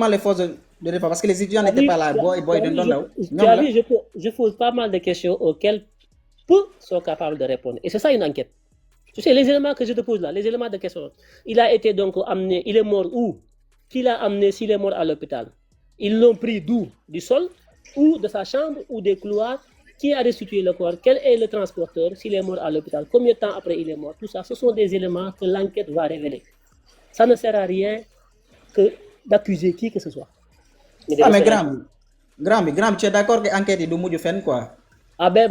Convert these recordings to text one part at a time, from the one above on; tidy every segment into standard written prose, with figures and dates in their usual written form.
les forces de défense parce que les étudiants Tu as n'étaient vu, pas là. tu as vu, tu as vu, je pose pas mal de questions auxquelles peu sont capables de répondre. Et c'est ça une enquête. Tu sais, les éléments que je te pose là, les éléments de question, il a été donc amené, il est mort où? Qui l'a amené s'il est mort à l'hôpital? Ils l'ont pris d'où? Du sol ou de sa chambre ou des couloirs? Qui a restitué le corps? Quel est le transporteur s'il est mort à l'hôpital? Combien de temps après il est mort? Tout ça, ce sont des éléments que l'enquête va révéler. Ça ne sert à rien que d'accuser qui que ce soit. Ah, mais grand, tu es d'accord que enquête est de mouille fin quoi? Ah ben,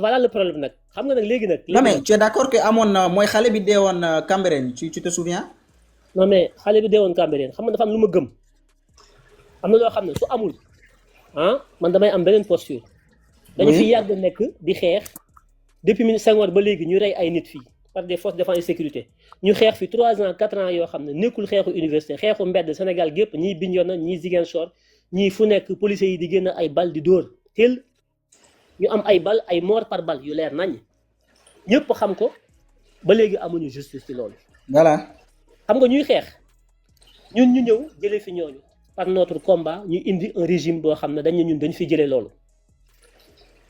voilà le problème nag xam nga nag léegi nag. Non, mais tu es d'accord que Amon, moi, Khaled Bidéon Camberen, tu te souviens? Non mais xale bi deewoon Cambérène xam nga dafa am lu ma gëm am na loo xam ne su amul ah man damay am beneen posture. dañu fi yàgg nekk di xeex depuis Senghor ba léegi ñu rey ay nit fii par des forces de défense et sécurité ñu xeex fi 3 ans 4 ans yoo xam ne nekkul xeexu université xeexu mbedd Sénégal gépp ñii Bignona ñii Ziguinchor ñii fu nekk policiers yi di génn ay bal di dóor teel ñu am ay bal ay mort par bal yu leer nañ ñëpp xam ko ba léegi amuñu justice ci loolu. Voilà. xam nga ñuy xeex ñun ñu ñëw jëlee fi ñooñu par notre combat ñu indi un régime boo xam ne dañ ne ñun dañ fi jëlee loolu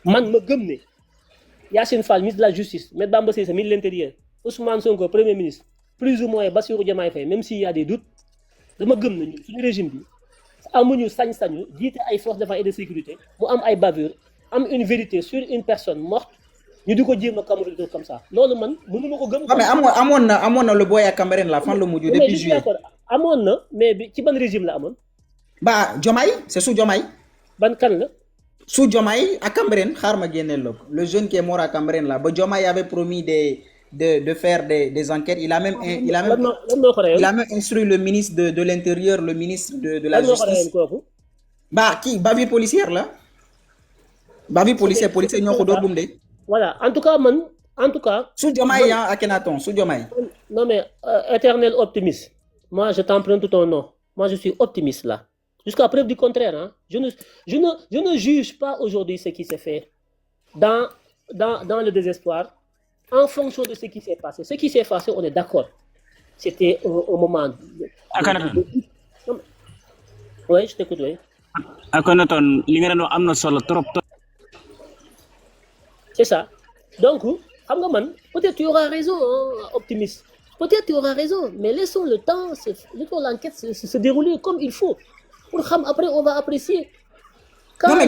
man ma gëm ne Yacine Fall ministre de la justice Me Bamba Cissé ministre de l'intérieur Ousmane Sonko premier ministre plus ou moins Bassirou Diomaye Faye même s'il y a des doutes dama gëm ne ñun suñu régime bi amuñu sañ-sañu jiite ay forces de défense et de sécurité mu am ay bavures am une vérité sur une personne morte ñu di ko jéem a camoufler comme ça loolu man mënu ma ko gëm. mais amoon na le boy à Cambérène la fan la mujj depuis juillet. amoon na mais bi ci ban régime la amoon. Bah Diomaye c'est sous Diomaye. ban kan la. Sous Diomaye à Cambérène xaar ma génneel la le jeune qui est mort à Cambérène là ba Diomaye avait promis de faire des enquêtes il a même instruit le ministre de l'intérieur le ministre de la justice. Bah kii bavure policière la. bavure policière ñoo ko door bum de. Voilà, en tout cas, sous Diomaye à Akhenaton, sous Diomaye. Non mais éternel optimiste. Moi, je t'emprunte ton nom. Moi, je suis optimiste là. Jusqu'à preuve du contraire, hein. Je ne juge pas aujourd'hui ce qui s'est fait dans le désespoir en fonction de ce qui s'est passé. Ce qui s'est passé, on est d'accord. C'était au moment. Akhenaton. Oui, je t'écoute, oui. Akhenaton, li nga doon amna solo trop. C'est ça. Donc, peut-être tu auras raison, hein, optimiste. Peut-être tu auras raison, mais laissons le temps, laissons l'enquête se dérouler comme il faut. Après, on va apprécier. Non, mais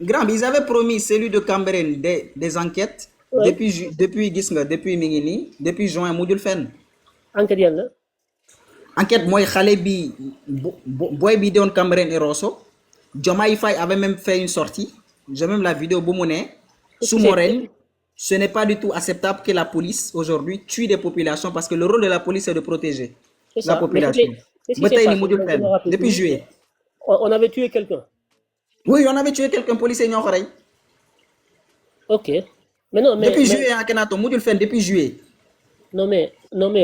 Grand, ils avaient promis celui de Cambérène des enquêtes depuis Mingini, depuis juin, Moudul Fen. Enquête, là. Enquête, moi, Khalebi, Boy Bidon Cambérène et Rosso. Diomaye Faye avait même fait une sortie. J'ai même la vidéo Boumouné. Sous Morel, ce n'est pas du tout acceptable que la police aujourd'hui tue des populations parce que le rôle de la police est de protéger la population. Depuis juillet. On avait tué quelqu'un. Oui, on avait tué quelqu'un, policier. Ok. Mais non, mais, depuis juillet, à Kenaton, depuis juillet. Non mais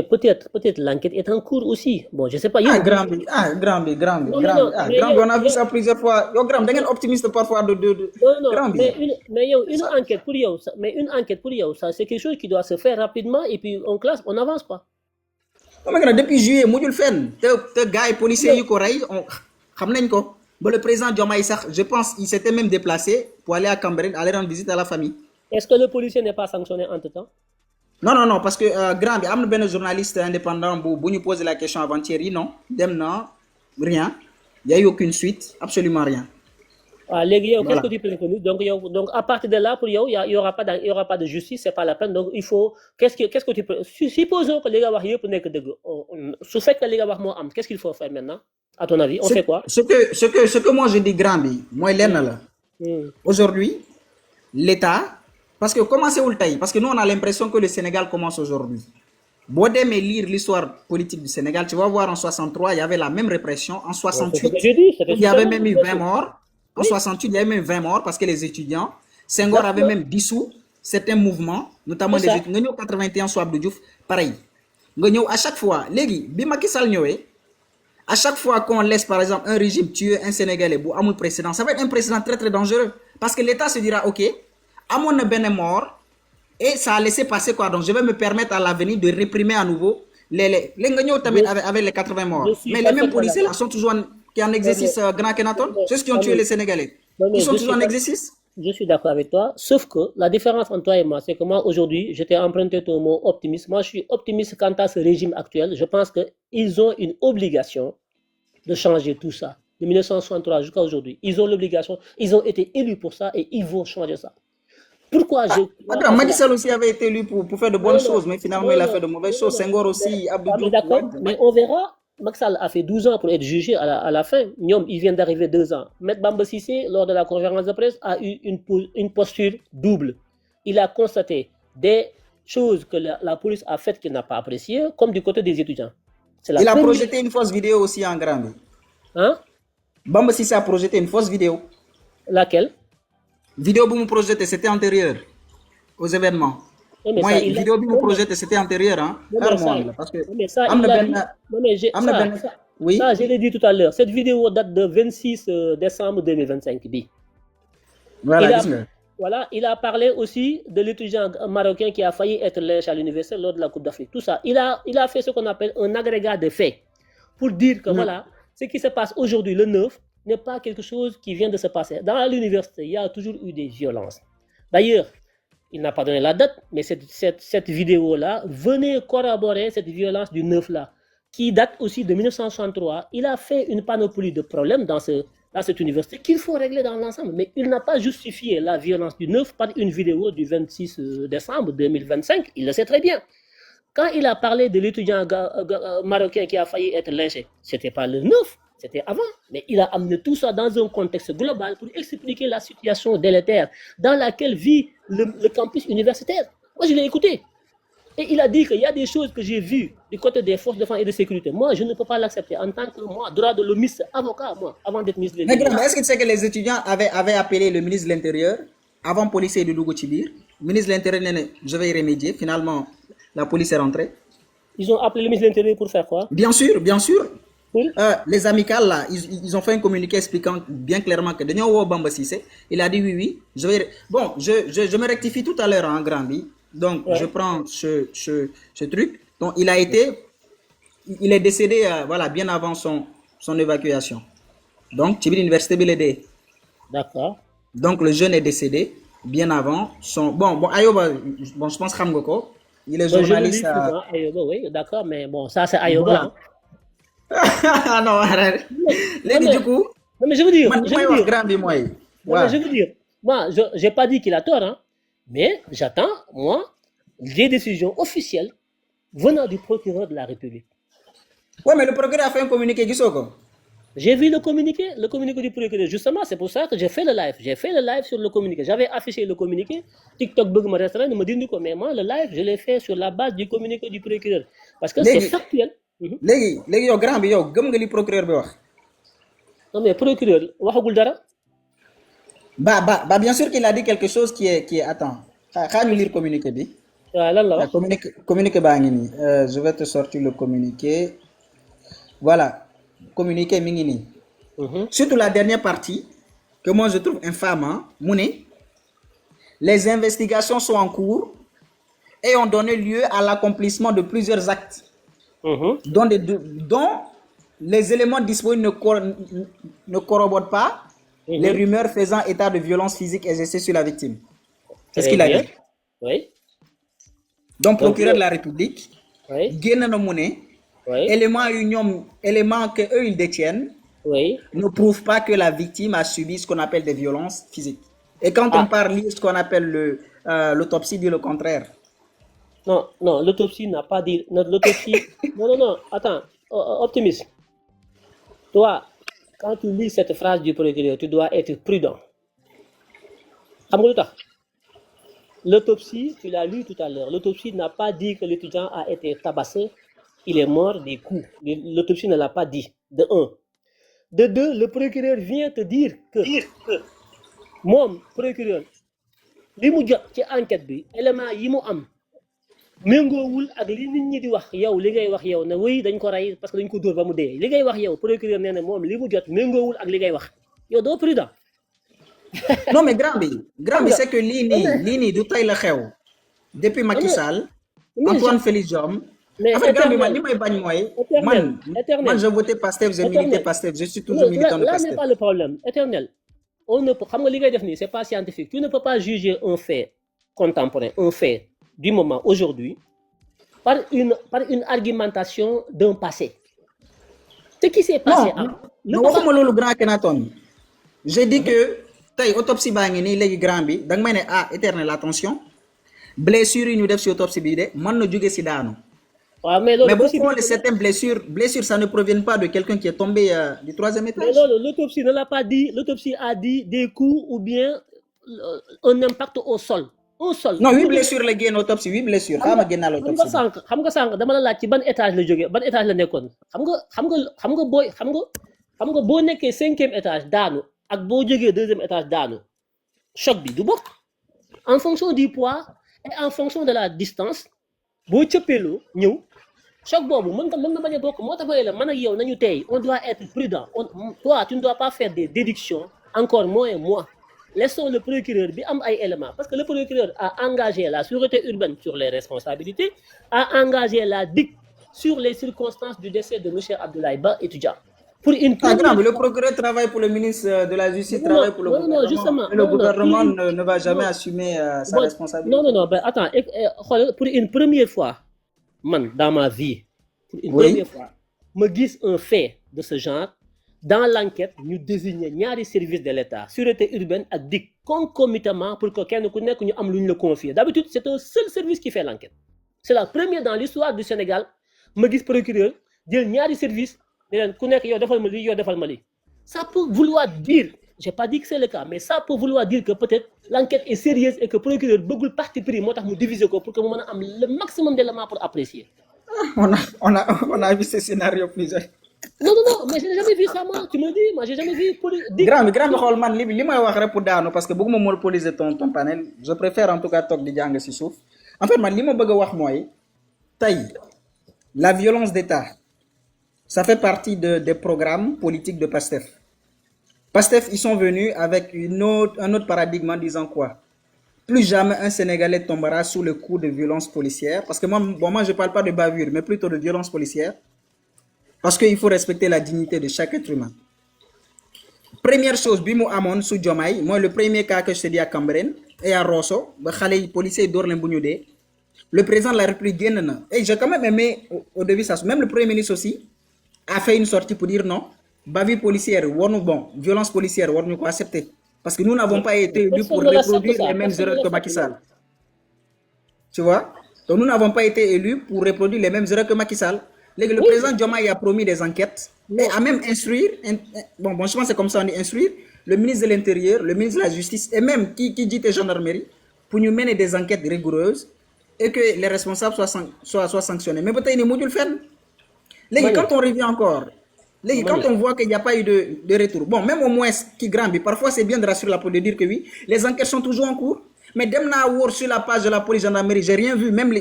peut-être l'enquête est en cours aussi. Bon, je sais pas. Grand, on a vu ça plusieurs fois. Yo, Grand, t'es optimiste parfois de. Non, mais une enquête pour ça, c'est quelque chose qui doit se faire rapidement et puis on classe, on avance pas. Non, mais depuis juillet, Moudul Fen, te gars et policiers yu ko ray, xam nañ ko. Le président Diomaye Sakh, je pense, il s'était même déplacé pour aller à Cambérène, aller rendre visite à la famille. Est-ce que le policier n'est pas sanctionné entre-temps? Non, parce que Grand, il y a un journaliste indépendant qui nous pose la question avant-hier, non, rien. Il n'y a eu aucune suite, absolument rien. Ah, qu'est-ce que tu préconises? Donc, à partir de là, pour il n'y aura pas de justice, c'est pas la peine. Donc, il faut. Qu'est-ce que tu peux. Supposons que les gars qu'est-ce qu'il faut faire maintenant? À ton avis, on fait quoi? Ce que moi je dis, Grand, moi, aujourd'hui, l'État. Parce que comment c'est Oultaï? Parce que nous, on a l'impression que le Sénégal commence aujourd'hui. Bodé, mais lire l'histoire politique du Sénégal, tu vas voir en 63, il y avait la même répression. En 68, il y avait même eu 20 morts. En 68, il y avait même 20 morts parce que les étudiants, Senghor avait même dissous certains mouvements, notamment les étudiants. En 81, soit Abdou Diouf, pareil. À chaque fois, à chaque fois qu'on laisse par exemple un régime tuer un Sénégalais, un précédent, ça va être un précédent très très dangereux. Parce que l'État se dira, ok, à mon ben est mort et ça a laissé passer quoi, donc je vais me permettre à l'avenir de réprimer à nouveau les gagnants avec les 80 morts. Mais les mêmes policiers là sont toujours qui est en exercice Grand Kenaton. C'est ceux qui ont tué les Sénégalais. Ils sont toujours en exercice. Je suis d'accord avec toi, sauf que la différence entre toi et moi, c'est que moi, aujourd'hui, je t'ai emprunté ton mot optimiste. Moi, je suis optimiste quant à ce régime actuel. Je pense qu'ils ont une obligation de changer tout ça. De 1963 jusqu'à aujourd'hui, ils ont l'obligation, ils ont été élus pour ça et ils vont changer ça. Pourquoi je... Attends, Macky Sall aussi avait été élu pour faire de bonnes choses, mais finalement, il a fait de mauvaises choses. Senghor aussi, Abdou Diouf. D'accord, mais on verra. Macky Sall a fait 12 ans pour être jugé à la fin. Nyom, il vient d'arriver 2 ans. Maître Bamba Sissé, lors de la conférence de presse, a eu une posture double. Il a constaté des choses que la police a faites qu'il n'a pas appréciées, comme du côté des étudiants. Il a projeté une fausse vidéo aussi en Gambie. Hein? Bamba Sissé a projeté une fausse vidéo. Laquelle? Vidéo que vous projetez, c'était antérieur aux événements. Oui, moi, vidéo que vous projetez, c'était antérieur. Hein? Parce que ça, oui. Ça, je l'ai dit tout à l'heure. Cette vidéo date de 26 décembre 2025. Voilà, il a parlé aussi de l'étudiant marocain qui a failli être lynché à l'université lors de la Coupe d'Afrique. Tout ça. Il a fait ce qu'on appelle un agrégat de faits pour dire que voilà, ce qui se passe aujourd'hui, le 9, n'est pas quelque chose qui vient de se passer. Dans l'université, il y a toujours eu des violences. D'ailleurs, il n'a pas donné la date, mais cette vidéo-là venait corroborer cette violence du 9-là, qui date aussi de 1963. Il a fait une panoplie de problèmes dans cette université qu'il faut régler dans l'ensemble. Mais il n'a pas justifié la violence du 9 par une vidéo du 26 décembre 2025. Il le sait très bien. Quand il a parlé de l'étudiant marocain qui a failli être lynché, ce n'était pas le 9. C'était avant, mais il a amené tout ça dans un contexte global pour expliquer la situation délétère dans laquelle vit le campus universitaire. Moi, je l'ai écouté. Et il a dit qu'il y a des choses que j'ai vues du côté des forces de défense et de sécurité. Moi, je ne peux pas l'accepter en tant que moi, droit de l'homiste, avocat, moi, avant d'être ministre de l'Intérieur. Mais est-ce que tu sais que les étudiants avaient appelé le ministre de l'Intérieur avant policier de Dougou Tchibir? Le ministre de l'Intérieur, je vais y remédier. Finalement, la police est rentrée. Ils ont appelé le ministre de l'Intérieur pour faire quoi? Bien sûr, bien sûr. Oui. Les amicales, là, ils ont fait un communiqué expliquant bien clairement que Daniel Bamba Sissé, il a dit oui. Bon, je me rectifie tout à l'heure en Gambie. Donc, je prends ce truc. Donc, il est décédé voilà, bien avant son évacuation. Donc, Tchibir Université Bilédé. D'accord. Donc, le jeune est décédé bien avant son... Bon, Ayoba, je pense Khamgoko, il est journaliste... Ayoba, oui, d'accord, mais bon, ça c'est Ayoba. Voilà. Hein. Non, arrête. Du coup... Non, mais je veux dire... Moi, je n'ai pas dit qu'il a tort, hein, mais j'attends, moi, des décisions officielles venant du procureur de la République. Ouais, mais le procureur a fait un communiqué, j'ai vu le communiqué du procureur. Justement, c'est pour ça que j'ai fait le live. J'ai fait le live sur le communiqué. J'avais affiché le communiqué. TikTok bug me restera, ne me dit quoi. Mais moi, le live, je l'ai fait sur la base du communiqué du procureur. Parce que c'est factuel. Légui, yow grand bi yow gëm nga li procureur bi wax? Non mais procureur waxagul dara? Bah bien sûr qu'il a dit quelque chose qui est attends. Xañu lire communiqué bi. Lan la wax? Communiqué baa ngi nii. Je vais te sortir le communiqué. Voilà. Communiqué mi ngi nii. Surtout la dernière partie que moi je trouve infâme, hein, Mouné. Les investigations sont en cours et ont donné lieu à l'accomplissement de plusieurs actes. Dont les éléments disponibles ne corroborent pas les rumeurs faisant état de violence physique exercée sur la victime. C'est ce qu'il a dit. Oui. Donc, procureur de la République, éléments que eux ils détiennent, ne prouvent pas que la victime a subi ce qu'on appelle des violences physiques. Et quand on parle de ce qu'on appelle l'autopsie, dit le contraire. Non, l'autopsie n'a pas dit... L'autopsie... non, attends, optimiste. Toi, quand tu lis cette phrase du procureur, tu dois être prudent. L'autopsie, tu l'as lu tout à l'heure, l'autopsie n'a pas dit que l'étudiant a été tabassé, il est mort des coups. L'autopsie ne l'a pas dit, de un. De deux, le procureur vient te dire que mon procureur, li mu jot ci enquête bi, élément yi mu am, méngoowul ak li nit ñi di wax yow li ngay wax yow ne oui dañ ko rey parce que dañ ko dóor ba mu dee li ngay wax yow procureur nee na moom li mu jot méngoowul ak li ngay wax yow doo prudent. Non mais grand bi c'est que lii nii du tey la xew depuis Macky Sall, Antoine Félix Diome Mais En fait, Gambie, éternel, éternel, je votais Pastef, j'ai milité éternel. Pastef, je suis toujours militant de Là n'est Pastef. pas le problème. Éternel. On ne peut, xam nga li ngay def nii, c'est pas scientifique. Tu ne peux pas juger un fait contemporain, un fait du moment aujourd'hui, par une argumentation d'un passé. Ce qui s'est passé Non, avant. non, waxuma loolu grand Kenaton. J'ai dit que tey autopsie baa ngi nii léegi grand bi da nga may ne éternel attention blessure yi ñu def si autopsie bi de mën na jóge si daanu. Ouais, mais Mais boo xoolee certaines blessures ça ne proviennent pas de quelqu'un qui est tombé du 3e étage. Mais l'autopsie ne l'a pas dit. L'autopsie a dit des coups ou bien un impact au sol. Au sol. Non, 8 blessures la génn autopsie, 8 blessures. Xama génnal autopsie. Xam nga sànq dama la laaj ci ban étage la jógee, ban étage la nekkoon. Xam nga boo nekkee 5e étage daanu ak boo jógee 2e étage daanu. Choc bi du bokk. En fonction du poids et en fonction de la distance, boo cëppeeloo ñëw choc boobu mën na bañ a bokk moo tax ma ne la man ak yow nañu tey on doit être prudent. Toi tu ne dois pas faire des déductions, encore moins moi. Laissons le procureur bi am ay éléments parce que le procureur a engagé la sûreté urbaine sur les responsabilités, a engagé la DIC sur les circonstances du décès de monsieur Abdoulaye Ba étudiant. Pour une le procureur travaille pour le ministre de la Justice, travaille pour le gouvernement. Non, justement. Le gouvernement ne va jamais assumer sa responsabilité. Non, ben attends, pour une première fois, man, dans ma vie, pour une première fois, me gis un fait de ce genre, dans l'enquête, nous désignons ñaari services de l'État, sûreté urbaine et DIC, concomitamment pour que quelqu'un ku nekk ñu am lu ñu le confier. D'habitude, c'est un seul service qui fait l'enquête. C'est la première dans l'histoire du Sénégal, me gis procureur, jël ñaari service, ku nekk yow defal ma lii, yow defal ma lii. Ça peut vouloir dire, j'ai pas dit que c'est le cas, mais ça peut vouloir dire que peut-être l'enquête est sérieuse et que le procureur bëggul parti pris moo tax mu diviser ko pour que mu mën a am le maximum d'éléments pour apprécier. On a vu ce scénario plusieurs. Non, mais j'ai jamais vu ça, moi. Tu me dis, moi, j'ai jamais vu. Grand xool man li may wax rek pour daanu parce que bëgguma monopoliser ton panel. Je préfère en tout cas toog di jàng si suuf. En fait man li ma bëgg a wax mooy tey la violence d'État ça fait partie des programmes politiques de Pastef. Pastef, ils sont venus avec un autre paradigme en disant quoi? Plus jamais un Sénégalais tombera sous le coup de violence policière. Parce que moi je parle pas de bavure, mais plutôt de violence policière. Parce qu'il faut respecter la dignité de chaque être humain. Première chose, Bimo Amon sous Diomaye, moi le premier cas que je te dis à Cambérène et à Rosso, les policiers d'Orlen Bougnoudé, le président de la République, et j'ai quand même aimé au début ça, même le Premier ministre aussi, a fait une sortie pour dire non, bavure policière, violence policière, on nous accepter. Parce que nous n'avons pas été élus pour reproduire les mêmes erreurs que Macky Sall. Tu vois? Donc nous n'avons pas été élus pour reproduire les mêmes erreurs que Macky Sall. Le président Diomaye a promis des enquêtes et a même instruire, je pense que c'est comme ça on dit instruire, le ministre de l'Intérieur, le ministre de la Justice et même qui dit les gendarmeries pour nous mener des enquêtes rigoureuses et que les responsables soient sanctionnés. Mais peut-être qu'ils ne le faire. Quand on revient encore, quand on voit qu'il n'y a pas eu de retour, bon, même au moins qui grandit, parfois c'est bien de rassurer la police, de dire que oui, les enquêtes sont toujours en cours. Mais Demna War sur la page de la police gendarmerie, j'ai rien vu, même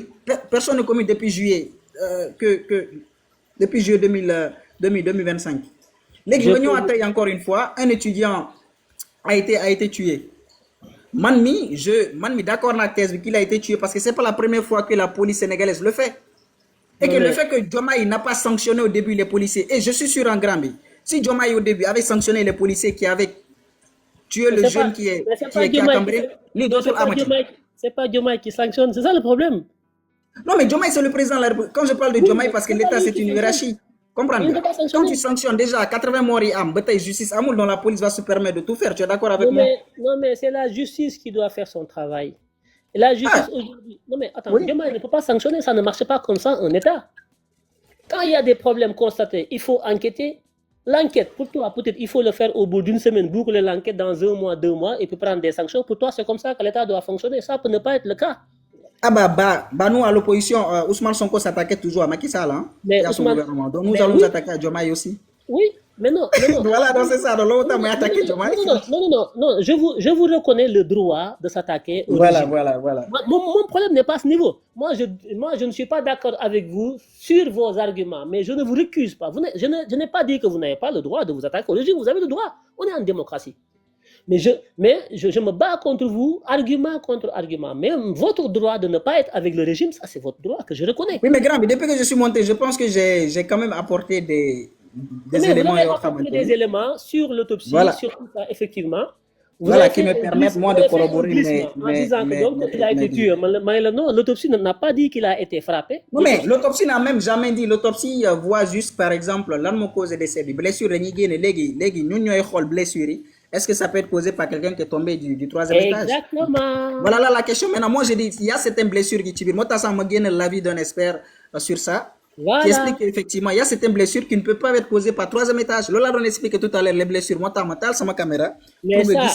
personne ne commis depuis juillet, depuis juillet 2025. Les Guignons atteignent encore une fois, un étudiant a été tué. Manmi, d'accord avec la thèse qu'il a été tué parce que c'est pas la première fois que la police sénégalaise le fait. Et que le fait que Diomaye n'a pas sanctionné au début les policiers, et je suis sûr en Gambie, si Diomaye au début avait sanctionné les policiers qui avaient tué le jeune qui a cambré, c'est pas Diomaye qui sanctionne, c'est ça le problème. Non, mais Diomaye c'est le président de la République. Quand je parle de Diomaye, parce que l'État c'est une hiérarchie. Comprendre? Quand tu sanctionnes déjà 80 morts et âmes, bataille justice amoul, dont la police va se permettre de tout faire, tu es d'accord avec moi? Non, mais c'est la justice qui doit faire son travail. Et la justice aujourd'hui. Non, mais attends, Diomaye ne peut pas sanctionner, ça ne marche pas comme ça en État. Quand il y a des problèmes constatés, il faut enquêter. L'enquête, pour toi, peut-être il faut le faire au bout d'une semaine, boucler l'enquête dans 1 mois, 2 mois, et puis prendre des sanctions. Pour toi, c'est comme ça que l'État doit fonctionner. Ça peut ne pas être le cas. Ah bah nous à l'opposition, Ousmane Sonko s'attaquait toujours à Macky Sall et à son gouvernement. Donc nous allons nous attaquer à Diomaye aussi. Oui, mais non. Voilà, donc c'est ça. Donc l'autre on attaqué Diomaye. Non. Je vous reconnais le droit de s'attaquer. Voilà. Mon problème n'est pas à ce niveau. Moi, je ne suis pas d'accord avec vous sur vos arguments, mais je ne vous récuse pas. Je n'ai pas dit que vous n'avez pas le droit de vous attaquer au régime. Vous avez le droit. On est en démocratie. Mais je me bats contre vous, argument contre argument. Mais votre droit de ne pas être avec le régime, ça c'est votre droit que je reconnais. Oui, mais grand, depuis que je suis monté, je pense que j'ai quand même apporté des Mais vous éléments. avez apporté des éléments sur l'autopsie, Voilà. sur tout ça, effectivement. Vous Voilà, avez qui fait me un permettent, glissement- moi, vous de avez fait un corroborer glissement en disant que donc il a été tué. Non, l'autopsie n'a pas dit qu'il a été frappé. Non, mais l'autopsie n'a même jamais dit. L'autopsie voit juste, par exemple, lan moo cause décès bi blessure dañuy génne léegi ñun ñooy xool blessure yi. Est-ce que ça peut être causé par quelqu'un qui est tombé du troisième étage? Exactement. Voilà là la question. Maintenant, moi, je dis, il y a certaines blessures qui tirent. Moi, ça m'a donné l'avis d'un expert sur ça. Voilà. Qui explique qu'effectivement, il y a certaines blessures qui ne peuvent pas être causées par troisième étage. Lola on explique tout à l'heure les blessures. Moi, t'as sur ma caméra. Mais pour me ça, dire.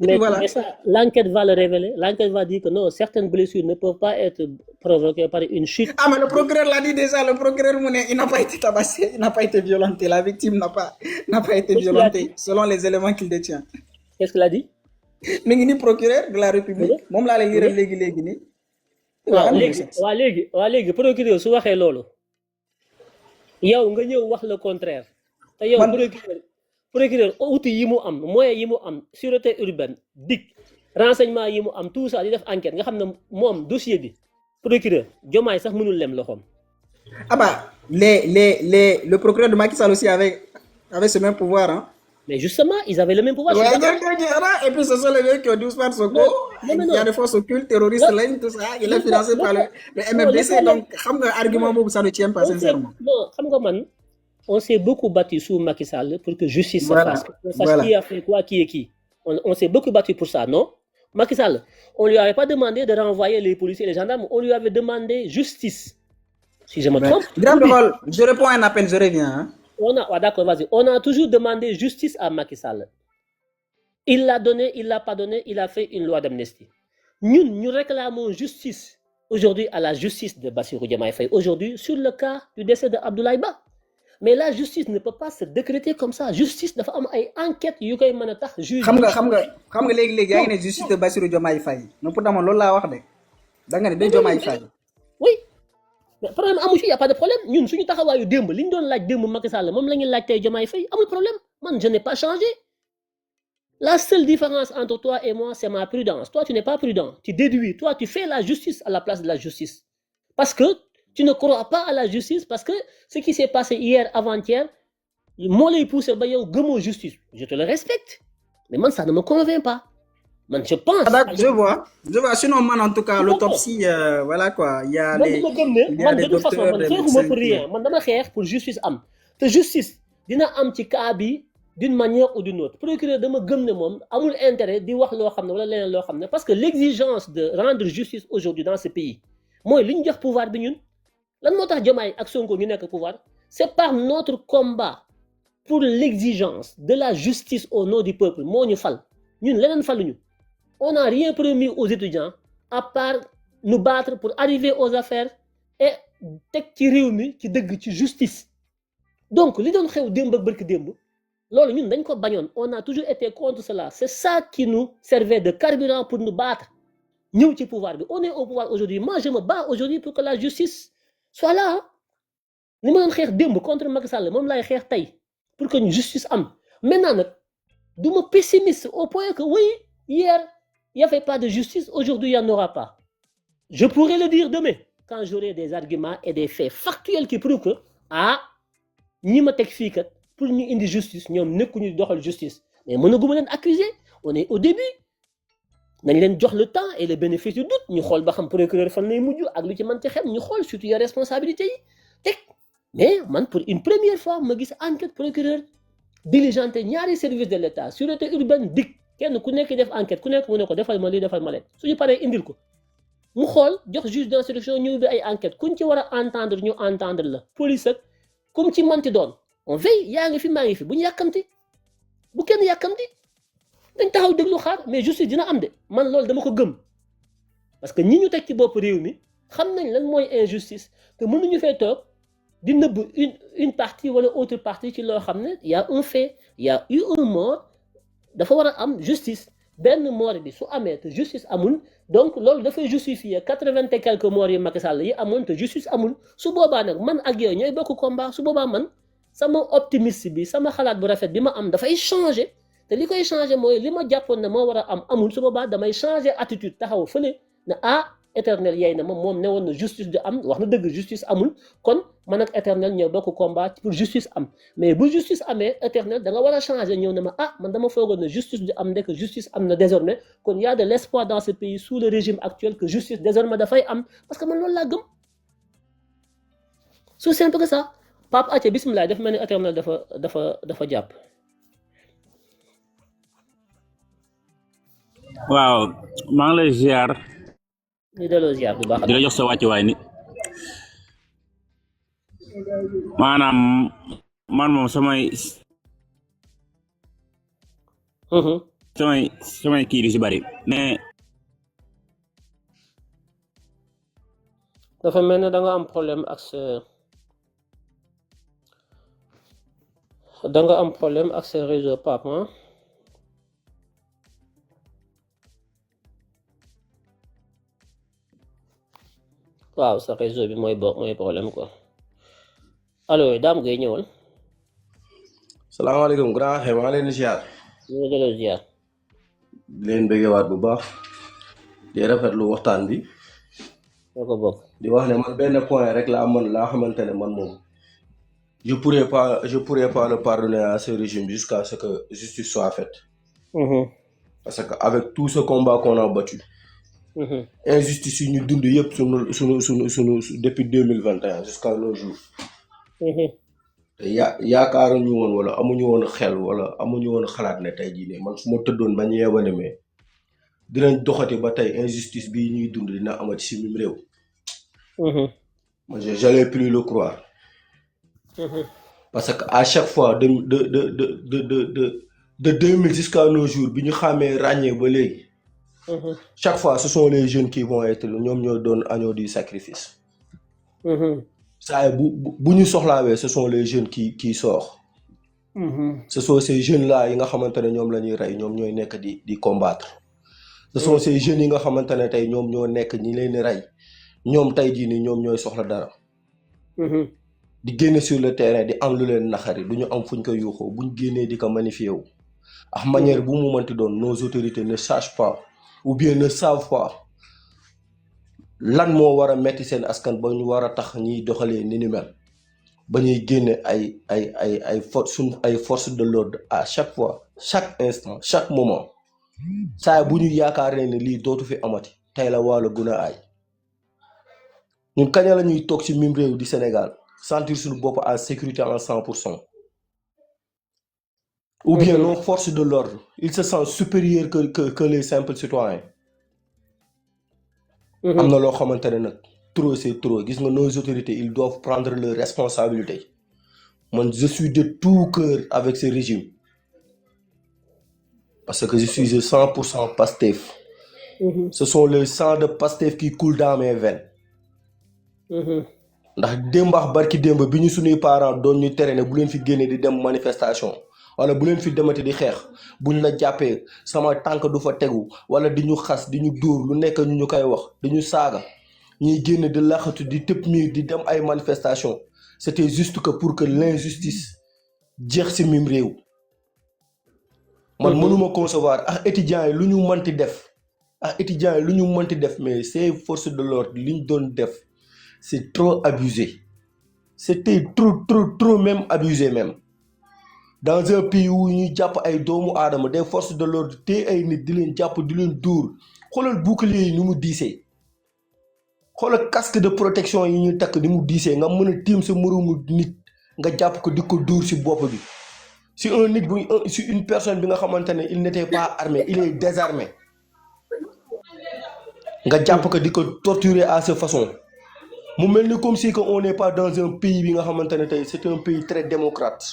Et puis voilà. mais ça, l'enquête va le révéler. L'enquête va dire que non, certaines blessures ne peuvent pas être provoquées par une chute. Ah, mais le procureur l'a dit déjà. Le procureur, il n'a pas été tabassé, il n'a pas été violenté. La victime n'a pas été Qu'est-ce qu'il a violentée, selon les éléments qu'il détient. Qu'est-ce qu'il a dit? Mi ngi ni procureur de la République. Oui. Moom laa lay liiral léegi nii. waaw léegi procureur su waxee loolu yow nga ñëw wax le contraire te yow procureur outil yi mu am moyen yi mu am sûreté urbaine DIC renseignement yi mu am tout ça di def enquête nga xam ne moom dossier bi procureur Diomaye sax mënul lem loxoom. Ah bah le procureur de Macky Sall aussi avait ce même pouvoir, hein. Mais justement, ils avaient le même pouvoir. Ouais, et puis ce sont les mecs qui ont dit Ousmane Sonko. Il y a des forces occultes, terroristes, tout ça. Il est financé par le MFDC. Donc, argument, ça ne tient pas sincèrement. Non, on s'est beaucoup battu sous Macky Sall pour que justice se fasse. On sache qui a fait quoi, qui est qui. On s'est beaucoup battu pour ça, non? Macky Sall, on ne lui avait pas demandé de renvoyer les policiers et les gendarmes, on lui avait demandé justice. Si je me trompe. Grand rôle, je réponds à un appel, je reviens. Hein. D'accord, vas-y. On a toujours demandé justice à Macky Sall. Il l'a donné, il l'a pas donné, il a fait une loi d'amnistie. Nous réclamons justice aujourd'hui à la justice de Bassirou Diomaye Faye. Aujourd'hui, sur le cas du décès de Abdoulaye Ba. Mais la justice ne peut pas se décréter comme ça. Justice dafa am ay enquête yu koy mën a tax juge. xam nga léegi yaa ngi ne justice de Bassirou Diomaye Faye. non pour dama loolu laa wax de. da nga ne de Diomaye Faye. Oui. Mais problème amu ci y a pas de problème ñun suñu taxawaayu démb li ñu doon laaj démb Macky Sall moom la ñuy laaj tey Diomaye Faye amul problème man je n'ai pas changé. La seule différence entre toi et moi c'est ma prudence. Toi tu n'es pas prudent. Tu déduis. Toi tu fais la justice à la place de la justice. Parce que tu ne crois pas à la justice parce que ce qui s'est passé hier avant-hier moo lay pousser ba yow gëmoo justice. Je te le respecte. Mais man ça ne me convainc pas. Man, je pense. Ah, je vois. Sinon, man, en tout cas, l'autopsie, voilà quoi. Il y a les. De toute façon, man, xeexuma pour rien. Man, dama xeex pour justice am. Te justice dina am ci cas bi d'une manière ou d'une autre. Procureur dama gëm ne moom amul intérêt di wax loo xam ne wala leneen loo xam ne parce que l'exigence de rendre justice aujourd'hui dans ce pays mooy li ñu jox pouvoir bi ñun. Lan moo tax Diomaye ak Sonko ñu nekk pouvoir? C'est par notre combat pour l'exigence de la justice au nom du peuple moo ñu fal ñun leneen faluñu. On n'a rien promis aux étudiants à part nous battre pour arriver aux affaires et teg ci réew mi ci dëgg ci justice. Donc li doon xew démb ak barki démb loolu ñun dañ ko bañoon on a toujours été contre cela. C'est ça qui nous servait de carburant pour nous battre ñëw ci pouvoir bi. On est au pouvoir aujourd'hui. Moi je me bats aujourd'hui pour que la justice soit là. Li ma doon xeex démb contre Macky Sall moom laay xeex tey pour que ñu justice am. Maintenant nag du ma pessimiste au point que oui hier il n'y avait pas de justice, aujourd'hui il n'y en aura pas. Je pourrais le dire demain, quand j'aurai des arguments et des faits factuels qui prouvent que, ñi ma teg fii kat pour ñu indi justice, ñoom nekkuñu doxal justice. Mais mënaguma leen accuser, on est au début. Nañ leen jox le temps et le bénéfice du doute, ñu xool ba xam procureur fan lay mujj ak lu ci mën ci xem, ñu xool surtout ya responsabilité yi teg. Mais man pour une première fois ma gis enquête procureur diligenté ñaari service de l'État, sûreté urbaine DIC. Kenn ku nekk def enquête ku nekk mu ne ko defal ma lii defal ma leen suñu paree indil ko mu xool jox juge d'instruction ñu ubbi ay enquête kuñ ci war a entendre ñu entendre la police ak comme ci manti doon on veille yaa ngi fi maa ngi fi bu ñu yàkkamti bu kenn yàkkamti dañ taxaw déglu xaar mais justice dina am de man loolu dama ko gëm parce que ñi ñu teg ci bopp réew mi xam nañ lan mooy injustice te mënuñu fee toog di nëbb une partie wala autre partie ci loo xam ne y a un fait y a eu un mort dafa war a am justice benn mort bi su amee te justice amul donc loolu dafay justifier 80 et quelques morts yu Macky Sall yi amoon te justice amul su boobaa nag man ak yow ñooy bokk combat su boobaa man sama optimiste bi sama xalaat bu rafet bi ma am dafay changer te li koy changer mooy li ma jàppoon ne moo war a am amul su boobaa damay changer attitude taxaw fële ne éternel yey na ma moom ne woon na justice di am wax na dëgg justice amul kon man ak éternel ñëw bokk combat pour justice am mais bu justice amee éternel da nga war a changer ñëw ne ma man dama foogoon ne justice di am ndek justice am na désormais kon y a de l'espoir dans ce pays sous le régime actuel que justice désormais dafay am parce que man loolu laa gëm c'est simple que ça Pape Athie bismillah dafa mel ni éternel dafa jàpp. waaw maa ngi lay ziar. di delloo ziar bu baax. di la jox sa wàccuwaay ni maanaam man moom samay kii di si bari mais dafa mel ne da nga am problème ak sa réseau Pape waaw sa réseau bi mooy problème quoi allo Dame Gueye ñëwal. salaamaaleykum grand xew maa leen di ziar. ñu ngi delloo ziar. di leen bëggewaat bu baax di rafetlu waxtaan bi. ñoo ko bokk. di wax ne man benn point rek laa xamante ne man moom je pourrais pas le pardonner à ce régime jusqu'à ce que justice soit faite. Parce que avec tout ce combat qu'on a battu. Injustice yi ñu dund yëpp sunu depuis 2021 jusqu'à nos jours. te yaakaaruñu woon wala amuñu woon xel wala amuñu woon xalaat ne tey jii ne man su ma tëddoon bañ yeewale mais dinañ doxati ba tey injustice bii ñuy dund dina amati si mim réew. Moi j'allais plus le croire. Parce que à chaque fois de 2000 jusqu'à nos jours bi ñu xamee ràññee ba léegi. Chaque fois ce sont les jeunes qui vont être ñoom ñoo doon agneau du sacrifice. saa bu ñu soxlaawee ce sont les jeunes qui sortent. Ce sont ces jeunes là yi nga xamante ne ñoom la ñuy rey ñoom ñooy nekk di combattre. Ce sont ces jeunes yi nga xamante ne tey ñoom ñoo nekk ñi leen di rey ñoom tey jii nii ñoom ñooy soxla dara. di génne sur le terrain di am lu leen naxari du ñu am fuñ ko yuuxoo buñ génnee di ko magnifier wu. ak manière bu mu mënti doon nos autorités ne sachent pas ou bien ne savent pas lan moo war a metti seen askan ba ñu war a tax ñiy doxalee ni mel ba ñuy génne ay forces de l'ordre à chaque fois chaque instant chaque moment saa bu ñu yaakaaree ne lii dootu fi amati tey la wàllu gën a aay ñun kañ la ñuy toog ci mim réew di Sénégal sentir suñu bopp en sécurité en 100%. Ou bien nos forces de l'ordre ils se sentent supérieurs que les simples citoyens. am na loo xamante ne nag trop c'est trop gis nga nos autorités ils doivent prendre leurs responsabilités man je suis de tout cœur avec ce régime parce que je suis de 100% Pastef. Ce sont les sangs de Pastef qui coulent dans mes veines. ndax démbax barki démb bi ñu suñuy parents doon ñu tere ne bu leen fi génnee di dem manifestation wala bu leen fi demati di xeex buñ la jàppee sama tànk du fa tegu wala di ñu xas di ñu dóor lu nekk ñu koy wax di ñu saaga ñuy génn di laxatu di tëb miir di dem ay manifestation c'était juste que pour que l'injustice jeex ci mim réew. man mënuma concevoir étudiants yi lu ñu mënti def mais ces forces de l'ordre li ñu doon def c'est trop abusé. C'était trop même abusé même. Dans un pays où ñu jàpp ay doomu aadama des forces de l'ordre te ay nit di leen jàpp di leen dóor xoolal bouclier yi ni mu diisee xoolal casque de protection yi ñu takk ni mu diisee nga mën a tiim sa moroomu nit nga jàpp ko di ko dóor ci bopp bi si une personne bi nga xamante ne il n'était pas armé il est désarmé nga jàpp ko di ko torturer à cette façon mu mel ni comme si que on n'est pas dans un pays bi nga xamante ne tey c'est un pays très démocrate.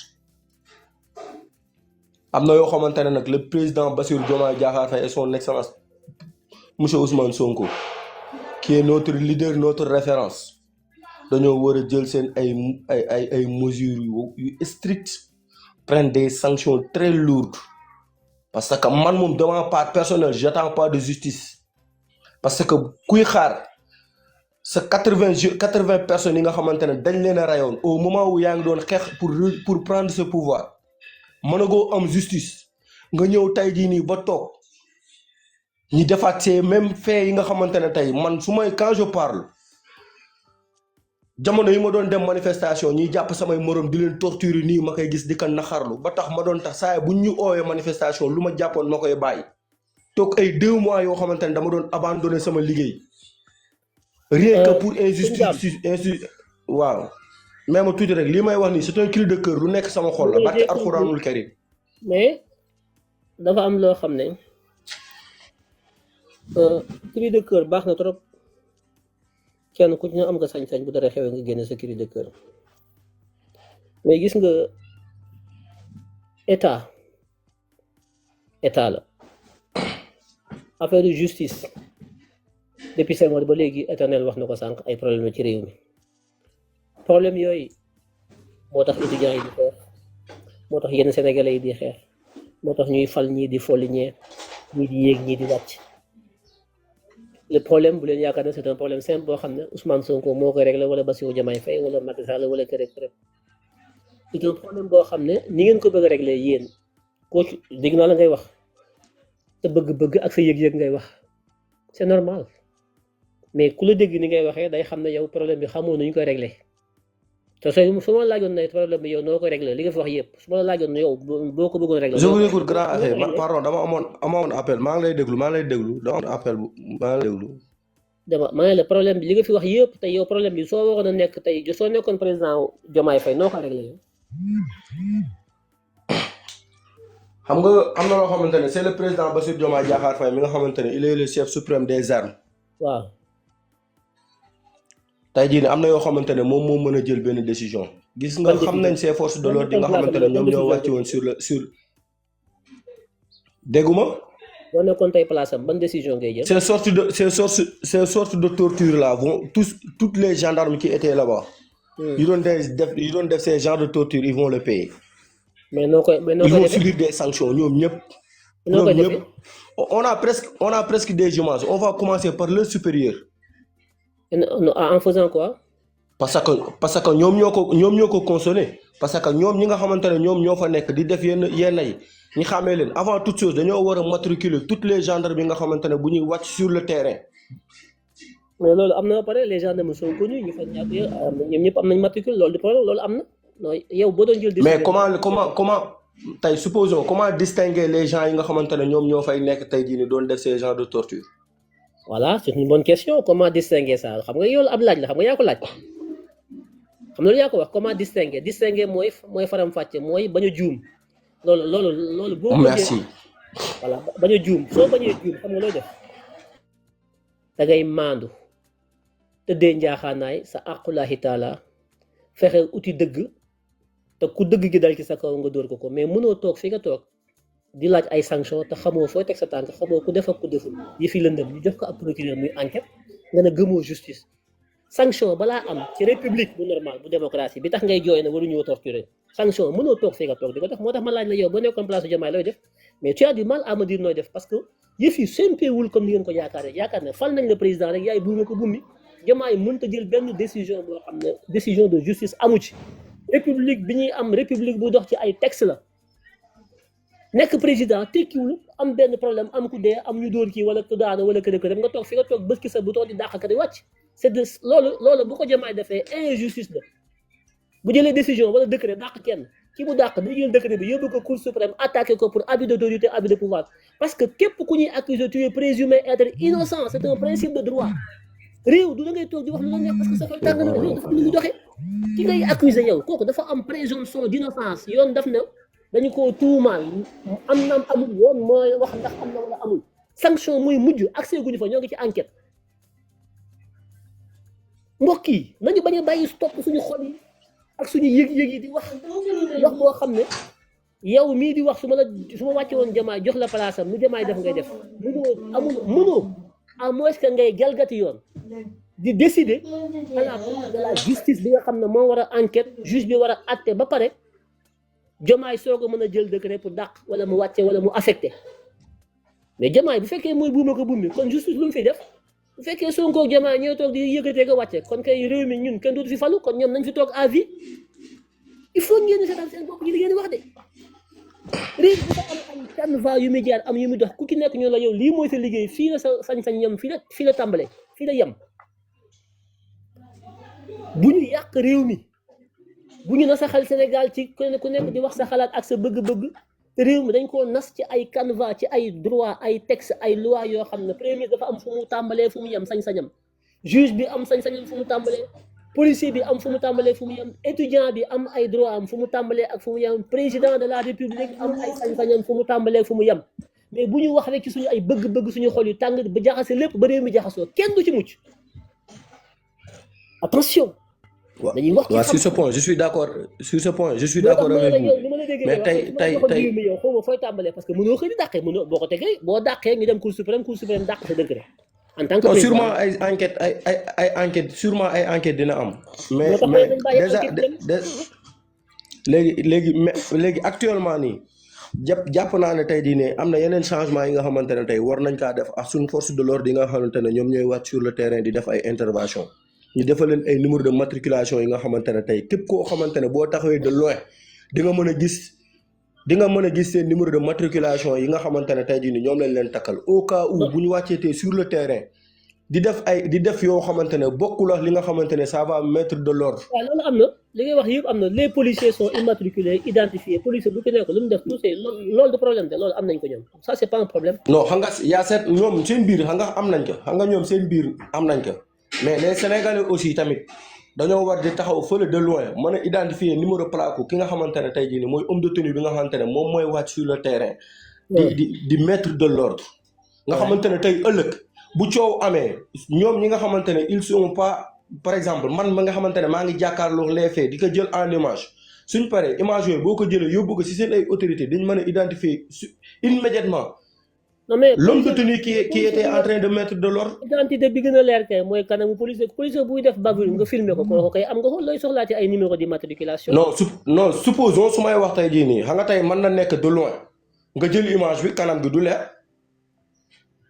am na yoo xamante ne nag le président Bassirou Diomaye Diakhar Faye et son excellence monsieur Ousmane Sonko qui est notre leader notre référence dañoo war a jël seen ay mesures yu strictes prendre des sanctions très lourdes parce que man moom de ma part personnelle j'attends pas de justice parce que kuy xaar sa 80 personnes yi nga xamante ne dañ leen a rayoon au moment où yaa ngi doon xeex pour prendre ce pouvoir mënagoo am justice nga ñëw tey jii nii ba toog ñi defaat ces mêmes faits yi nga xamante ne tey man su may quand je parle jamono yi ma doon dem manifestation ñuy jàpp samay morom di leen torturer nii ma koy gis di ko naxarlu ba tax ma doon tax saa bu ñu oowee manifestation lu ma jàppoon ma koy bàyyi toog ay 2 mois yoo xamante ne dama doon abandonné sama liggéey rien que pour injustice waaw mais ma tuuti rek lii may wax nii c'est un cri de cœur lu nekk sama xol la barke alxuraanul karim mais dafa am loo xam ne cri de cœur baax na trop kenn ku ci ne am nga sañ-sañ bu dara xewee nga génne sa cri de cœur mais gis nga état la affaire de justice depuis Senghor ba léegi éternel wax na ko sànq ay problème la ci réew mi problème yooyu moo tax étudiants yi di xeex moo tax yenn sénégalais yi di xeex moo tax ñuy fal ñii di folli ñii di yéeg ñii di wàcc le problème bu leen yaakaar ne c'est un problème simple boo xam ne Ousmane Sonko moo koy réglé wala Bassirou Diomaye Faye wala Macky Sall wala kërëb c'est un problème boo xam ne ni ngeen ko bëgg a réglé yéen koo ci dégg naa la ngay wax sa bëgg-bëgg ak sa yëg-yëg ngay wax c'est normal mais ku la dégg ni ngay waxee day xam ne yow problème bi xamoo nu ñu koy réglé te su ma laajoon ne problème bi yow noo koy réglé li nga fi wax yëpp su ma la laajoon ne yow boo ko bëggoon réglé. je vous écoute grand affaire pardon dama amoon appel maa ngi lay déglu dama amoon appel maa ngi lay déglu. maa ngi la problème bi li nga fi wax yëpp tey yow problème bi soo waroon a nekk tey soo nekkoon président Diomaye Faye noo ko réglé yow. xam nga am na loo xamante ne c'est le président Bassirou Diomaye Diakhar Faye mi nga xamante ne il est le chef suprême des armes. waaw. tey jii ne am na yoo xamante ne moom moo mën a jël benn décision. gis nga xam nañ ces forces de l'ordre yi nga xamante ne ñoom ñoo wàcc woon sur dégguma. boo nekkoon tey place am ban décision ngay jël. ces sortes de torture là vont toutes les gendarmes qui étaient là-bas. yu doon def ces genres de torture ils vont le payer. mais noo koy ils vont subir des sanctions ñoom ñëpp. ñoom ñëpp on a presque des images on va commencer par le supérieur. en faisant quoi. parce que ñoom ñoo ko consoné parce que ñoom ñi nga xamante ne ñoom ñoo fa nekk di def yenn yi ñi xamee leen avant toute chose dañoo war a matriculer toutes les gendarmes yi nga xamante ne bu ñuy wàcc sur le terrain. mais loolu am na ba pare les gendarmes sont connus ñu fa ñàkk ñoom ñëpp am nañ matricule loolu di problème loolu am na non yow boo doon jël. mais comment tey supposons comment distinguer les gens yi nga xamante ne ñoom ñoo fay nekk tey jii ni doon def ces genres de torture. voilà c'est une bonne question comment distinguer ça xam nga yow ab laaj la xam nga yaa ko laaj xam nga loolu yaa ko wax comment distinguer mooy faram-fàcce mooy bañ a juum loolu. boo merci. voilà bañ a juum soo bañee juum xam nga looy def da ngay maandu tëddee njaaxaanaay sa aqulaahi taala fexe uti dëgg te ku dëgg gi dal ci sa kaw nga dóor ko mais mënoo toog fi nga toog. di laaj ay sanction te xamoo fooy teg sa tànk xamoo ku def ak ku deful yi fi lëndëm ñu jox ko ab procureur muy enquête nga ne gëmoo justice sanction balaa am ci république bu normal bu démocratie bi tax ngay jooy ne waruñoo torturer sanction mënoo toog fii nga toog di ko def moo tax ma laaj la yow ba nekkoon place Diomaye looy def mais tu as du mal à me dire nooy def parce que yëf yi sempewul comme ni ngeen ko yaakaar ne fal nañ le président rek yaay buuma ko bummi Diomaye mënut a jël benn décision boo xam ne décision de justice amu ci république bi ñuy am république bu dox ci ay texte la nekk président tekkiwul am benn problème am ku dee am ñu dóor kii wala ku daana wala kërëb nga toog fi nga toog bës ki sa bu toog di dàq ka di wàcc c'est de loolu bu ko Diomaye defee injustice la bu jëlee décision wala décret dàq kenn ki mu dàq dañu jël décret bi yóbbu ko cour suprême attaqué ko pour abus d'autorité abus de pouvoir parce que képp ku ñuy accuser tu es présumé être innocent c'est un principe de droit réew du da ngay toog di wax lu la neex parce que sa xol tàng na réew dafa lu doxee ki ngay accuser yow kooku dafa am présomption d'innocence yoon daf ne dañu ko tuumaal am na amul yoon mooy wax ndax am na wala amul sanction muy mujj accès guñu fa ñoo ngi ci enquête mbokk yi nañu bañ a bàyyi stop suñu xol yi ak suñu yëg-yëg yi di wax boo xam ne yow mii di wax su ma wàcce woon Diomaye jox la place am lu Diomaye def ngay def mënoo à moins que ngay jalgati yoon di décider à la place de la justice bi nga xam ne moo war a enquête juge bi war a àtte ba pare Diomaye soo ko mën a jël décret pour dàq wala mu wàcce wala mu affecté mais Diomaye bu fekkee mooy buuma ko bummi kon justice lu mu fi def bu fekkee Sonko ak Diomaye ñooy toog di yëkkatee ko wàcce kon kay réew mi ñun kenn dootu fi falu kon ñoom nañ fi toog à vie il faut ngeen di seetaan seen bopp yi li ngeen di wax de réew dafa am ay canevas yu muy jaar am yu muy dox ku ci nekk ñu la yow lii mooy sa liggéey fii la sa sañ-sañ yem fii la tàmbale fii la yem bu ñu yàq réew mi bu ñu nasaxal Sénégal ci ku nekk di wax sa xalaat ak sa bëgg-bëgg te réew mi dañ koo nas ci ay canevas ci ay droit ay texte ay loi yoo xam ne premier dafa am fu mu tàmbalee fu mu yem sañ-sañam juge bi am sañ-sañam fu mu tàmbalee policier bi am fu mu tàmbalee fu mu yem étudiant bi am ay droit am fu mu tàmbalee ak fu mu yem président de la république am ay sañ-sañam fu mu tàmbalee fu mu yem mais bu ñu wax rek ci suñu ay bëgg-bëgg suñu xol yu tàng ba jaxase lépp ba réew mi jaxasoo kenn du ci mucc attention. dañuy wax waaw sur ce point je suis d'accord avec vous mais tey yow xaw ma fooy tàmbalee parce que mënoo xëy di dàqee mënoo boo ko tegee boo dàqee ñu dem cour suprême dàq sa décret en tant que président sûrement ay enquête dina am mais déjà léegi actuellement nii jàpp naa ne tey jii ne am na yeneen changement yi nga xamante ne tey war nañ kaa def ak suñu force de l'ordre yi nga xamante ne ñoom ñooy wàcc sur le terrain di def ay intervention ñu defal leen ay numéro de matriculation yi nga xamante ne tey képp koo xamante ne boo taxawee de loin di nga mën a gis seen numéro de matriculation yi nga xamante ne tey jii ni ñoom lañ leen takkal au cas où bu ñu wàcceetee sur le terrain di def yoo xamante ne bokkul ak li nga xamante ne ça va mettre de l'ordre. waaw loolu am na li ngay wax yëpp am na les policiers sont immatriculés identifiés policier bu ko nekk lu mu def tout c'est loolu du problème de loolu am nañ ko ñoom ça c'est pas un problème. non xam nga yaa seet ñoom seen biir xam nga am nañ ko xam nga ñoom seen biir am nañ ko mais les Sénégalais aussi tamit dañoo war di taxaw fële de loin mën a identifier numéro plaque ki nga xamante ne tey jii nii mooy homme de tenue bi nga xamante ne moom mooy wàcc sur le terrain. di mettre de l'ordre nga xamante ne tey ëllëg bu coow amee ñoom ñi nga xamante ne ils sont pas par exemple man ma nga xamante ne maa ngi jàkkaarloo les faits di ko jël en image suñ paree image yooyu boo ko jëlee yóbbu ko si seen ay autorités dañ mën a identifier immédiatement. non mais l'homme de tenue qui était en train de mettre de l'ordre. identité bi gën a leer kay mooy kanamu policier buy def bavure nga filmer ko kooku kay am nga ko looy soxlaati ay numéro d'immatriculation. non supposons su may wax tey jii nii xam nga tey mën na nekk de loin nga jël image bi kanam gi du leer.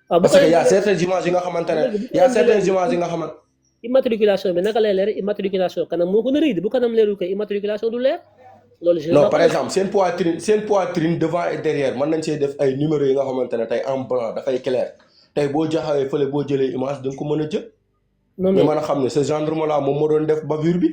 parce que y a certaines images yi nga xamante ne yi nga xamante. immatriculation bi naka lay leer immatriculation kanam moo gën a rëy bu kanam leerul kay immatriculation du leer. loolu non par exemple seen poitrine devant et derrière mën nañ see def ay numéros yi nga xamante ne tey en blanc dafay clair tey boo jaxawee fële boo jëlee image da nga ko mën a jël. mais mën a xam ne ce gendarme là moom moo doon def bavure bi.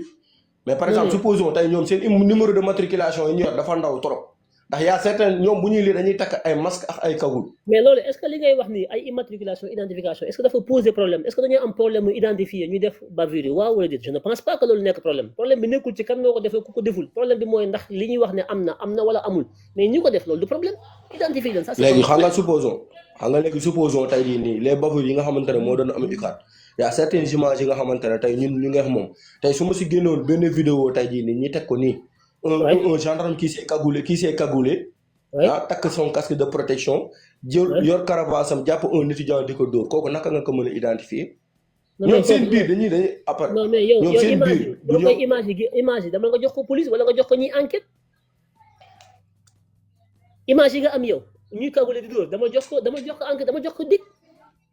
mais par exemple supposons tey ñoom seen numéro de matriculation yi ñu yor dafa ndaw trop ndax y a certains ñoom bu ñuy lire dañuy takk ay masque ak ay kagul. mais loolu est-ce que li ngay wax ni ay immatriculation identification est-ce que dafa poser problème est-ce que dañoo am problème mu identifier ñu def bavure yi waaw wala déet je ne pense pas que loolu nekk problème bi nekkul ci kan moo ko defee ku ko deful problème bi mooy ndax li ñuy wax ne am na wala amul mais ñi ko def loolu du problème identifier leen ça léegi xam nga supposons tey jii nii les bavures yi nga xamante ne moo doon am UCAD y a certaines images yi nga xamante ne tey ñun ñu ngeex moom tey su ma si génnoon benn vidéo tey jii nii ñi teg ko nii un gendarme qui s'est cagoulé takk son casque de protection jël yor carapace-am jàpp un étudiant di ko dóor kooku naka nga ko mën a identifier. ñoom seen biir dañuy après. non mais yow image yi dama nga jox ko police wala nga jox ko ñuy enquête image yi nga am yow ñuy cagoulé di dóor dama jox ko enquête dama jox ko dig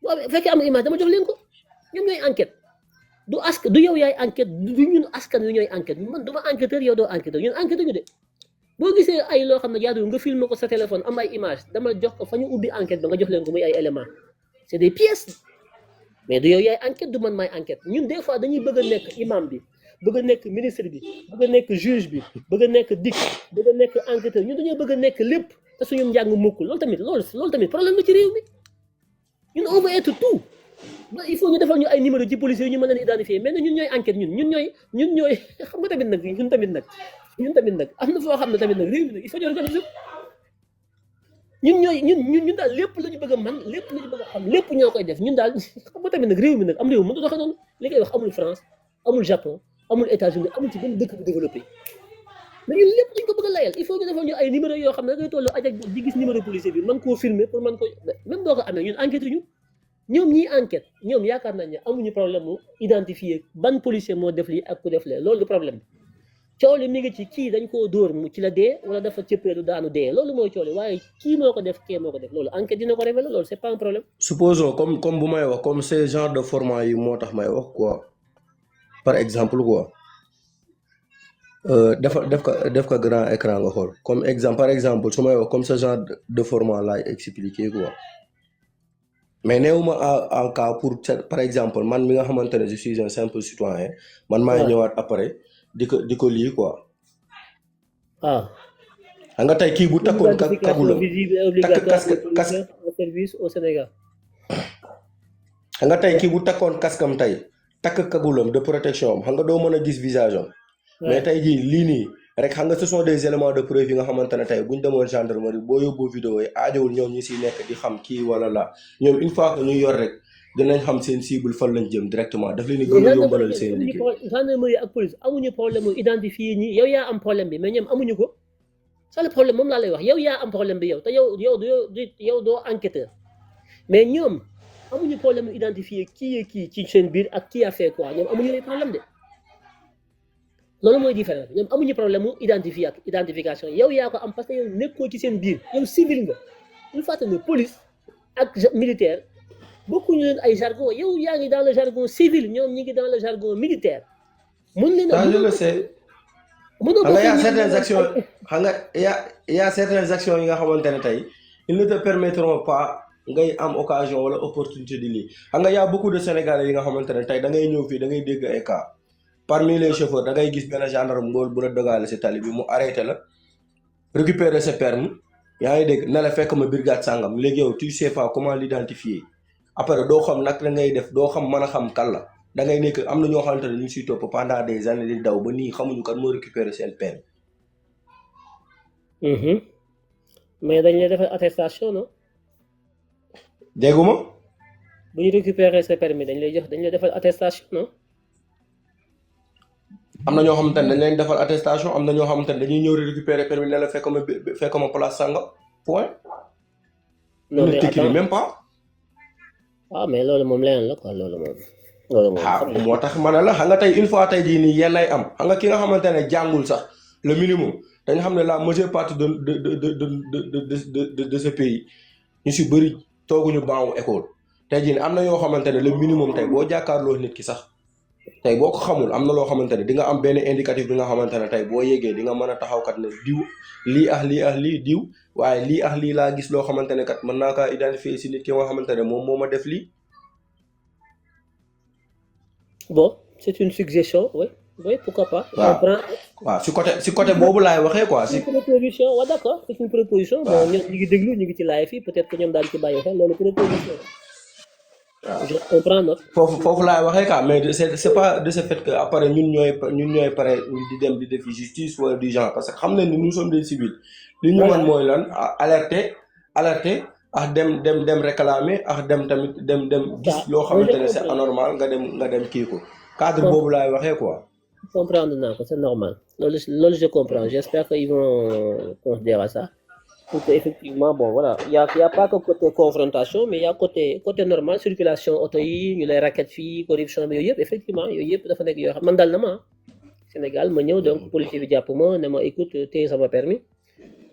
bu fekkee am image dama jox leen ko ñoom ñooy enquête. du yow yaay enquête du ñun askan wi ñooy enquête man duma enquêteur yow doo enquêteur ñun enquête ñu de boo gisee ay loo xam ne jaadul nga filmer ko sa téléphone am ay image dama jox ko fa ñu ubbi enquête ba nga jox leen ko muy ay éléments c'est des pièces mais du yow yaay enquête du man maay enquête ñun des fois dañuy bëgg a nekk imam bi bëgg a nekk ministre bi bëgg a nekk juge bi bëgg a nekk DIC bëgg a nekk enquêteur ñun dañoo bëgg a nekk lépp te suñu njàng mukkul loolu tamit problème la ci réew mi ñun on veut être tout il faut ñu defal ñu ay numéro ci policiers yi ñu mën leen identifier mais ñun ñooy enquête ñun ñooy xam nga tamit nag ñun tamit nag am na foo xam ne tamit nag réew mi nag il faut ñu organiser ñun daal lépp la ñu bëgg a man lépp la ñu bëgg a xam lépp ñoo koy def ñun daal xam nga tamit nag réew mi nag am réew mënut a doxee noonu li ngay wax amul France amul Japon amul États-Unis amul ci benn dëkk bu développé mais ñun lépp dañ ko bëgg a layal il faut ñu defal ñu ay numéro yoo xam ne da ngay toll ajak di gis numéro policier bi mën koo filmer pour mën ko même boo ko amee ñun enquête ñu ñoom ñiy enquête ñoom yaakaar nañ ne amuñu problème mu identifier ban policier moo def lii ak ku def lee loolu du problème coow li mi ngi ci kii dañ koo dóor mu ci la dee wala dafa cëppeelu daanu dee loolu mooy coow li waaye kii moo ko def kee moo ko def loolu enquête dina ko révéler loolu c'est pas un problème. supposons comme bu may wax comme ces genre de format yi moo tax may wax quoi par exemple quoi def ko grand écran nga xool comme exemple par exemple su may wax comme ce genre de format laay expliquer quoi mais néewuma en cas pour par exemple man mi nga xamante ne je suis un simple citoyen man maay ñëwaat après di ko lii quoi ah xam nga tey kii bu takkoon kagulam visible et takk obligatoire casque au service au Sénégal. xam nga tey kii bu takkoon kaskam tey takk kagulam de protection am xam nga doo mën a gis visage am mais tey jii lii nii rek xam nga ce sont des éléments de preuve yi nga xamante ne tey buñ demoon gendarmerie boo yóbboo vidéo yi aajowul ñoom ñi siy nekk di xam kii wala la ñoom une fois que ñu yor rek dinañ xam seen cible fan lañ jëm directement daf leen di gën a yombalal seen liggéey. gendarmerie ak police amuñu problème mu identifier ñi yow yaa am problème bi mais ñoom amuñu ko c'est le problème moom laa lay wax yow yaa am problème bi yow te yow doo enquêteur mais ñoom amuñu problème mu identifier kii ci seen biir ak qui a fait quoi ñoom amuñu lay problème de loolu mooy différence ñoom amuñu problème mu identification yow yaa ko am parce que yow nekkoo ci seen biir yow civil nga ñu fàttali ne police ak militaire bokkuñu leen ay jargon yow yaa ngi dans le jargon civil ñoom ñi ngi dans le jargon militaire. mën leen a je le sais. mënoo xam nga y a certaines actions xam nga y a certaines actions yi nga xamante ne tey ils ne te permettront pas ngay am occasion wala opportunité di lii xam nga y a beaucoup de Sénégalais yi nga xamante ne tey da ngay ñëw fii da ngay dégg ay cas parmi les chauffeurs da ngay gis benn gendarme ngool bu la dogaale si tali bi mu arrêté la récupérer sa permis yaa ngi dégg na la fekk ma brigade sàngam léegi yow tu sais pas comment l'identifier après doo xam nag la ngay def doo xam mën a xam kan la da ngay nekk am na ñoo xamante ne ñu ngi siy topp pendant des années di daw ba nii xamuñu kan moo récupérer seen permis. mais dañ lay defal attestation non. dégguma. bu ñu récupérer sa permis dañ lay defal attestation non. am na ñoo xamante ne dañ leen defal attestation am na ñoo xamante ne dañuy ñëw récupérer permis ne la fekk ma place sàngam point. non mais attends même pas. ah mais loolu moom leneen la quoi loolu moom. moo tax ma ne la xam nga tey une fois tey jii nii yenn ay am xam nga ki nga xamante ne jàngul sax le minimum dañu xam ne la majeure partie de ce pays ñu si bëri tooguñu baawu école tey jii nii am na yoo xamante ne le minimum tey boo jàkkaarloo nit ki sax tey boo ko xamul am na loo xamante ne di nga am benn indicatif bi nga xamante ne tey boo yeggee di nga mën a taxaw kat ne diw lii diw waaye lii laa gis loo xamante ne kat mën naa kaa identifier si nit ki nga xamante ne moom moo ma def lii. Bon, c'est une suggestion, oui, pourquoi pas. waaw si côté boobu laay waxee quoi. C'est une proposition, ouais, d'accord, c'est une proposition. Bon, ñu ngi déglu ñu ngi ci live yi peut-être que ñoom daal ci bàyyi xel loolu proposition. Je comprends note. foofu laay waxee quoi mais c'est pas de ce fait que après ñun ñooy pare di dem di def justice wala du genre parce que xam nañ ni nous sommes des civils. li ñu mën mooy lan alerter ak dem réclamer ak dem tamit dem gis loo xamante ne c'est anormal nga dem kii ko cadre boobu laay waxee quoi. comprendre naa ko c'est normal loolu je comprends j'espère qu'ils vont considérer ça pour que effectivement bon voilà y a pas que côté confrontation mais y a côté normal circulation auto yi ñu lay raquette fii corruption bi yooyu yëpp effectivement yooyu yëpp dafa nekk yoo xam man dal na ma Sénégal ma ñëw donc policier bi jàpp ma ne ma écoute téye sama permis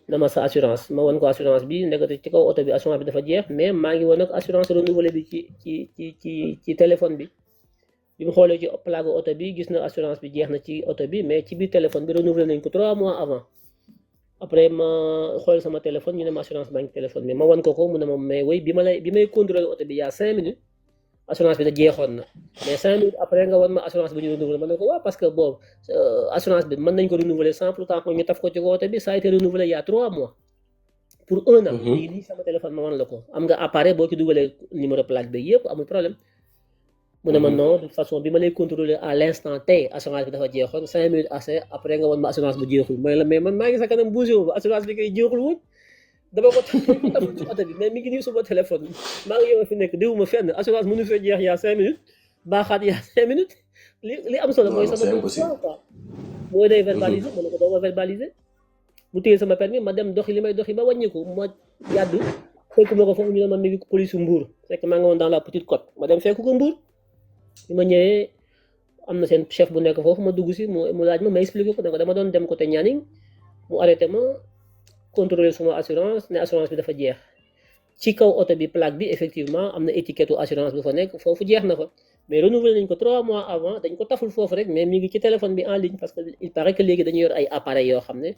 dama sa assurance ma won ko assurance bi ndekete ci kaw oto bi assurance bi dafa jeex mais maa ngi woon ak assurance renouvelée bi ci téléphone bi mu xoolee ci plaque oto bi gis na assurance bi jeex na ci oto bi mais ci biir téléphone bi renouvelé nañ ko 3 mois avant après ma xool sama téléphone ñu ne ma assurance baa ngi téléphone bi ma wan ko mu ne ma mais oui bi may contrôler oto bi y a 5 minutes assurance bi da jeexoon na mais 5 minutes après nga wan ma assurance bi ñu renouvelé ma ne ko waaw parce que boobu assurance bi mën nañ ko renouveler sans pourtant ñu taf ko ci oto bi ça a été renouvelé il y a 3 mois pour 1 an. léegi nii sama téléphone ma wan la ko am nga appareil boo ci dugalee numéro plaque bi yëpp amul problème mu ne ma non de toute façon bi ma lay contrôler à l'instant tey assurance bi dafa jeexoon 5 minutes après nga wan ma assurance bu jeexul mooy la mais man maa ngi sa kanam bougé wu assurance bi kay jeexul woon dama ko taf ci oto bi mais mi ngi nii suma téléphone maa ngi yow fi nekk déwuma fenn assurance mënu fee jeex y a 5 minutes baaxaat y a 5 minutes li am solo mooy sama quoi mooy day verbaliser ma ne ko doo ma verbaliser mu téye sama permis ma dem doxi li may doxi ba wàññiku ma yàdd fekk ma ko foofu ñu ne ma mi ngi police Mbour fekk maa ngi woon dans la petite côte ma dem fekk ko Mbour bi ma ñëwee am na seen chef bu nekk foofu ma dugg si mu laaj ma expliqué ko ne ko dama doon dem côté Nianing mu arrêté ma contrôler suma assurance ne assurance bi dafa jeex ci kaw auto bi plaque bi effectivement am na étiquette assurance bu fa nekk foofu jeex na fa mais renouvelé nañ ko 3 mois avant dañ ko taful foofu rek mais mi ngi ci téléphone bi en ligne parce que il paraît que léegi dañu yor ay appareils yoo xam ne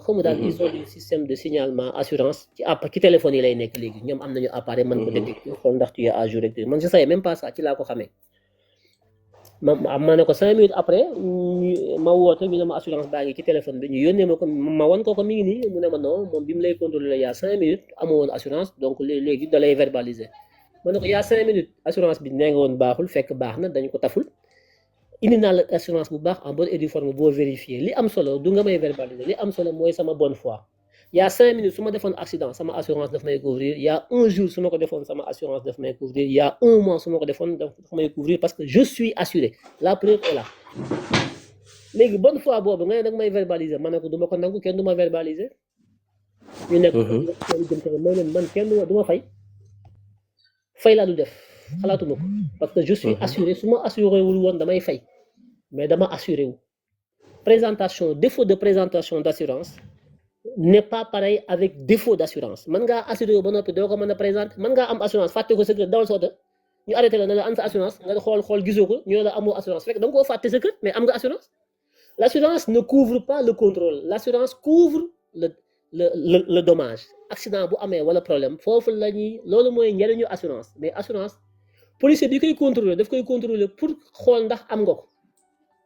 xamu daal ils ont des systèmes de signalement assurance ci téléphone yi lay nekk léegi ñoom am nañu appareil mën ko détecter xool ndax tu es à jour rek man je savais même pas ça ci laa ko xamee ma ne ko 5 minutes après ma woote ñu ne ma assurance baa ngi ci téléphone bi ñu yónnee ma ko ma wan ko mi ngi nii mu ne ma non moom bi mu lay contrôler il y a 5 minutes amoo woon assurance donc léegi da lay verbaliser ma ne ko il y a 5 minutes assurance bi nee nga woon baaxul fekk baax na dañ ko taful indi naa la assurance bu baax en bonne et due forme boo vérifier li am solo du nga may verbaliser li am solo mooy sama bonne foi il y a 5 minutes su ma defoon accident sama assurance daf may couvrir il y a 1 jour su ma ko defoon sama assurance daf may couvrir il y a 1 mois su ma ko defoon daf may couvrir parce que je suis assuré la preuve est là léegi bonne foi boobu nga ne nag may verbaliser ma ne ko du ma ko nangu kenn du ma verbaliser ñu nekk may leen man kenn du ma fay laa du def xalaatuma ko parce que je suis assuré su ma assuré wul woon damay fay mais dama assuré wu présentation défaut de présentation d'assurance n'est pas pareil avec défaut d'assurance man ngaa assuré wu ba noppi doo ko mën a présenter man ngaa am assurance fàtte ko sa kër dawal soota ñu arrêté la ne la am sa assurance nga xool gisoo ko ñu la amoo assurance fekk da nga koo fàtte sa kër mais am nga assurance l'assurance ne couvre pas le contrôle l'assurance couvre le dommage accident bu amee wala problème foofu la ñuy loolu mooy njëriñu assurance mais assurance policier bi koy contrôler daf koy contrôler pour xool ndax am nga ko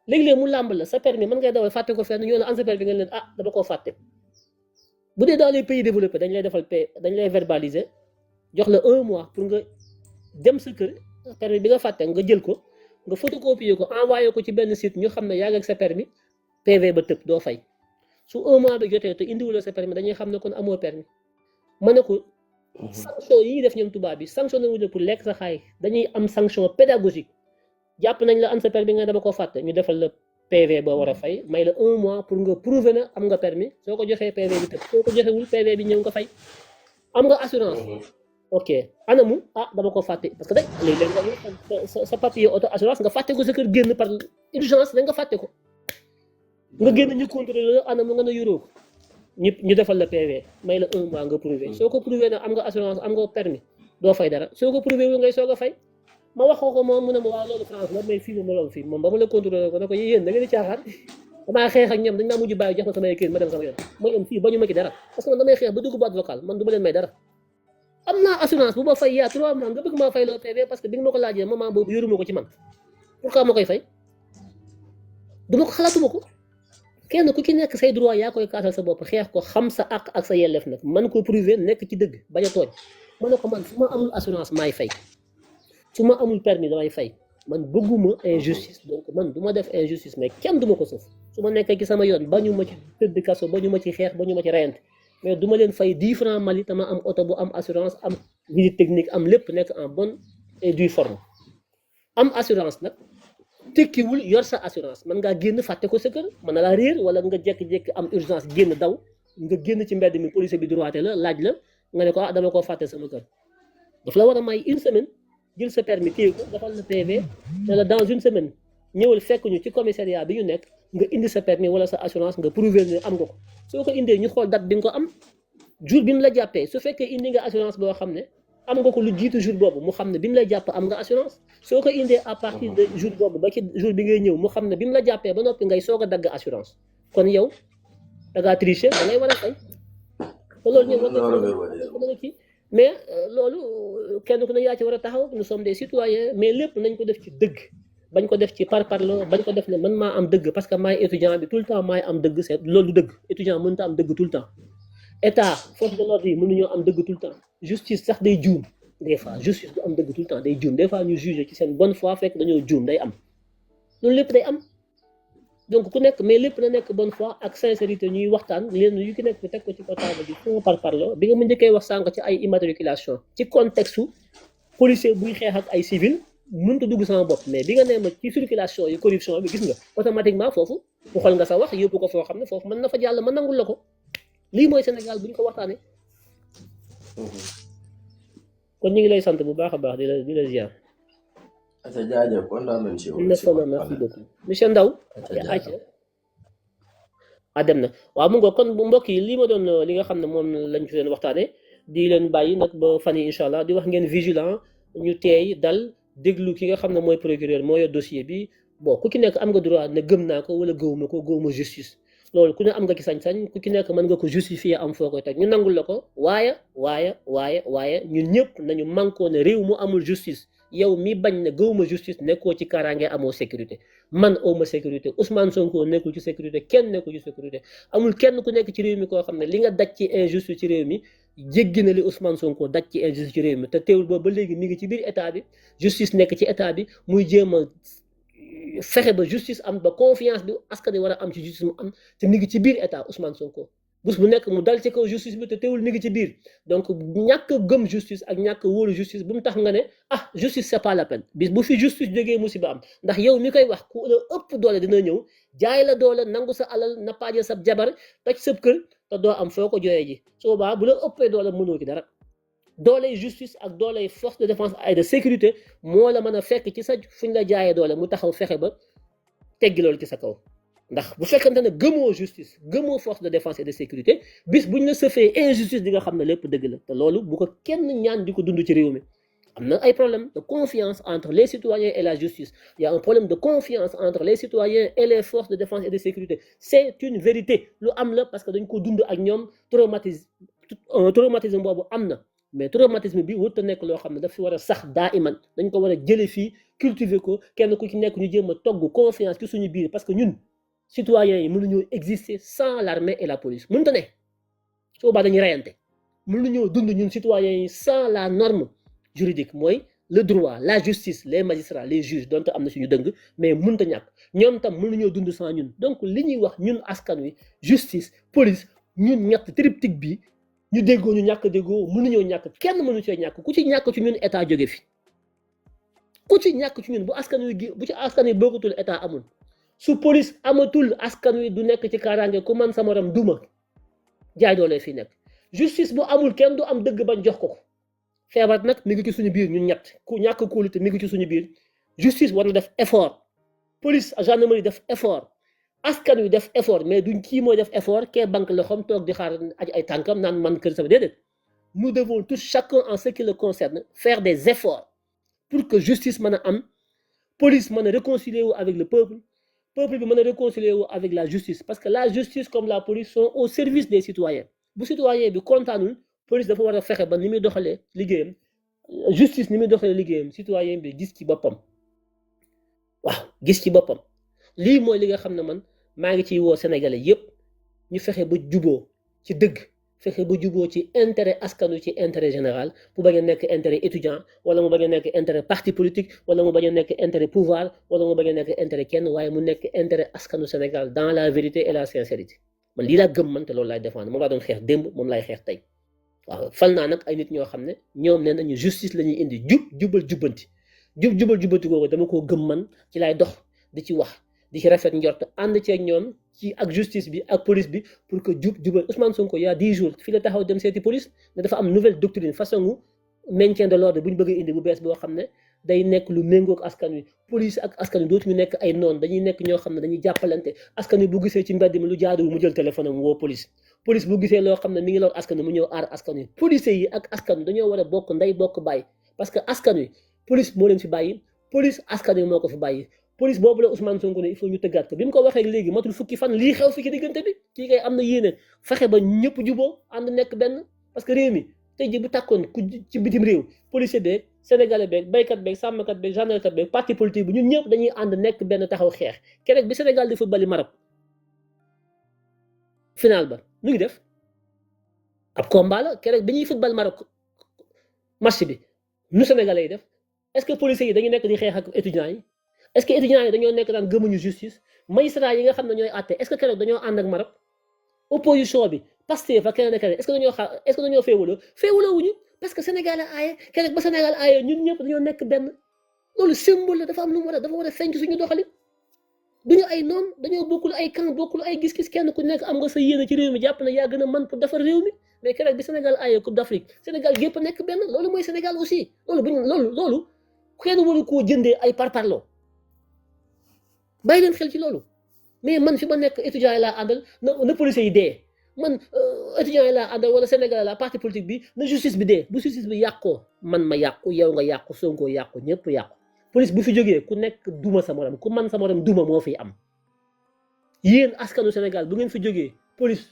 léeg-léeg mu làmb la sa permis mën ngay dawal fàtte ko fenn ñoo la am sa permis nga leen dama koo fàtte bu dee dans les pays développés dañ lay defal dañ lay verbaliser jox la 1 mois pour nga dem sa kër permis bi nga fàtte nga jël ko nga photocopier ko envoyé ko ci benn site ñu xam ne yaa ngi ak sa permis PV ba tëb doo fay su 1 mois bi jotee te indiwuloo sa permis dañuy xam ne kon amoo permis ma ne ko sanction yi def ñoom tubaab bi sanctionné wuñu pour lekk sa xaay dañuy am sanction pédagogique jàpp nañ la am sa permis nga dama ko fàtte ñu defal la PV ba war a fay may la 1 mois pour nga prouver na am nga permis soo ko joxee PV bi tëb soo ko joxewul PV bi ñëw nga fay am nga assurance ok anamu dama ko fàtte parce que léeg-léeg sa papier auto assurance nga fàtte ko sa kër génn par urgence da nga fàtte ko nga génn ñu contrôler la anamu nga ne yoroo ko ñu defal la PV may la 1 mois nga prouver soo ko prouver na am nga assurance am nga permis doo fay dara soo ko prouver wu ngay soog a fay ma wax ko moom mu ne ma waaw loolu France la mais fii ma loolu fii moom ba ma la contrôler ko ne ko yéen da ngeen di caaxaan damaa xeex ak ñoom dañ maa mujj bàyyi jox ma samay kër ma dem sama yoon ma yoon fii bañu ma ci dara parce que man damay xeex ba dugg boîte vocale man du ma leen may dara am naa assurance bu ma fay yaa 3 mois nga bëgg maa fay loo PV parce que bi nga ma ko laajee moment boobu yoruma ko ci man pourquoi ma koy fay du ma ko xalaatuma ko kenn ku ci nekk say droit yaa koy kaasal sa bopp xeex ko xam sa àq ak sa yelleef nag man ko prouver nekk ci dëgg bañ a tooñ ma ne ko man su ma amul assurance maay fay su ma amul permis damay fay man bëgguma injustice donc man du ma def injustice mais kenn du ma ko suuf su ma nekkee ci sama yoon bañu ma ci tëdd kaso bañu ma ci xeex bañu ma ci reyante mais du ma leen fay 10 francs Mali tama am oto bu am assurance am visite technique am lépp nekk en bonne et due forme am assurance nag tekkiwul yor sa assurance man ngaa génn fàtte ko sa kër mën na laa réer wala nga jékki-jékki am urgence génn daw nga génn ci mbedd mi police bi droité la laaj la nga ne ko dama koo fàtte sama kër daf la war a may 1 semaine jël sa permis téye ko defal la PV ne la dans 1 semaine ñëwal fekk ñu ci commissariat bi ñu nekk nga indi sa permis wala sa assurance nga prouver ne am nga ko soo ko indee ñu xool date bi nga ko am jour bi mu la jàppee su fekkee indi nga assurance boo xam ne am nga ko lu jiitu jour boobu mu xam ne bi mu la jàpp am nga assurance soo ko indee à partir de jour boobu ba ci jour bi ngay ñëw mu xam ne bi mu la jàppee ba noppi ngay soog a dagg assurance kon yow da ngaa tricher da ngay war a fay te loolu ñëw war na kii mais loolu kenn ku ne yaa ci war a taxaw nous sommes des citoyens mais lépp nañ ko def ci dëgg bañ ko def ci parparloo bañ ko def ne man maa am dëgg parce que maay étudiant bi tout le temps maay am dëgg c'est loolu dëgg étudiant mënut a am dëgg tout le temps état force de l'ordre yi mënuñoo am dëgg tout le temps justice sax day juum des fois justice du am dëgg tout le temps day juum des fois ñu juger ci seen bonne foi fekk dañoo juum day am loolu lépp day am donc ku nekk mais lépp na nekk bonne foi ak sincérité ñuy waxtaan leen yu ki nekk teg ko ci portable bi foo parparloo bi nga mu njëkkee wax sànq ci ay immatriculation ci contexte policier buy xeex ak ay civil mënut a dugg sama bopp mais bi nga nee ma ci circulation yi corruption bi gis nga automatiquement foofu mu xool nga sa wax yóbbu ko foo xam ne foofu mën na fa jàll ma nangul la ko lii mooy Sénégal bu ñu ko waxtaanee. kon ñu ngi lay sant bu baax a baax di la ziar. jaajëf kontaan nañ ci yow. merci beaucoup monsieur Ndaw. dem na waaw mu ngoog kon bu mbokk yi lii ma doon li nga xam ne moom lañ fi leen waxtaanee di leen bàyyi nag ba fan yi incha allah di wax ngeen vigilant ñu teey dal déglu ki nga xam ne mooy procureur moo yor dossier bi bon ku ci nekk am nga droit ne gëm naa ko wala gëwuma justice loolu ku ne am nga ci sañ-sañ ku ci nekk mën nga ko justifier am foo koy teg ñu nangul la ko waaye ñun ñëpp nañu mànkoo ne réew mu amul justice yow mi bañ ne gëwuma justice nekkoo ci kaaraange amoo sécurité man awma sécurité Ousmane Sonko nekkul ci sécurité kenn nekkul ci sécurité amul kenn ku nekk ci réew mi koo xam ne li nga daj ci injustice ci réew mi jéggi na li Ousmane Sonko daj ci injustice ci réew mi te teewul boobu ba léegi mi ngi ci biir état bi justice nekk ci état bi muy jéem a fexe ba justice am ba confiance bi askan wi war a am ci justice mu am te mi ngi ci biir état Ousmane Sonko bés bu nekk mu dal ci kaw justice bi te teewul mi ngi ci biir donc ñàkk gëm justice ak ñàkk wóolu justice bu mu tax nga ne ah justice c'est pas la peine bis bu fi justice jógee musiba am ndax yow mi koy wax ku la ëpp doole dina ñëw jaay la doole nangu sa alal nappaaje sa jabar toj sa kër te doo am foo ko jooyee ji su boobaa bu la ëppee doole mënoo ci dara dooley justice ak dooley force de défense et de sécurité moo la mën a fekk ci sa fuñ la jaayee doole mu taxaw fexe ba teggi loolu ci sa kaw ndax bu fekkante ne gëmoo justice gëmoo force de défense et de sécurité bis buñ la sëfee injustice di nga xam ne lépp dëgg la te loolu bu ko kenn ñaan di ko dund ci réew mi am na ay problème de confiance entre les citoyens et la justice il y a un problème de confiance entre les citoyens et les forces de défense et de sécurité c'est une vérité lu am la parce que dañ ko dund ak ñoom traumatisme boobu am na mais traumatisme bi wut a nekk loo xam ne daf fi war a sax daa iman dañ ko war a jële fii cultiver ko kenn ku ci nekk ñu jéem a togg confiance ci suñu biir parce que ñun citoyens yi mënuñoo exister sans l'armée et la police mënta ne su boobaa dañuy reyante mënuñoo dund ñun citoyens yi sans la norme juridique mooy le droit la justice les magistrats les juges donte am na suñu dëng mais mënta ñàkk ñoom tam mënuñoo dund sans ñun donc li ñuy wax ñun askan wi justice police ñun ñett triptyque bi ñu déggoo ñu ñàkk déggoo mënuñoo ñàkk kenn mënu cee ñàkk ku ci ñàkk ci ñun état jóge fi ku ci ñàkk ci ñun bu askan wi bokkatul état amul su police amatul askan wi du nekk ci kaaraange ku man sa morom duma jaay doole fi nekk justice bu amul kenn du am dëgg bañ jox ko feebar nag mi ngi ci suñu biir ñun ñett ku ñàkk kóolute mi ngi ci suñu biir justice war na def effort police gendarmerie def effort askan wi def effort mais duñ kii mooy def effort kee banque loxoom toog di xaar aj ay tànkam naan man kër sama déedéet nous devons tous chacun en ce qui le concerne faire des efforts pour que justice mën a am police mën a réconcilier wu avec le peuple bi mën a réconcilier wu avec la justice parce que la justice comme la police sont au service des citoyens bu citoyen bi kontaanul police dafa war a fexe ba ni muy doxalee liggéeyam justice ni muy doxalee liggéeyam citoyen bi gis ci boppam waaw gis ci boppam lii mooy li nga xam ne man maa ngi ciy woo sénégalais yépp ñu fexe ba juboo ci dëgg fexe ba juboo ci intérêt askanu ci intérêt général bu bañ a nekk intérêt étudiant wala mu bañ a nekk intérêt parti politique wala mu bañ a nekk intérêt pouvoir wala mu bañ a nekk intérêt kenn waaye mu nekk intérêt askanu Sénégal dans la vérité et la sincérité man lii laa gëm man te loolu laay défendre moom laa doon xeex démb moom laay xeex tey waaw fal naa nag ay nit ñoo xam ne ñoom nee nañu justice la ñuy indi jubal jubbanti googu dama koo gëm man ci laay dox di ci wax di ci rafet njort ànd ceeg ñoom ci ak justice bi ak police bi pour que jubal Ousmane Sonko il y a 10 jours fii la taxaw dem seeti police ne dafa am nouvelle doctrine façon maintien de l'ordre bu ñu bëgg a indi bu bees boo xam ne day nekk lu méngoog askan wi police ak askan wi dootuñu nekk ay noon dañuy nekk ñoo xam ne dañuy jàppalante askan wi bu gisee ci mbedd mi lu jaaduwul mu jël téléphone am woo police bu gisee loo xam ne mi ngi lor askan wi mu ñëw aar askan wi policiers yi ak askan wi dañoo war a bokk ndey bokk bàyyi parce que askan wi police moo leen fi bàyyi police askan wi moo ko fi bàyyi police boobu la Ousmane Sonko ne il faut ñu tëggaat ko bi mu ko waxee léegi matul fukki fan lii xew fi ci diggante bi kii kay am na yéene fexe ba ñëpp juboo ànd nekk benn parce que réew mi tey ji bu tàkkoon ku ci bitim réew policier beeg sénégalais beeg baykat beeg sàmmkat beeg gendarmerie beeg parti politique bi ñun ñëpp dañuy ànd nekk benn taxaw xeex keroog bi Sénégal di football Maroc final ba nu ngi def ab combat la keroog bi ñuy football Maroc match bi nu sénégalais yi def est-ce que policiers yi dañuy nekk di xeex ak étudiants yi est-ce que étudiants yi dañoo nekk daan gëmuñu justice magistrat yi nga xam ne ñooy àtte est-ce que keroog dañoo ànd ak Maroc opposition bi Pastef ak keneen ak keneen est-ce que dañoo féewaloo wuñu parce que Sénégal a aaye keroog ba Sénégal aaye ñun ñëpp dañoo nekk benn loolu symbole la dafa am lu mu dafa war a feeñ ci suñu doxalin duñu ay noon dañoo bokkul ay camp bokkul ay gis-gis kenn ku nekk am nga sa yéene ci réew mi jàpp na yaa gën a mën pour defar réew mi mais keroog bi Sénégal aaye Coupe d'Afrique Sénégal gépp nekk benn loolu mooy Sénégal aussi loolu kenn waru koo jëndee ay parparloo bàyyi leen xel ci loolu mais man fi ma nekk étudiant yi laa àndal na policiers yi dee man étudiant yi laa àndal wala Sénégal la parti politique bi na justice bi dee bu justice bi yàqoo man ma yàqu yow nga yàqu Sonko yàqu ñëpp yàqu police bu fi jógee ku nekk duma sa morom ku man sa morom duma moo fi am yéen askanu Sénégal bu ngeen fi jógee police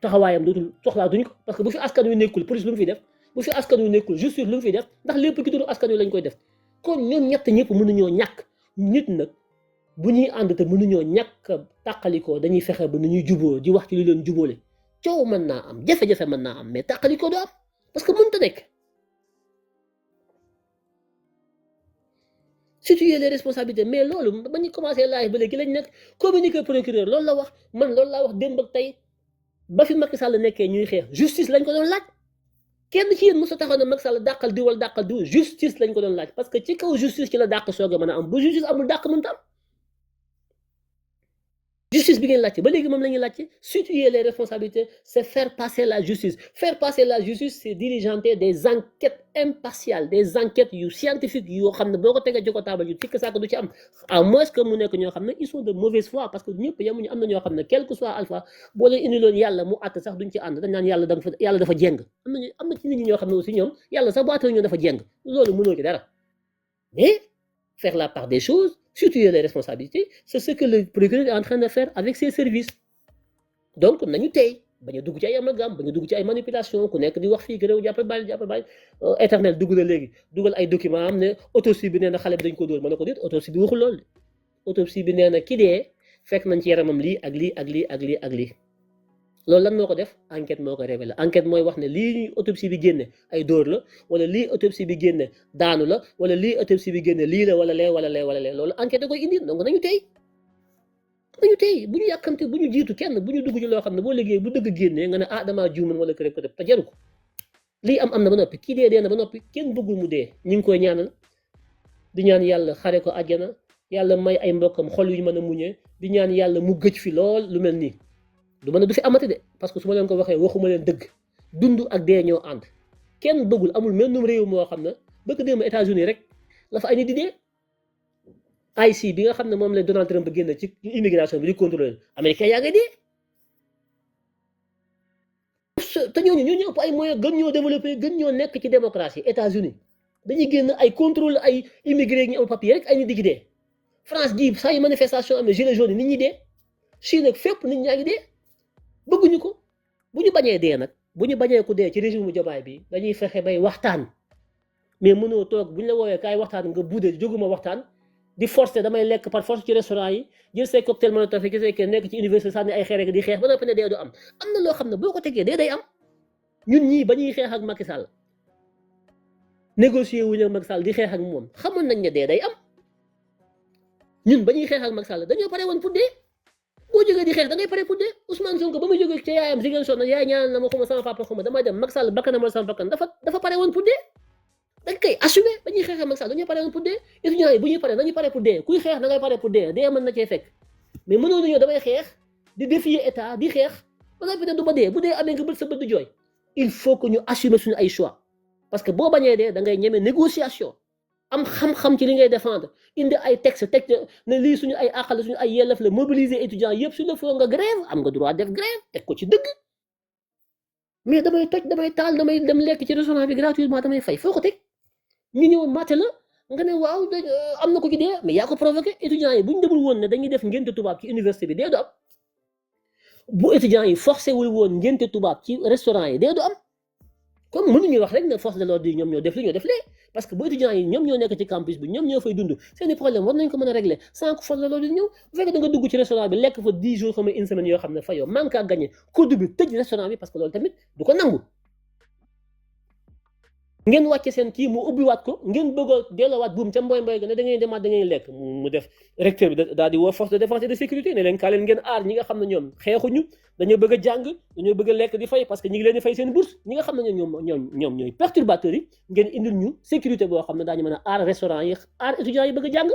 taxawaayam dootul soxlaatuñ ko parce que bu fi askan wi nekkul police lu mu fi def bu fi askan wi nekkul justice lu mu fi def ndax lépp ki turu askan wi lañ koy def kon ñoom ñett ñëpp mënuñoo ñàkk nit nag bu ñuy ànd te mënuñoo ñàkk tàqalikoo dañuy fexe ba nu ñuy juboo di wax ci lu leen jubóole coow mën naa am jafe-jafe mën naa am mais tàqalikoo du am parce que mënut a nekk situer les responsabilités mais loolu ba ñu commencé live ba léegi lañ nekk communiqué procureur loolu la wax man loolu laa wax démb ak tey ba fi Macky Sall nekkee ñuy xeex justice lañ ko doon laaj kenn ci yéen mos a taxaw ne Macky Sall dàqal diw wala dàqal diw justice lañ ko doon laaj parce que ci kaw justice ci la dàq soog a mën a am bu justice amul dàq mënta am justice bi ngeen laajte ba léegi moom la ñuy laajte situer les responsabilités c'est faire passer la justice c'est diligenter des enquêtes impartiales des enquêtes yu scientifiques yoo xam ne boo ko tegee joko taabal yu tikk saako du ci am à moins que mu nekk ñoo xam ne ils sont de mauvaise foi parce que ñëpp yemuñu am na ñoo xam ne quel que soit alpha boo leen indi loon yàlla mu àtt sax duñ ci ànd dañ naan yàlla dafa jeng am na ci nit ñi ñoo xam ne aussi ñoom yàlla sax bu àttee ñoo dafa jeng loolu mënoo ci dara mais faire la part des choses situer les responsabilités c'est ce que le procureur est en train de faire avec ses services donc nañu tey bañ a dugg ci ay amalgame bañ a dugg ci ay manipulation ku nekk di wax fii réew jàppal bàyyi éternel dugg na léegi dugal ay documents am ne autopsie bi nee na xale bi dañ ko dóor ma ne ko déet autopsie bi waxul loolu de autopsie bi nee na ki dee fekk nañ ci yaramam lii ak lii ak lii ak lii ak lii loolu lan moo ko def enquête moo ko révélé enquête mooy wax ne lii autopsie bi génne ay dóor la wala lii autopsie bi génne daanu la wala lii autopsie bi génne lii la wala lee loolu enquête da koy indi donc nañu tey bu ñu yàkkamte bu ñu jiitu kenn bu ñu dugg ci loo xam ne boo liggéey bu dëgg génnee nga ne ah damaa juuman wala kërëb kërëb te jaru ko lii am na ba noppi kii dee na ba noppi kenn bëggul mu dee ñu ngi koy ñaanal di ñaan yàlla xare ko àjjana yàlla may ay mbokkam xol yu mën a muñee di ñaan yàlla mu gëj fi lool lu mel nii du ma ne du fi amati de parce que su ma leen ko waxee waxuma leen dëgg dund ak dee ñoo ànd kenn bëggul amul mennum réew moo xam ne bëgg démb États-Unis rek la fa ay nit di dee IC bi nga xam ne moom la Donald Trump génn ci immigration bi di contrôler américain yaa ngi dee te ñooñu ñoo ëpp ay moyens gën ñoo développé gën ñoo nekk ci démocratie États-Unis dañuy génn ay contrôle ay immigré ñu am papier rek ay nit di ci dee France gi saa yu manifestation amee gilets jaunes nit ñi dee Chine ak fépp nit ñaa ngi dee bëgguñu ko bu ñu bañee dee nag bu ñu bañee ku dee ci régime Diomaye bi dañuy fexe bay waxtaan mais mënoo toog bu ñu la woowee kaay waxtaan nga budde jóguma waxtaan di forcer damay lekk par force ci restaurant yi jël say cocktail molotov yi gisee que nekk ci université sànni ay xeer di xeex ba noppi ne dee du am na loo xam ne boo ko tegee dee day am ñun ñii ba ñuy xeex ak Macky Sall négocier wuñu ak Macky Sall di xeex ak moom xamoon nañ ne dee day am ñun ba ñuy xeex ak Macky Sall dañoo pare woon pour dee boo jógee di xeex da ngay pare pour dee Ousmane Sonko ba muy jógee ci yaayam Ziguinchor na yaay ñaanal na ma xuma sama papa xuma damay dem Macky Sall bakkanam wala sama bakkan dafa pare woon pour dee dañ koy assumer ba ñuy xeex ak Macky Sall dañoo pare woon pour dee étudiants yi bu ñuy pare dañuy pare pour dee kuy xeex da ngay pare pour dee dee mën na cee fekk mais mënoo nañoo damay xeex di défier état di xeex ba nga peut-être du ba dee bu dee amee nga bët sa bët du jooy il faut que ñu assumer suñu ay choix parce que boo bañee dee da ngay ñeme négociation am xam-xam ci li ngay défendre indi ay texte ne lii suñu ay àqal suñu ay yelleef la mobiliser étudiants yëpp su la foo nga grève am nga droit def grève teg ko ci dëgg mais damay toj damay taal damay dem lekk ci restaurant bi gratuitement damay fay foo ko teg ñu ñëw maté la nga ne waaw am na ko ci dee mais yaa ko provoqué étudiants yi bu ñu demul woon ne dañuy def ngénte tubaab ci université bi dee du am bu étudiants yi forcé wul woon ngénte tubaab ci restaurant yi dee du am comme mënuñuy wax rek ne force de l'ordre yi ñoom ñoo def li ñoo def lee parce que bu étudiants yi ñoom ñoo nekk ci campus bi ñoom ñoo fay dund seeni problème war nañ ko mën a régler sans que force de l'ordre yi ñëw bu fekkee da nga dugg ci restaurant bi lekk fa 10 jours comme une semaine yoo xam ne fa yow manque à gagner code bi tëj restaurant bi parce que loolu tamit du ko nangu ngeen wàcce seen kii mu ubbiwaat ko ngeen bëgg a delloowaat buum ca mboy ga ne da ngay demaat da ngay lekk mu def recteur bi daal di woo force de défense et de sécurité ne leen kaa leen ngeen aar ñi nga xam ne ñoom xeexuñu dañoo bëgg a jàng dañoo bëgg a lekk di fay parce que ñi ngi leen di fay seen bourse ñi nga xam ne ñoom ñooy perturbateurs yi ngeen indil ñu sécurité boo xam ne daañu mën a aar restaurant yi aar étudiants yi bëgg a jàng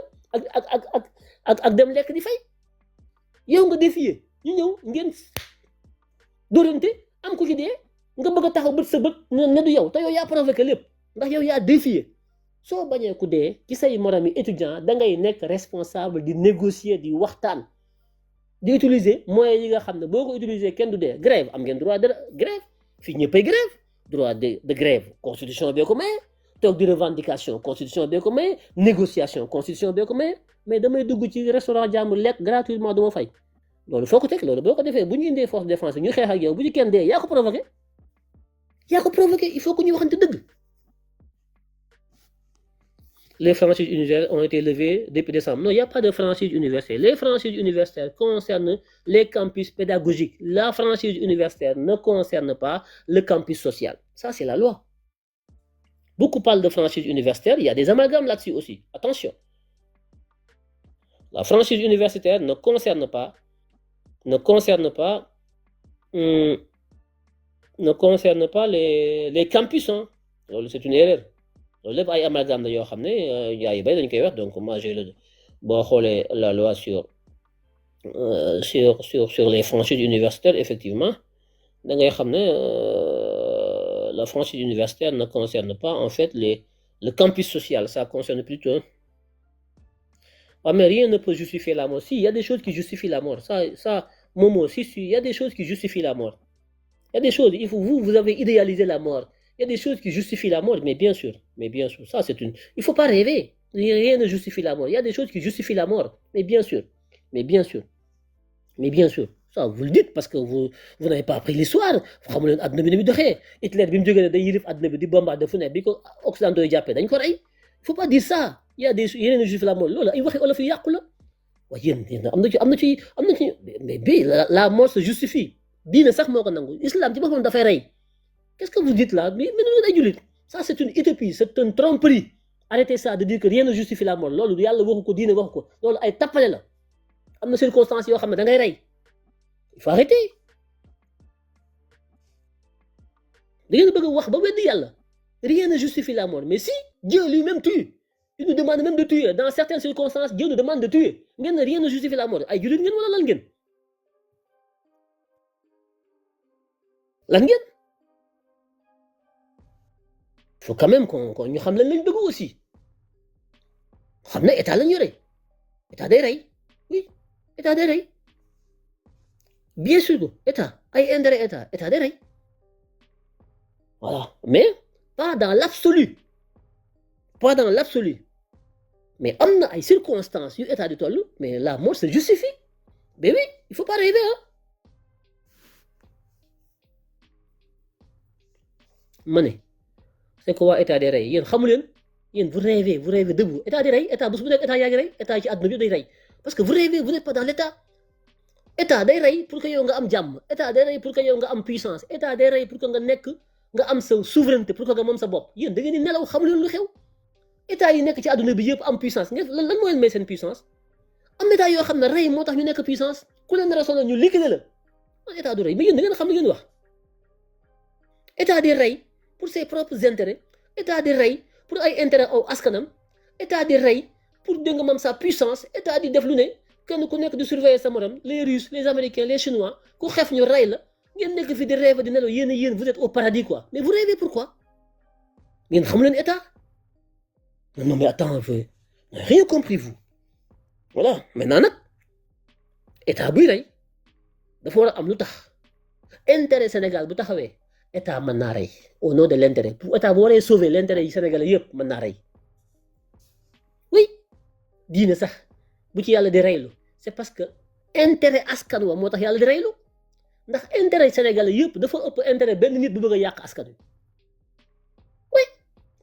ak dem lekk di fay yow nga défier ñu ñëw ngeen dóorante am ku ci dee nga bëgg a taxaw bët sa bët ne du yow te yow yaa provoqué lépp ndax yow yaa défier soo bañee ku dee ci say moromi étudiant da ngay nekk responsable di négocier di waxtaan di utiliser moyens yi nga xam ne boo ko utiliser kenn du dee grève am ngeen droit de grève fii ñëppay grève droit de grève constitution bee ko maye toog di revendication constitution bee ko maye négociation constitution bee ko maye mais damay dugg ci restaurant jàmbur lekk gratuitement du ma fay loolu foo ko teg loolu boo ko defee bu ñu indee force de défense ñu xeex ak yow bu ñu kenn dee yaa ko provoqué il faut que ñu waxante dëgg. Les franchises universitaires ont été levées depuis décembre. Non, il n'y a pas de franchise universitaire. Les franchises universitaires concernent les campus pédagogiques. La franchise universitaire ne concerne pas le campus social. Ça, c'est la loi. Beaucoup parlent de franchise universitaire. Il y a des amalgames là-dessus aussi. Attention. La franchise universitaire ne concerne pas les campus. Hein. C'est une erreur. lépp ay amalgame la yoo xam ne yaa yi bay dañ koy wax donc moi j'ai le boo xoolee la loi sur les franchises universitaires effectivement da ngay xam ne la franchise universitaire ne concerne pas en fait le campus social, ça concerne plutôt mais rien ne peut justifier la mort. Si, il y a des choses qui justifient la mort, ça Momo, si, il y a des choses qui justifient la mort. Il y a des choses, vous avez idéalisé la mort. Il y a des choses qui justifient la mort, mais bien sûr, ça c'est une... Il ne faut pas rêver, rien ne justifie la mort. Il y a des choses qui justifient la mort, mais bien sûr, ça vous le dites parce que vous n'avez pas appris l'histoire. Hitler, il ne faut pas dire ça. Il y a des choses qui justifient la mort. Mais la mort se justifie. L'islam, qu'est-ce que vous dites là? Mais ça c'est une utopie, c'est une tromperie. Arrêtez ça de dire que rien ne justifie la mort. Il faut arrêter. Rien ne justifie la mort. Mais si Dieu lui-même tue, il nous demande même de tuer. Dans certaines circonstances, Dieu nous demande de tuer. Rien ne justifie la mort. Il faut quand même qu'on sache ce qu'on aussi. On sait l'État État des rey. Oui, État des rey. Bien sûr, État. État des rey. Voilà. Mais pas dans l'absolu. Mais il y a des circonstances, État de toi, mais la mort se justifie. Mais oui, il ne faut pas rêver. Mané. C'est quoi État des rey? Vous rêvez debout. État des rey, État des rey. Parce que vous rêvez, vous n'êtes pas dans l'État. État des rey pour que vous ayez am jàmm. État des rey pour que vous ayez am puissance. État des rey pour que nga am sa souveraineté, pour que nga am sa bopp. Yéen da ngeen di nelaw xamu leen lu xew. État yi nekk ci àdduna bi yëpp am puissance. Lan moo leen may seen puissance? Am état yoo xam ne rey moo tax ñu nekk puissance. Ku leen nar a sonal ñu liquider la. État du rey mais yéen da ngeen xam li ngeen wax. État di rey pour ses propres intérêts. État di rey pour ay intérêt aw askanam. État di rey pour dégg nga mam sa puissance. État di def lu ne kenn ku nekk di surveiller sa morom. Les Russes, les Américains, les Chinois ku xef ñu rey la. Ngeen nekk fi di rêve di nelaw yéen vous êtes au paradis quoi. Mais vous rêvez pourquoi? Ngeen xam leen état? Non mais attends, vous n'avez rien compris vous. Voilà, maintenant nag état buy rey dafa war a am lu tax intérêt Sénégal bu taxawee état mën naa rey au nom de l'intérêt. Pour état bu waree sauver l'intérêt yi Sénégalais yëpp mën naa rey. Oui, diine sax bu ci yàlla di reylu c'est parce que intérêt askan wa moo tax yàlla di reylu. ndax intérêt Sénégalais yëpp dafa ëpp intérêt benn nit bu bëgg a yàq askan wi. Oui,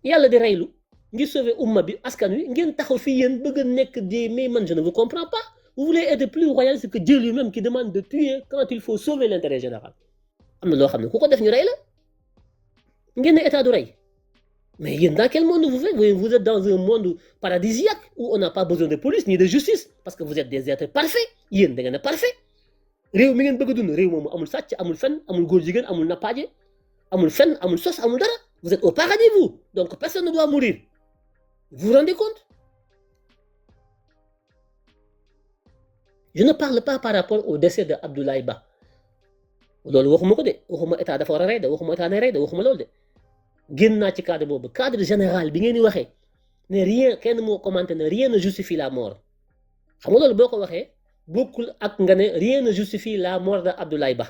yàlla di reylu ngir sauver umma bi askan wi ngeen taxaw fii yéen bëgg a nekk di mais man je ne vous comprends pas. Vous voulez être plus royaliste que Dieu lui-même qui demande de tuer quand il faut sauver l'intérêt général. Am na loo xam ne ku ko def ñu rey la ngeen ne état du rey mais yéen dans quel monde vous vivez? Vous êtes dans un monde paradisiaque où on n'a pas besoin de police ni de justice parce que vous êtes des êtres parfaits. Yéen da ngeen a parfait. Réew mi ngeen bëgg a dund réew moomu amul sàcc amul fen amul góor jigéen amul nappaaje amul fen amul sos amul dara. Vous êtes au paradis vous donc personne ne doit mourir. Vous vous rendez compte? Je ne parle pas par rapport au décès de Abdoulaye Ba. loolu waxuma ko de waxuma état dafa war a rey de waxuma état ne rey de waxuma loolu de génn naa ci cadre boobu cadre général bi ngeen di waxee ne rien kenn moo commenté ne rien ne justifie la mort xam nga loolu boo ko waxee bokkul ak nga ne rien ne justifie la mort de Abdoulaye Ba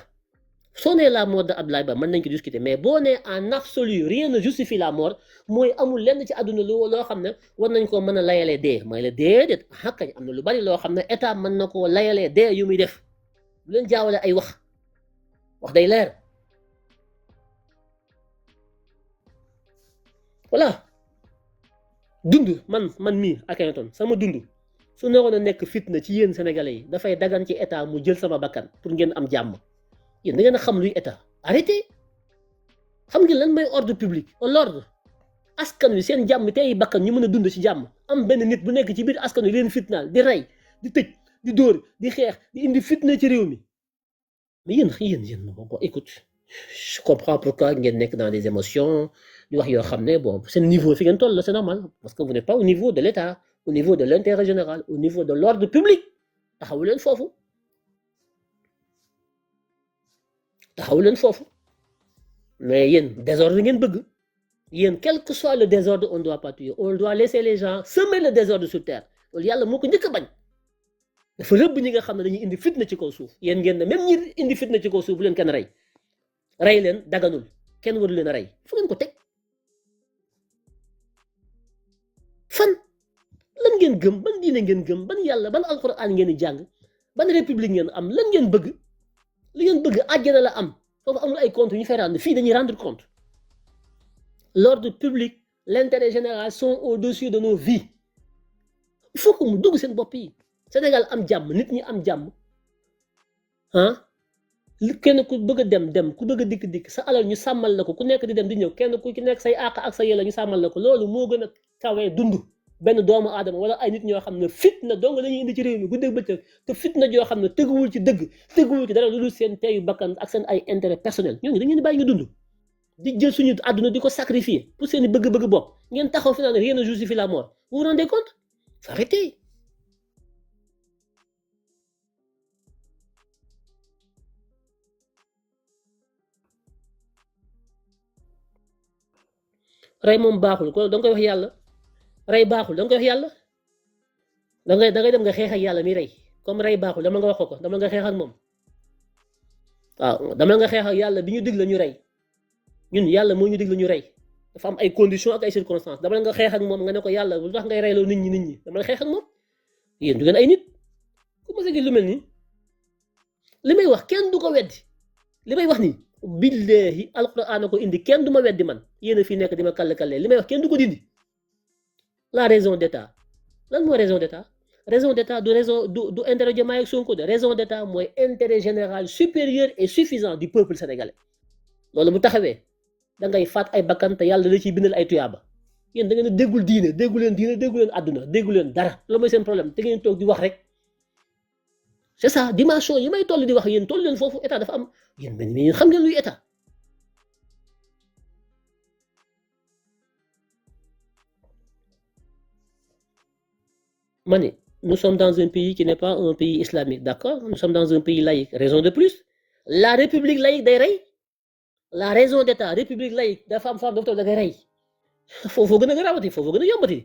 soo nee la mort de Abdoulaye Ba mën nañ ko discuter mais boo nee en absolu rien ne justifie la mort mooy amul lenn ci àdduna loo xam ne war nañ koo mën a layalee dee mooy la déedéet xakkañ am na lu bari loo xam ne état mën na koo layalee dee yu muy def bu leen jaawale ay wax day leer voilà dund man mii Akhenaton sama dund su naroon a nekk fitna ci yéen sénégalais yi dafay dagan ci état mu jël sama bakkan pour ngeen am jàmm yéen da ngeen a xam luy état arrêtez xam ngeen lan mooy ordre public l'ordre askan wi seen jàmm tey bakkan ñu mën a dund ci jàmm am benn nit bu nekk ci biir askan wi leen fitnaal di rey di tëj di dóor di xeex di indi fitna ci réew mi mais yéen bon écoute je comprends pourquoi ngeen nekk dans des émotions di wax yoo xam ne bon seen niveau fi ngeen toll la c'est normal parce que vous n'êtes pas au niveau de l'état au niveau de l'intérêt général au niveau de l'ordre public taxawu leen foofu mais yéen désordre ngeen bëgg yéen quel que soit le désordre on doit pas tuer on doit laisser les gens semer le désordre sur terre loolu yàlla moo ko njëkk a bañ dafa rëbb ñi nga xam ne dañuy indi fitna ci kaw suuf yéen ngeen ne même ñi indi fitna ci kaw suuf bu leen kenn rey leen daganul kenn waru leen a rey fu ngeen ko teg fan lan ngeen gëm ban diine ngeen gëm ban yàlla ban alquran ngeen di jàng ban république ngeen am lan ngeen bëgg li ngeen bëgg àjjana la am foofu amul ay compte ñu fay rendre fii dañuy rendre compte l'ordre public l'intérêt général sont au-dessus de nos vies il faut que mu dugg seen bopp yi Sénégal am jàmm nit ñi am jàmm kenn ku bëgg a dem ku bëgg a dikk sa alal ñu sàmmal la ko ku nekk di dem di ñëw kenn ku ci nekk say àq ak sa yella ñu sàmmal la ko loolu moo gën a kawee dund benn doomu aadama wala ay nit ñoo xam ne fitna dong la ñuy indi ci réew mi guddeeg bëccëg te fitna joo xam ne teguwul ci dëgg teguwul ci dara lu dul seen teyu bakkan ak seen ay intérêt personnel ñooñu dañu leen di bàyyi ñu dund di jël suñu àdduna di ko sacrifier pour seen i bëgg-bëgg bopp ngeen taxaw fi naan rien ne justifie la mort vous vous rendez compte faut arrêter rey moom baaxul ko da nga koy wax yàlla rey baaxul da nga koy wax yàlla da ngay dem nga xeex ak yàlla mi rey comme rey baaxul dama nga wax ko dama nga xeex ak moom waaw dama nga xeex ak yàlla bi ñu dig la ñu rey ñun yàlla moo ñu dig la ñu rey dafa am ay conditions ak ay circonstances dama nga xeex ak moom nga ne ko yàlla lu tax ngay reyloo nit ñi dama nga xeex ak moom yéen du ngeen ay nit ku ma gis lu mel nii li may wax kenn du ko weddi li may wax nii billahi alquran ko indi kenn du ma weddi man yéen a fii nekk di ma kàll-kàllee li may wax kenn du ko dindi la raison d'état lan mooy raison d'état du intérêt Diomaye ak Sonko de raison d'état mooy intérêt général supérieur et suffisant du peuple sénégalais loolu bu taxawee da ngay faat ay bakkan te yàlla da ciy bindal ay tuyaaba yéen da ngeen a déggul diine déggu leen àdduna déggu leen dara loolu mooy seen problème te ngeen toog di wax rek c'est ça dimension yi may toll di wax yéen toll leen foofu état dafa am yéen benn yéen xam ngeen luy état ma ne nous sommes dans un pays qui n'est pas un pays islamique d'accord nous sommes dans un pays laïque raison de plus la république laïque day rey la raison d'état république laïque dafa am dafa da ngay rey foofu gën a garawati foofu gën a yombati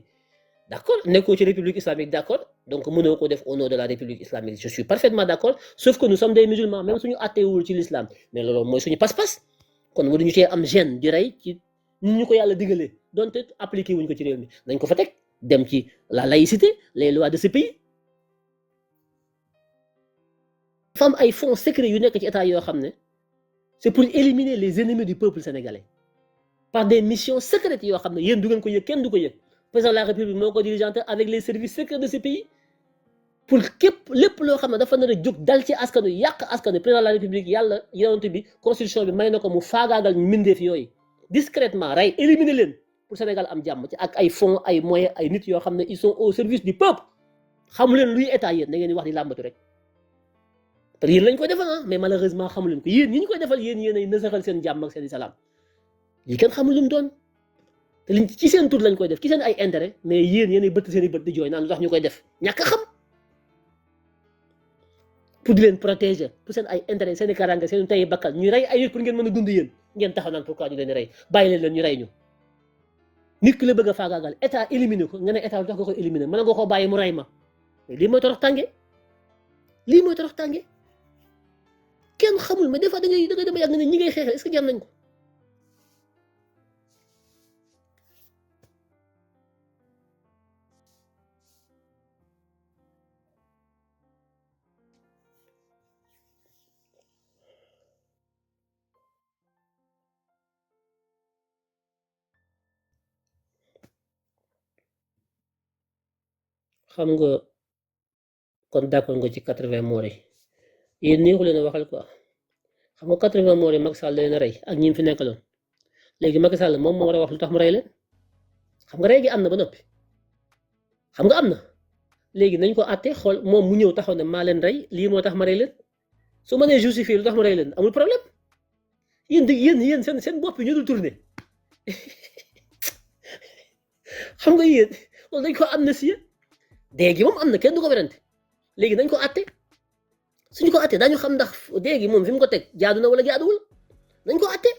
d'accord nekkoo ci république islamique d'accord donc mënoo ko def au nom de la république islamique je suis parfaitement d'accord sauf que nous sommes des musulmans même suñu àtteewul ci l'islam mais loolu mooy suñu pas-pas kon waruñu cee am gêne di rey ci ni ñu ko yàlla digalee donte appliqué wuñ ko ci réew mi nañ ko fa teg dem ci la laïcité les lois de ce pays dafa am ay fonds secrets yu nekk ci état yoo xam ne c'est pour éliminer les ennemis du peuple sénégalais par des missions secrètes yoo xam ne yéen du ngeen ko yëg kenn du ko yëg président de la république moo ko dirigeanté avec les services secrets de ce pays pour képp lépp loo xam ne dafa nar a jóg dal ci askanu yàq askanu président de la république yàlla yonent bi constitution bi may na ko mu faagaagal mbindeef yooyu discrètement rey éliminer leen pour Sénégal am jàmm ci ak ay fonds ay moyens ay nit yoo xam ne ils sont au service du peuple xamu leen luy état yéen da ngeen di wax di làmbatu rek te yéen lañ koy defal mais malheureusement xamu leen ko yéen ñi ñu koy defal yéen ay nasaxal seen jàmm ak seen salaam lii kenn xamul lu mu doon te liñ ci seen tur lañ koy def ci seen ay intérêt mais yéen ay bëtt seen i bët di jooy naan lu tax ñu koy def ñàkk a xam pour di leen protéger pour seen ay intérêt seen i kaaraange seen tey bakkal ñu rey ay nit pour ngeen mën a dund yéen ngeen taxaw naan pourquoi ñu leen rey bàyyi leen ñu rey ñu nit ki la bëgg a faagaagal état éliminé ko nga ne état lu tax nga koy éliminé mën nga koo bàyyi mu rey ma mais lii mooy torox tànge lii mooy torox tànge kenn xamul mais des fois da ngay dama yàgg ne ñi ngay xeexal est-ce que jar nañ ko xam nga kon d'accord nga ci 80 morts yi yéen neexu leen a waxal quoi xam nga 80 morts yi Macky Sall leen a rey ak ñi fi nekkaloon léegi Macky Sall moom moo war a wax lu tax mu rey leen xam nga rey gi am na ba noppi xam nga am na léegi nañ ko àtte xool moom mu ñëw taxaw ne maa leen rey lii moo tax ma rey leen su ma nee justifier lu tax ma rey leen amul problème yéen seen bopp yi ñu dul tourné xam nga yéen loolu dañ ko amnistie dee gi moom am na kenn du ko werante léegi nañ ko àtte suñu ko àtte daañu xam ndax dee gi moom fi mu ko teg jaadu na wala jaaduwul nañ ko àtte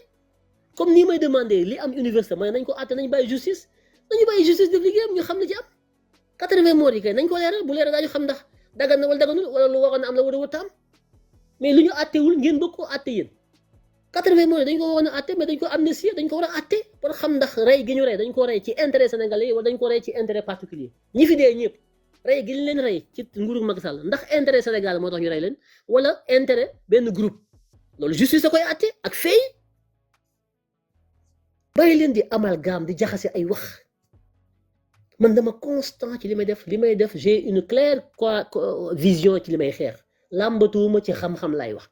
comme nii may demandé li am université mooy nañ ko àtte nañ bàyyi justice def liggéeyam ñu xam li ci am 80 morts yi kay nañ ko leeral bu leeral daañu xam ndax dagan na wala daganul wala lu waroon a am la war a wërta am mais lu ñu àttewul ngeen bëgg koo àtte yéen 80 morts yi dañ ko waroon a àtte mais dañ ko amnistie dañ ko war a àtte pour xam ndax rey gi ñu rey dañ ko rey ci intérêt sénégalais yi wala dañ ko rey ci intérêt particulier ñi fi dee ñëpp rey gi ñu leen rey ci nguuru Macky Sall ndax intérêt Sénégal moo tax ñu rey leen wala intérêt benn groupe loolu justice da koy àtte ak fay bàyyi leen di amalgame di jaxase ay wax man dama constant ci li may def j'ai une claire vision ci li may xeex làmbatuwuma ci xam-xam lay wax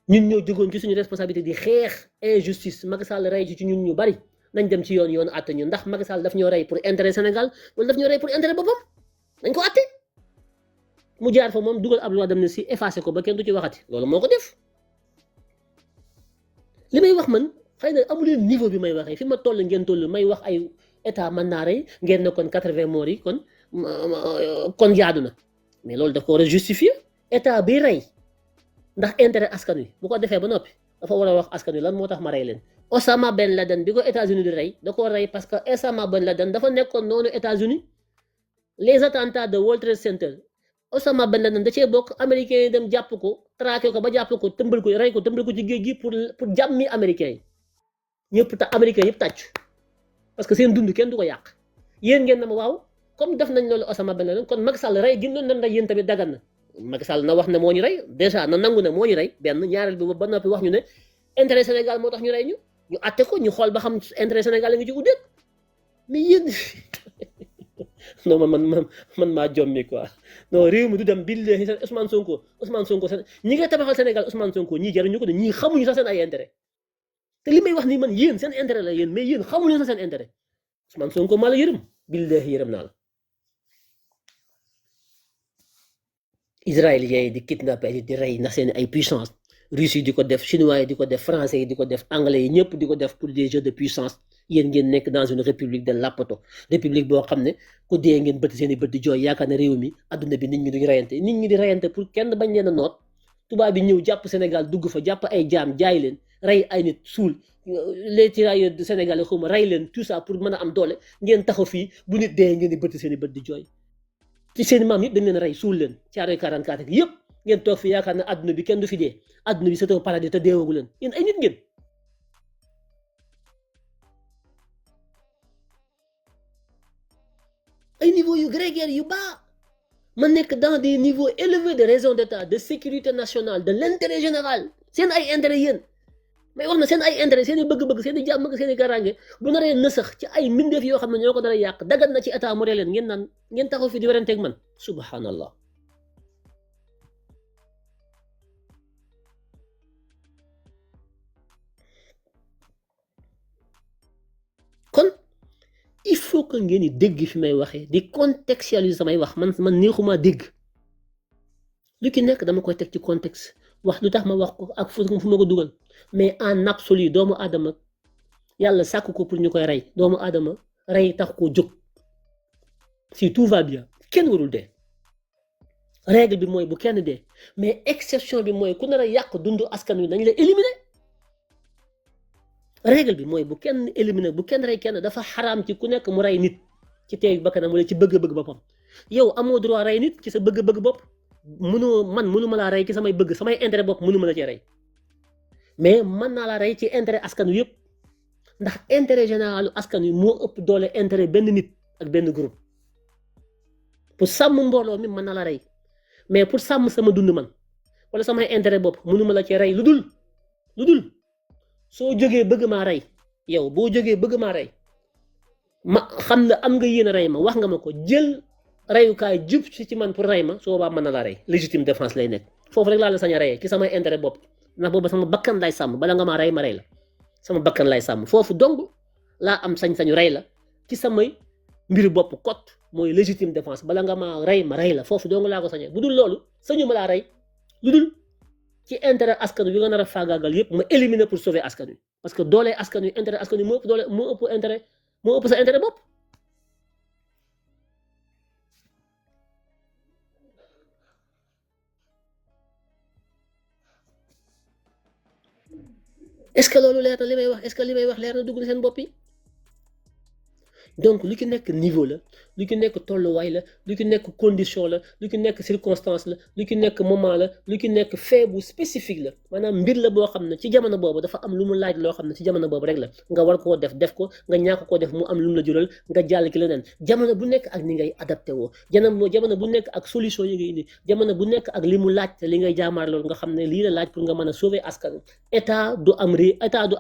ñun ñoo jógoon ci suñu responsabilité di xeex injustice Macky Sall rey ci ñun ñu bari nañ dem ci yoon àtte ñu ndax Macky Sall daf ñoo rey pour intérêt Sénégal wala daf ñoo rey pour intérêt boppam dañ ko àtte mu jaar fa moom dugal ab loi d'amnistie effacé ko ba kenn du ci waxati loolu moo ko def li may wax man xëy na amuleen niveau bi may waxee fi ma toll ngeen toll may wax ay état mën naa rey ngeen ne kon 80 morts yi kon jaadu na mais loolu daf ko war a justifier état bi rey ndax intérêt askan wi bu ko defee ba noppi dafa war a wax askan wi lan moo tax ma rey leen Osama Ben Laden bi ko États-Unis di rey da ko rey parce que Osama Ben Laden dafa nekkoon noonu États-Unis les attentats de World Trade Center Osama Ben Laden da cee bokk américains yi dem jàpp ko traqué ko ba jàpp ko tëmbal ko rey ko tëmbal ko ci géej gi pour jàmmi américains yi ñëpp américains yëpp tàcc parce que seen dund kenn du ko yàq yéen ngeen na ma waaw comme def nañ loolu Osama Ben Laden kon Macky Sall rey gi noonu rey yéen tamit dagan na Macky Sall na wax ne moo ñu rey dèjà na nangu ne moo ñu rey benn ñaareel bi ba noppi wax ñu ne intérêt Sénégal moo tax ñu rey ñu àtte ko ñu xool ba xam intérêt Sénégal la ngi ci uddeet mais yéen non man maa jommi quoi non réew mi du dem billahi Ousmane Sonko ñi nga tabaxal Sénégal Ousmane Sonko ñii jaruñu ko de ñii xamuñu sax seen ay intérêt te li may wax nii man yéen seen intérêt la yéen mais yéen xamuñu sax seen intérêt Ousmane Sonko maa la yërëm billahi yërëm naa la israéliens yi di kidnapper di rey ndax seen ay puissance Russes yi di ko def chinois yi di ko def français yi di ko def anglais yi ñëpp di ko def pour des jeux de puissance yéen ngeen nekk dans une république de lapato république boo xam ne ku dee ngeen bëtt seen i bët di jooy yaakaar ne réew mi adduna bi nit ñi duñu reyante nit ñi di reyante pour kenn bañ leen a noot tubaab bi ñëw jàpp Sénégal dugg fa jàpp ay jaam jaay leen rey ay nit suul les tirailleurs du Sénégal xaw ma rey leen tout ça pour mën a am doole ngeen taxaw fii bu nit dee ngeen di bëtt seen i bët di jooy ci seen maam yëpp dañ leen rey suul leen caaroy 44 ak yëpp ngeen toog fi yaakaar ne adduna bi kenn du fi dee adduna bi c'est un paradis te deewagu leen yéen ay nit ngeen ay niveau yu grégaire yu baax ma nekk dans des niveaux élevés de raison d'état de sécurité nationale de l'intérêt général seen ay intérêt yéen mais wax na seen ay intérêt seen i bëgg-bëgg seen i jàmm ak seen i garange bu naree nësax ci ay mbindeef yoo xam ne ñoo ko dara yàq dagat na ci état mu leen ngeen naan ngeen taxaw fi di weranteeg man subhanallah kon il faut que ngeen di dégg fi may waxee di contextualiser samay wax man neexuma dégg lu ki nekk dama koy teg ci contexte wax lu tax ma wax ko ak fu ma ko dugal mais en absolu doomu aadama yàlla sàkk ko pour ñu koy rey doomu aadama rey tax koo jóg si tout va bien kenn warul dee règle bi mooy bu kenn dee mais exception bi mooy ku nar a yàq dundu askan wi dañ la éliminer règle bi mooy bu kenn éliminer bu kenn rey kenn dafa xaraam ci ku nekk mu rey nit ci teey bakkanam wala ci bëgg-bëgg boppam yow amoo droit rey nit ci sa bëgg-bëgg bopp mënuma laa rey ci samay bëgg samay intérêt bopp mënuma la cee rey mais mën naa laa rey ci intérêt askan wi yëpp ndax intérêt général askan wi moo ëpp doole intérêt benn nit ak benn groupe pour sàmm mbooloo mi mën naa la rey mais pour sàmm sama dund man wala samay intérêt bopp mënuma la cee rey lu dul soo jógee bëgg maa rey yow boo jógee bëgg maa rey ma xam ne am nga yéen a rey ma wax nga ma ko jël reyukaay jub ci man pour rey ma su boobaa mën na la rey légitime défense lay nekk foofu rek laa la sañ a reyee ci samay intérêt bopp ndax booba sama bakkan lay sàmm bala nga maa rey ma rey la sama bakkan lay sàmm foofu dong laa am sañ-sañu rey la ci samay mbir bopp kot mooy légitime défense bala nga maa rey ma rey la foofu dong laa ko sañee bu dul loolu sañu ma laa rey lu dul ci intérêt askan wi nga nar a faagaagal yëpp ma éliminer pour sauver askan wi parce que doolee askan wi intérêt askan wi moo ëpp doole moo ëpp sa intérêt bopp. est-ce que loolu leer na li may wax est-ce que li may wax leer na dugg na seen bopp yi donc lu ci nekk niveau la lu ci nekk tolluwaay la lu ci nekk condition la lu ci nekk circonstance la lu ci nekk moment la lu ci nekk fait bu spécifique la maanaam mbir la boo xam ne ci jamono boobu dafa am lu mu laaj loo xam ne ci jamono boobu rek la nga war koo def ko nga ñàkk koo def mu am lu mu la jural nga jàll ki leneen jamono bu nekk ak ni ngay adapté woo jamono bu nekk ak solution yi ngay indi jamono bu nekk ak li mu laaj te li ngay jaamaar loolu nga xam ne lii la laaj pour nga mën a sauver askan état du am état du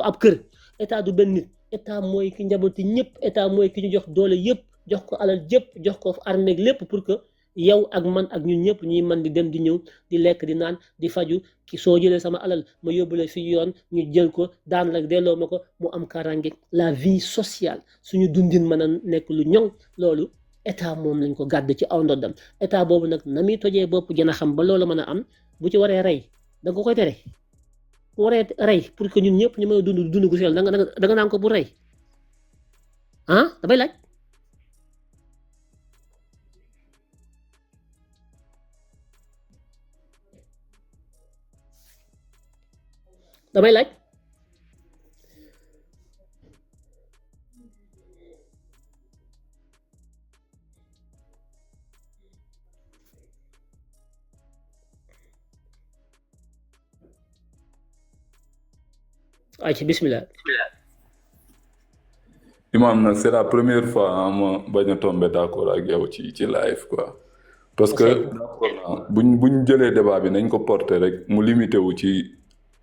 ab kër état du benn nit état mooy ki njabooti ñëpp état mooy ki ñu jox doole yëpp jox ko alal jëpp jox ko armée lépp pour que yow ak man ak ñun ñëpp ñuy mën di dem di ñëw di lekk di naan di faju ki soo jëlee sama alal ma yóbbule fi yoon ñu jël ko daan la delloo ma ko mu am kaaraange la vie sociale suñu dundin mën a nekk lu ñoŋ loolu état moom lañ ko gàdd ci aw ndoddam état boobu nag na muy tojee bopp gën a xam ba loolu mën a am bu ci waree rey da nga koy tere bu waree rey pour que ñun ñëpp ñu mën a dund gu seel da nga naan ko bu rey ah damay laaj ay ci bismillah Imam nag c'est la première fois ma bañ a tombé d'accord ak yow ci live quoi parce que d'accord naa buñ jëlee débat bi nañ ko porter rek mu limité wu ci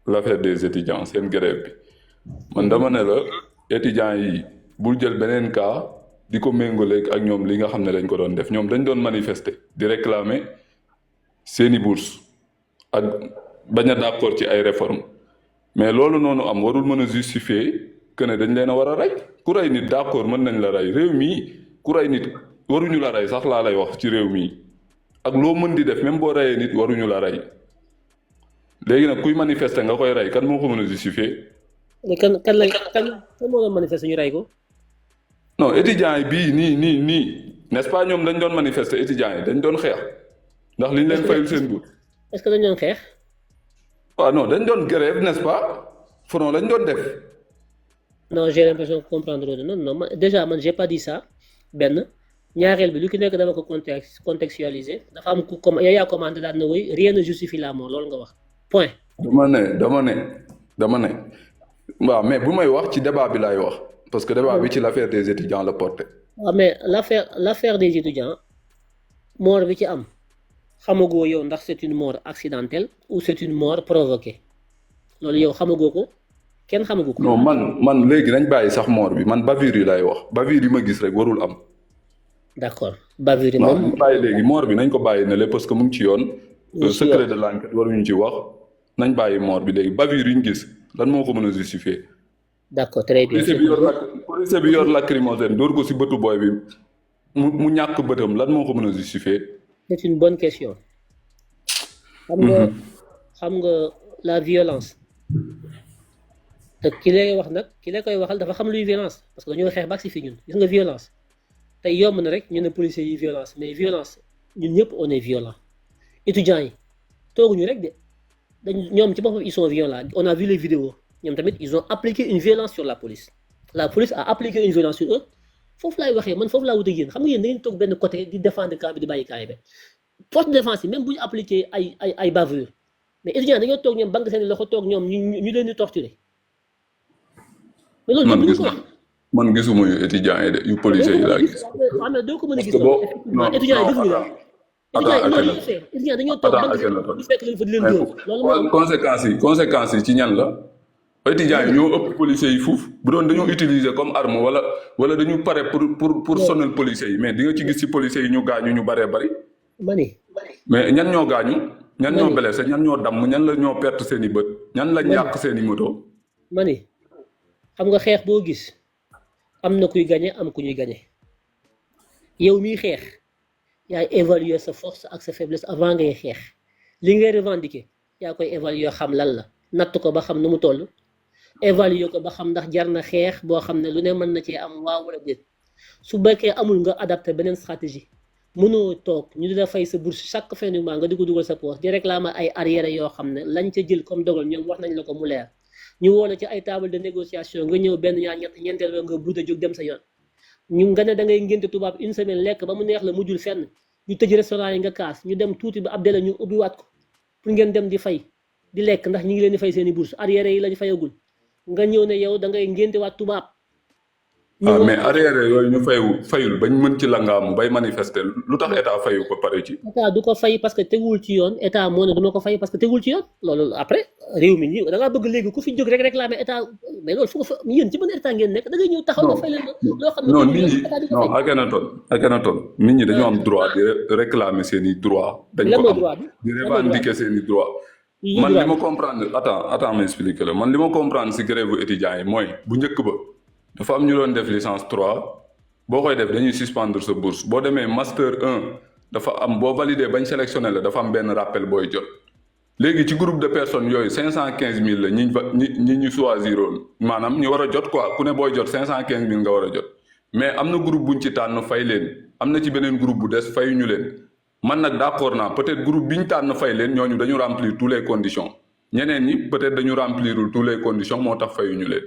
l'affaire des étudiants seen grève bi man dama ne la étudiants yi bul jël beneen cas di ko méngaleeg ak ñoom li nga xam ne dañ ko doon def ñoom dañ doon manifester di réclamer seeni bourse ak bañ a d'accord ci ay réformes mais loolu noonu am warul mën a justifier que ne dañ leen a war a rey ku rey nit d'accord mën nañ la rey réew mii ku rey nit waruñu la rey sax laa lay wax ci réew mii ak loo mën di def même boo reyee nit waruñu la rey léegi nag kuy manifester nga koy rey kan moo ko mën a justifier. mais kan moo doon manifester ñu rey ko. non étudiants yi bii nii n'est-ce pas ñoom dañ doon manifester étudiants yi dañ doon xeex ndax liñ leen fayul seen bourse. est-ce que dañ doon xeex. waaw non dañ doon grève n'est-ce pas front lañ doon def. non j'ai l'impression de comprendre non déjà man j'ai pas dit ça benn ñaareel bi lu ki nekk dama ko contextualiser dafa am ku yow yaa commandé daal na woy rien ne justifie la mort loolu nga wax point. dama ne waaw mais bu may wax ci débat bi laay wax parce que débat bi ci l'affaire des étudiants la porté. waaw mais l'affaire des étudiants mort bi ci am xamagoo yow ndax c'est une mort accidentelle ou c'est une mort provoquée loolu yow xamagoo ko. kenn xamagu ko. non man léegi nañ bàyyi sax mort bi man bavure yi lay wax bavure yi ma gis rek warul am. d'accord bavure yi moom bàyyi léegi mort bi nañ ko bàyyi ne le parce que mu ngi ci yoon. secret de l'enquête waruñu ci wax nañ bàyyi mort bi léegi bavure yi ñu gis lan moo ko mën a justifier. d'accord très bien. policier bi yor lacrymogène dóor ko ci bëtu booy bi mu ñàkk bëtam lan moo ko mën a justifier. c'est une bonne question. xam nga la violence. te ki lay wax nag ki la koy waxal dafa xam luy violence parce que dañoo xeex ba si fi ñun gis nga violence tey yomb na rek ñu ne policiers yi violence mais violence ñun ñëpp on est violent étudiants yi tooguñu rek de ñoom ci boppam ils sont violents on a vu les vidéos ñoom tamit ils ont appliqué une violence sur la police a appliqué une violence sur eux foofu laay waxee man foofu laa wut ak yéen xam nga yéen da ngeen toog benn côté di défendre camp bi di bàyyi camp bi force de défense yi même bu ñu appliqué ay bavure mais étudiants dañoo toog ñoom banque seen loxo toog ñoom ñu leen di torturer mais loolu man du ko gisuma wax. man gisuma yu étudiants yi de yu policiers yi laa gis. xam ne doo ko mën a gis parce que boo effectivement étudiants yi defuñu la étudiants dañoo toog banque ñu fekk leen fa di leen dóor loolu xool conséquences yi ci ñan la. étudiants yi ñoo ëpp policiers yi fuuf bu doon dañoo utiliser comme arme wala dañu pare pour sonal policiers yi mais di nga ci gis ci policiers yi ñu gaañu ñu baree bari. mani mais ñan ñoo gaañu. ñan ñoo blessé ñan ñoo damm ñan la ñoo perte seen i bët. ñan la ñàkk seen i moto. mani xam nga xeex boo gis am na kuy gañe am ku ñuy gañe yow miy xeex yaay évaluer sa force ak sa faiblesse avant ngay xeex li ngay revendiquer yaa koy évaluer xam lan la natt ko ba xam nu mu toll évaluer ko ba xam ndax jar na xeex boo xam ne lu ne mën na cee am waaw wala déet su bekkee amul nga adapté beneen stratégie mënoo toog ñu di la fay sa bourse chaque fin du mois nga di ko dugal sa poche di réclamer ay arrière yoo xam ne lañ ca jël comme dogal ñoom wax nañ la ko mu leer ñu woo la ci ay table de négociation nga ñëw benn ñaar ñett ñeenteel nga buuta jóg dem sa yoon ñu nga ne da ngay ngénte tubaab une semaine lekk ba mu neex la mujjul fenn ñu tëj restaurant yi nga kaas ñu dem tuuti ba ab délai ñu ubbiwaat ko pour ngeen dem di fay di lekk ndax ñi ngi leen di fay seen i bourse arrière yi lañ fayagul nga ñëw ne yow da ngay ngénte waat tubaab. mais arrière yooyu ñu fayul bañ mën ci langaamu bay manifester lu tax état fayu ko pare ci. état du ko fay parce que teguwul ci yoon état moo ne du ma ko fay parce que teguwul ci yoon loolu après réew mi nii da ngaa bëgg léegi ku fi jóg rek réclamer état mais loolu fu ko fa yéen ci ban état ngeen nekk da ngay ñëw taxaw nga fay leen loo xam ne non nit ñi non Akhenaton nit ñi dañoo am droit di réclamer seen i droit dañ ko am di revendiquer seen i droit man li ma comprendre attends ma expliquer la man li ma comprendre si grève étudiants yi mooy bu njëkk ba dafa am ñu doon def licence 3 boo koy def dañuy suspendre sa bourse boo demee master 1 dafa am boo validé bañ sélectionné la dafa am benn rappel booy jot léegi ci groupe de personnes yooyu 515000 la ñi ñu choisiroon maanaam ñu war a jot quoi ku ne booy jot 515000 nga war a jot mais am na groupe buñ ci tànn fay leen am na ci beneen groupe bu des fayuñu leen man nag d'accord naa peut-être groupe bi ñu tànn fay leen ñooñu dañu remplir toutes les conditions ñeneen ñi peut-être dañu remplirul toutes les conditions moo tax fayuñu leen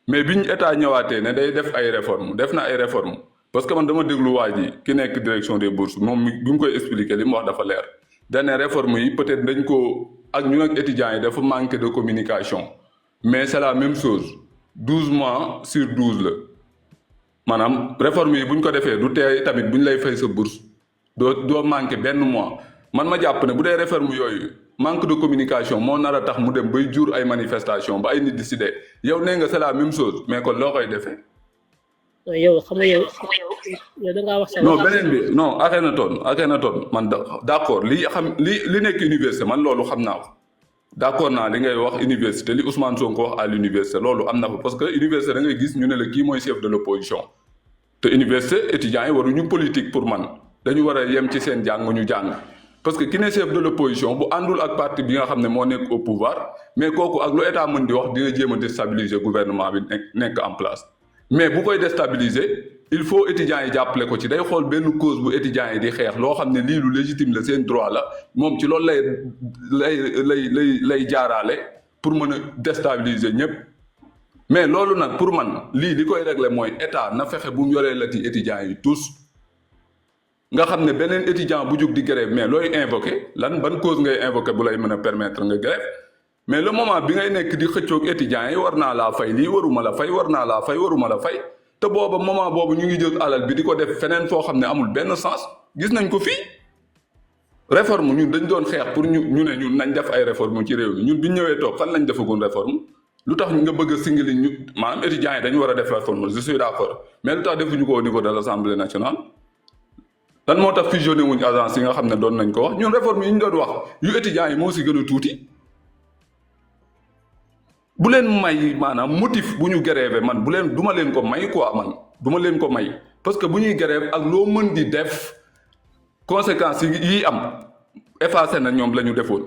mais biñ état ñëwaatee ne day def ay réformes def na ay réformes parce que man dama déglu waa ji ki nekk direction des bourses moom bi mu koy expliquer li mu wax dafa leer dane réformes yi peut-être dañ ko ak ñu ak étudiants yi dafa manqué de communication mais c'est la même chose 12 mois sur 12 la maanaam réformes yi bu ñu ko defee du tee tamit bu ñu lay fay sa bourse doo manqué benn mois man ma jàpp ne bu dee réforme yooyu manque de communication moo nar a tax mu dem bay jur ay manifestation ba ay nit di si dee yow nee nga c'est la même chose mais kon loo koy defee. yow xam nga yow da ngaa wax. non beneen bi non Akhenaton man d'accord li nekk université man loolu xam naa ko d'accord naa li ngay wax université li Ousmane Sonko wax à l'université loolu am na fa parce que université da ngay gis ñu ne la kii mooy chef de l'opposition te université étudiants yi waruñu politique pour man dañu war a yem ci seen jàng ñu jàng. parce que ki ne chef de l'opposition bu àndul ak parti bi nga xam ne moo nekk au pouvoir mais kooku ak lu état mën di wax dina jéem a déstabiliser gouvernement bi nekk en place mais bu koy déstabiliser il faut étudiants yi jàppale ko ci day xool benn cause bu étudiants yi di xeex loo xam ne lii lu légitime la seen droit la moom ci loolu lay jaaraale pour mën a déstabiliser ñëpp mais loolu nag pour man lii li koy régler mooy état na fexe bu mu yoree la ci étudiants yi tous nga xam ne beneen étudiant bu jug di grève mais looy invoqué ban cause ngay invoqué bu lay mën a permettre nga grève mais le moment bi ngay nekk di xëccoog étudiants yi war naa laa fay lii waruma la fay war naa laa fay waruma la fay te booba moment boobu ñu ngi jël alal bi di ko def feneen foo xam ne amul benn sens gis nañ ko fii réforme ñun dañ doon xeex pour ñu ne ñun nañ def ay réforme ci réew mi ñun bi ñu ñëwee toog fan lañ defagoon réforme lu tax nga bëgg a singili ñu maanaam étudiants yi dañu war a def réforme je suis d'accord mais lu tax defuñu ko au niveau de l'Assemblée nationale lan moo tax fusionné wuñ agence yi nga xam ne doon nañ ko wax ñun réforme yi ñu doon wax yu étudiants yi moo si gën a tuuti bu leen may maanaam motif bu ñu grève man du ma leen ko may quoi man du ma leen ko may parce que bu ñuy grève ak loo mën di def conséquences yi am effacé na ñoom la ñu defoon.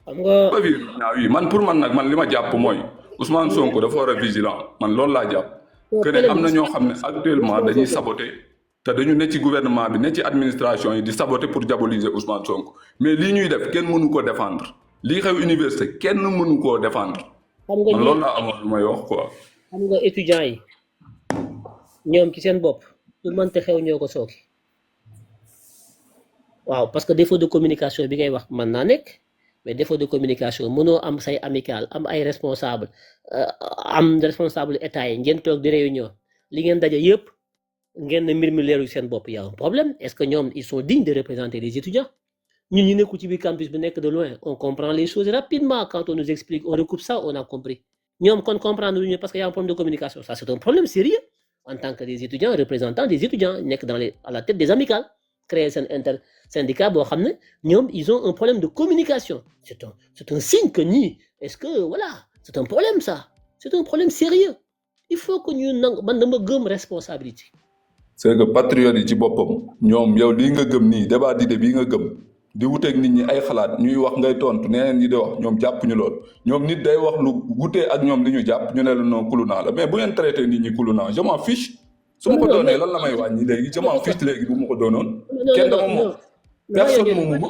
xam nga oui man pour man nag man li ma jàpp mooy Ousmane Sonko dafa war a vigilant man loolu laa jàpp. que ne am na ñoo xam ne actuellement dañuy saboter. te dañu ne ci gouvernement bi ne ci administration yi di saboter pour diaboliser Ousmane Sonko mais lii ñuy def kenn mënu ko défendre lii xew université kenn mënu koo défendre. xam nga loolu laa amoon lu may wax quoi. xam nga étudiants yi ñoom ci seen bopp lu mënte xew ñoo ko sooki waaw parce que défaut de communication bi ngay wax mën naa nekk mais défaut de communication mënoo am say amical am ay responsable am responsable état yi ngeen toog di réunion li ngeen daje yëpp ngeen ne mbir mi leeru seen bopp y a un problème est-ce que ñoom ils sont dignes de représenter les étudiants ñun ñu nekkul ci biir campus bi nekk de loin on comprend les choses rapidement quand on nous explique on recoupe ça on a compris ñoom kon comprendre lu ñu parce que y a un problème de communication ça c'est un problème sérieux en tant que des étudiants représentants des étudiants nekk dans les à la tête des amicales créer seen intersyndicat boo xam ne ñoom ils ont un problème de communication c'est un signe que ñii est-ce que voilà c'est un problème ça c'est un problème sérieux il faut que ñu nang man dama gëm responsabilité c'est que patriote yi ci boppam ñoom yow lii nga gëm nii débat d'idée bii nga gëm di wuteeg nit ñi ay xalaat ñuy wax ngay tontu neneen ñi di wax ñoom jàpp ñu lool ñoom nit day wax lu wutee ak ñoom li ñu jàpp ñu ne la non kulunaa la mais bu ngeen traité nit ñi kulunaa je m'en fiche su ma ko doonee lan la may wàññi léegi je m'en fiche léegi bu ma ko doonoon kenn dama moom personne moomu ma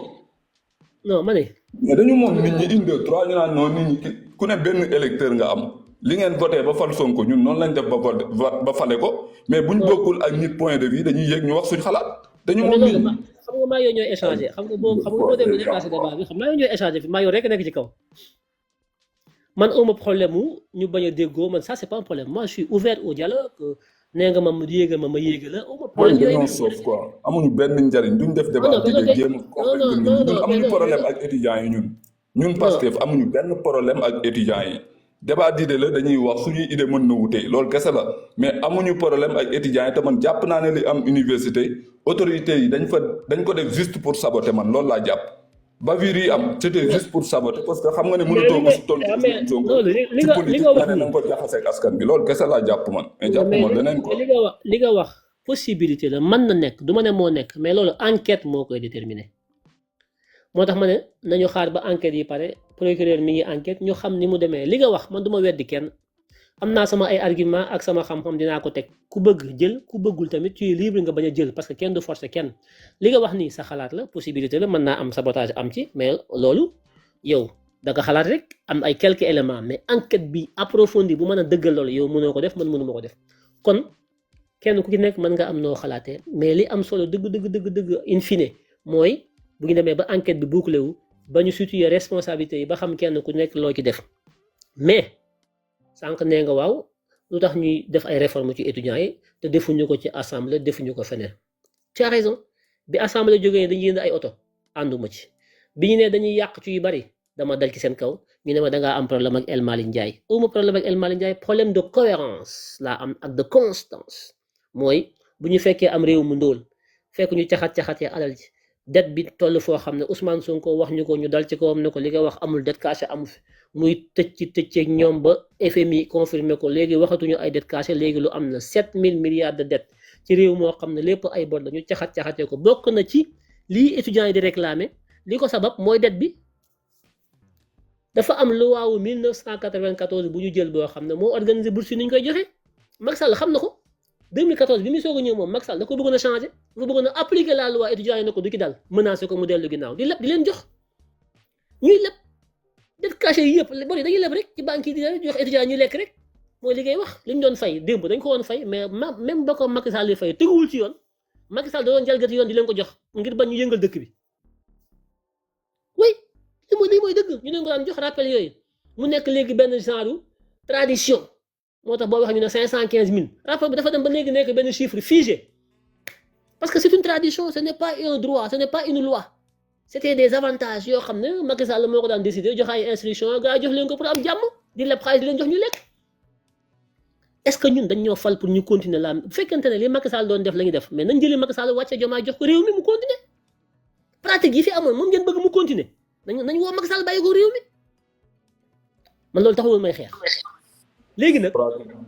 non ma ne mais dañu moom nit ñi une deux trois ñu naan noonu nit ñi ku ne benn électeur nga am li ngeen voté ba fal Sonko ñun noonu lañ def ba fale ko mais buñ bokkul ak nit point de vue dañuy yéeg ñu wax suñ xalaat dañu moom nit ñi xam nga maa yow ñooy échanger xam nga boo demee dépassé débat bi xam maa yow ñooy échanger fi maa yow rek nekk ci kaw man awma problème mu ñu bañ a déggoo man ça c'est pas un problème moi je suis ouvert au dialogue nee nga ma yéega ma yéega la awma problème yooyu sauf quoi amuñu benn njariñ duñ def débat di jéem ñun amuñu problème ak étudiants yi ñun Pastef amuñu benn problème ak étudiants yi débat d'idée la dañuy wax suñuy idée mën na wute loolu kese la mais amuñu problème ak étudiants yi te man jàpp naa ne li am université autorités yi dañ ko def juste pour saboter man loolu laa jàpp bavure yi am c'était juste pour saboter parce que xam nga ne mënutoo ko si tontu ci politique nga ne na nga ko jaxase ak askan bi loolu kese laa jàpp man mais jàpp man leneen ko li nga wax possibilité la mën na nekk du ma ne moo nekk mais loolu enquête moo koy déterminer moo tax ma ne nañu xaar ba enquête yi pare procureur mi ngi enquête ñu xam ni mu demee li nga wax man du ma weddi kenn am naa sama ay argument ak sama xam-xam dinaa ko teg ku bëgg jël ku bëggul tamit tu es libre nga bañ a jël parce que kenn du forcer kenn li nga wax nii sa xalaat la possibilité la mën naa am sabotage am ci mais loolu yow da nga xalaat rek am ay quelques éléments mais enquête bi approfondie bu mën a dëggal loolu yow mënoo ko def man mënuma ko def kon kenn ku ci nekk mën nga am noo xalaatee mais li am solo dëgg in fine mooy bu ñu demee ba enquête bi bouclé wu ba ñu situer responsabilité yi ba xam kenn ku nekk loo ci def mais sànq nee nga waaw lu tax ñuy def ay réformes ci étudiants yi te defuñu ko ci assemblée defuñu ko feneen tu as raison bi assemblée jógee dañuy yënd ay oto ànduma ci bi ñu ne dañuy yàq ci yu bari dama dal ci seen kaw ñu ne ma dangaa am problème ak El Malick Ndiaye uma problème ak El Malick Ndiaye problème de cohérence laa am ak de constance mooy bu ñu fekkee am réew mu ndóol fekk ñu caxat-caxatee alal ji dette bi toll foo xam ne Ousmane Sonko wax ñu ko ñu dal ci kawam ne ko li nga wax amul dette cachée amu fi muy tëj ñoom ba FMI confirmé ko léegi waxatuñu ay dette cachée léegi lu am na 7000 milliards de dette ci réew moo xam ne lépp ay bor la ñu caxat-caxatee ko bokk na ci lii étudiants yi di réclamer li ko sabab mooy dette bi dafa am loi wu 1994 bu ñu jël boo xam ne moo organisé bourse yi ni ñu koy joxe Macky Sall xam na ko 2014 bi muy soog a ñëw moom Macky Sall da ko bëggoon a changer dafa bëggoon a appliquer la loi étudiants yi ne ko du ki dal menacé ko mu dellu ginnaaw di leb di leen jox ñuy leb dette cachée yi yëpp bor yi dañuy leb rek ci banque yi di jox étudiants yi ñuy lekk rek mooy li ngay wax li ñu doon fay démb dañ ko woon fay mais même ba ko Macky Sall di fay teguwul ci yoon Macky Sall da doon jalgati yoon di leen ko jox ngir bañ ñu yëngal dëkk bi oui lii mooy dëgg ñu leen ko daan jox rappel yooyu mu nekk léegi benn genre tradition moo tax boo wax ñu ne 515000 rappel bi dafa dem ba léegi nekk benn chiffre figé parce que c'est une tradition ce n'est pas un droit ce n'est pas une loi c'était des avantages yoo xam ne Macky Sall moo ko daan décider jox ay instructions gars yi jox leen ko pour am jàmm di leb xaalis di leen jox ñu lekk est-ce que ñun dañ ñoo fal pour ñu continuer la bu fekkente ne li Macky Sall doon def la ñuy def mais nañ jëlee Macky Sall wàcce Diomaye jox ko réew mi mu continuer pratique yi fi amoon moom ngeen bëgg mu continuer nañ woo Macky Sall bàyyi ko réew mi man loolu taxul may xeex léegi nag.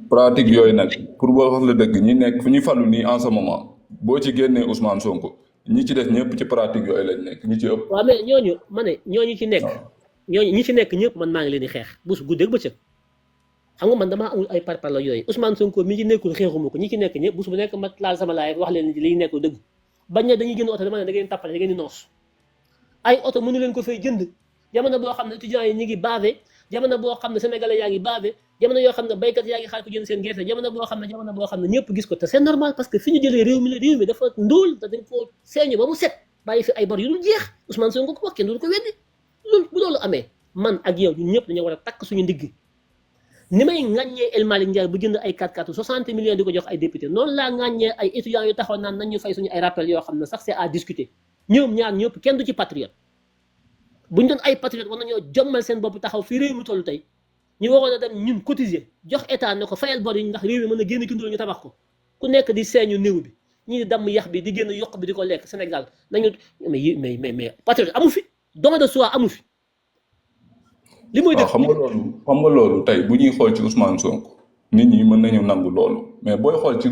pratique yooyu nag pour boo wax la dëgg ñi nekk fu ñu falu nii en ce moment boo ci génnee Ousmane Sonko ñi ci def ñëpp ci pratique yooyu lañ nekk ñi ci ëpp. waaw mais ñooñu ma ne ñooñu ci nekk. ñooñu ñi ci nekk ñëpp man maa ngi leen di xeex bu guddeeg bëccëg xam nga man damaa amul ay parparloo yooyu Ousmane Sonko mi ci nekkul xeexuma ko ñi ci nekk ñëpp bu nekk ma laal sama laay wax leen li nekkul dëgg bañ ne dañuy jënd oto dama ne da ngeen tàppale da ngeen di noos ay oto mënu leen ko fay jënd jamono boo xam ne étudiants yi ñu ngi bavé jamono boo xam ne sénégalais yaa ngi bavé jamono yoo xam ne baykat yaa ngi xaar ko jënd seen gerte jamono boo xam ne ñëpp gis ko te c'est normal parce que fi ñu jëlee réew mi dafa ndóol te dañ ko seeñu ba mu set bàyyi fi ay bor yu dul jeex Ousmane Sonko ko wax kenn du ko weddi loolu bu loolu amee man ak yow ñun ñëpp dañoo war a takk suñu ndigg ni may ŋàññee El Malick Ndiaye bu jënd ay 4x4 60 millions di ko jox ay député noonu laa ŋàññee ay étudiants yu taxaw naan nañ ñu fay suñu ay rappel yoo xam ne sax c'est à discuter ñoom ñaar ñëpp kenn du ci patriote buñ doon ay patriote war nañoo jommal seen bopp taxaw fii réew mi toll tey ñu waroon a dem ñun cotiser jox état ne ko fayal bor yi ndax réew mi mën a génn kindul ñu tabax ko ku nekk di seeñu néew bi ñii di damm yax bi di génn yokk bi di ko lekk Sénégal nañu mais patriote amu fi don de soi amu fi li muy def xam nga loolu tey bu ñuy xool ci Ousmane Sonko nit ñi mën nañu nangu loolu mais booy xool ci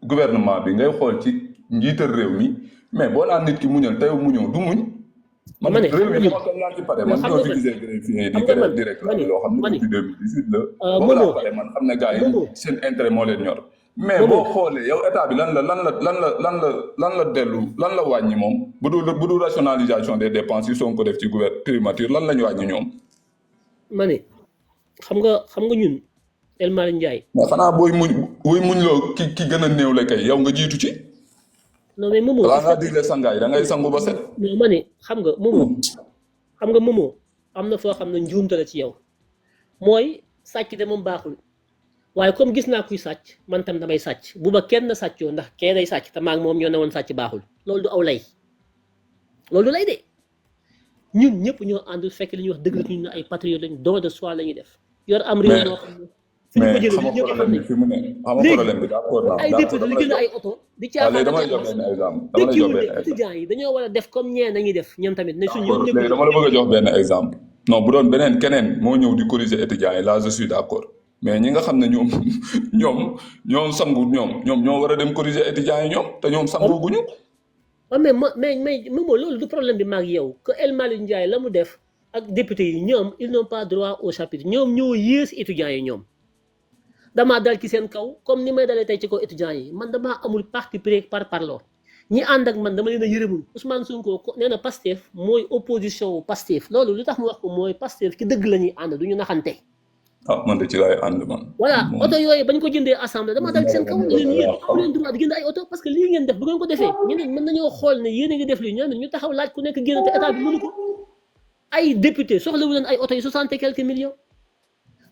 gouvernement bi ngay xool ci njiital réew mi mais boo naan nit ki muñal tey mu ñëw du muñ. ma ne réew mi dama ko naan ci pare man ñoo fi gisee greffier di grève direct loo xam ne depuis 2018 la. boo laa pare man xam ne gars yi seen intérêt moo leen ñor. mais boo xoolee yow état bi lan la wàññi moom bu dul rationalisation des dépenses yi Sonko def ci primature lan la ñu wàññi ñoom. ma ne xam nga ñun El Malick Ndiaye. mais xanaa booy muñ loo ki gën a néew la kay yow nga jiitu ci. non mais Momo balaa ngaa digle sangaay da ngay sangu ba set. non ma ne xam nga Momo am na foo xam ne njuumte la ci yow mooy sàcc de moom baaxul waaye comme gis naa kuy sàcc man tam damay sàcc bu ba kenn sàccoo ndax kee day sàcc te maag moom ñoo ne woon sàcc baaxul loolu du aw lay loolu du lay de ñun ñëpp ñoo ànd fekk li ñuy wax dëgg la ñu ne ay patriotes lañ don de soi la ñuy def yor am réew moo xam ne mais xam nga problème bi d'accord naa ay député di gën ay oto di caaxaan damay jox benn exemple étudiants yi dañoo war a def comme ñeen nañuy def ñoom tamit ne suñu léegi dama la bëgg a jox benn exemple non bu doon beneen keneen moo ñëw di corriger étudiants yi là je suis d'accord mais ñi nga xam ne ñoom sangu ñoom ñoo war a dem corriger étudiants yi ñoom te ñoom sangu guñu waaw mais Momo loolu du problème bi maag yow que El Malick Ndiaye la mu def ak député yi ñoom ils n'ont pas droit au chapitre ñoom ñoo yées étudiants yi ñoom damaa dal ci seen kaw comme ni may dalee tey ci kaw étudiants yi man damaa amul parti pris par parloo ñi ànd ak man dama leen a yërëmul Ousmane Sonko nee na Pastef mooy opposition wu Pastef loolu lu tax mu wax ko mooy Pastef ki dëgg la ñuy ànd du ñu naxante. man de ci laay ànd man. voilà oto yooyu bañ ko jëndee assemblée damaa dal ci seen kaw leen yéen amu leen droit di jënd ay oto parce que lii ngeen def bu ngeen ko defee ñeneen mën nañoo xool ne yéen a ngi def lii ñoom ñu taxaw laaj ku nekk génn te état bi mënu ko ay député soxlawu leen ay oto yi 60 et quelques millions.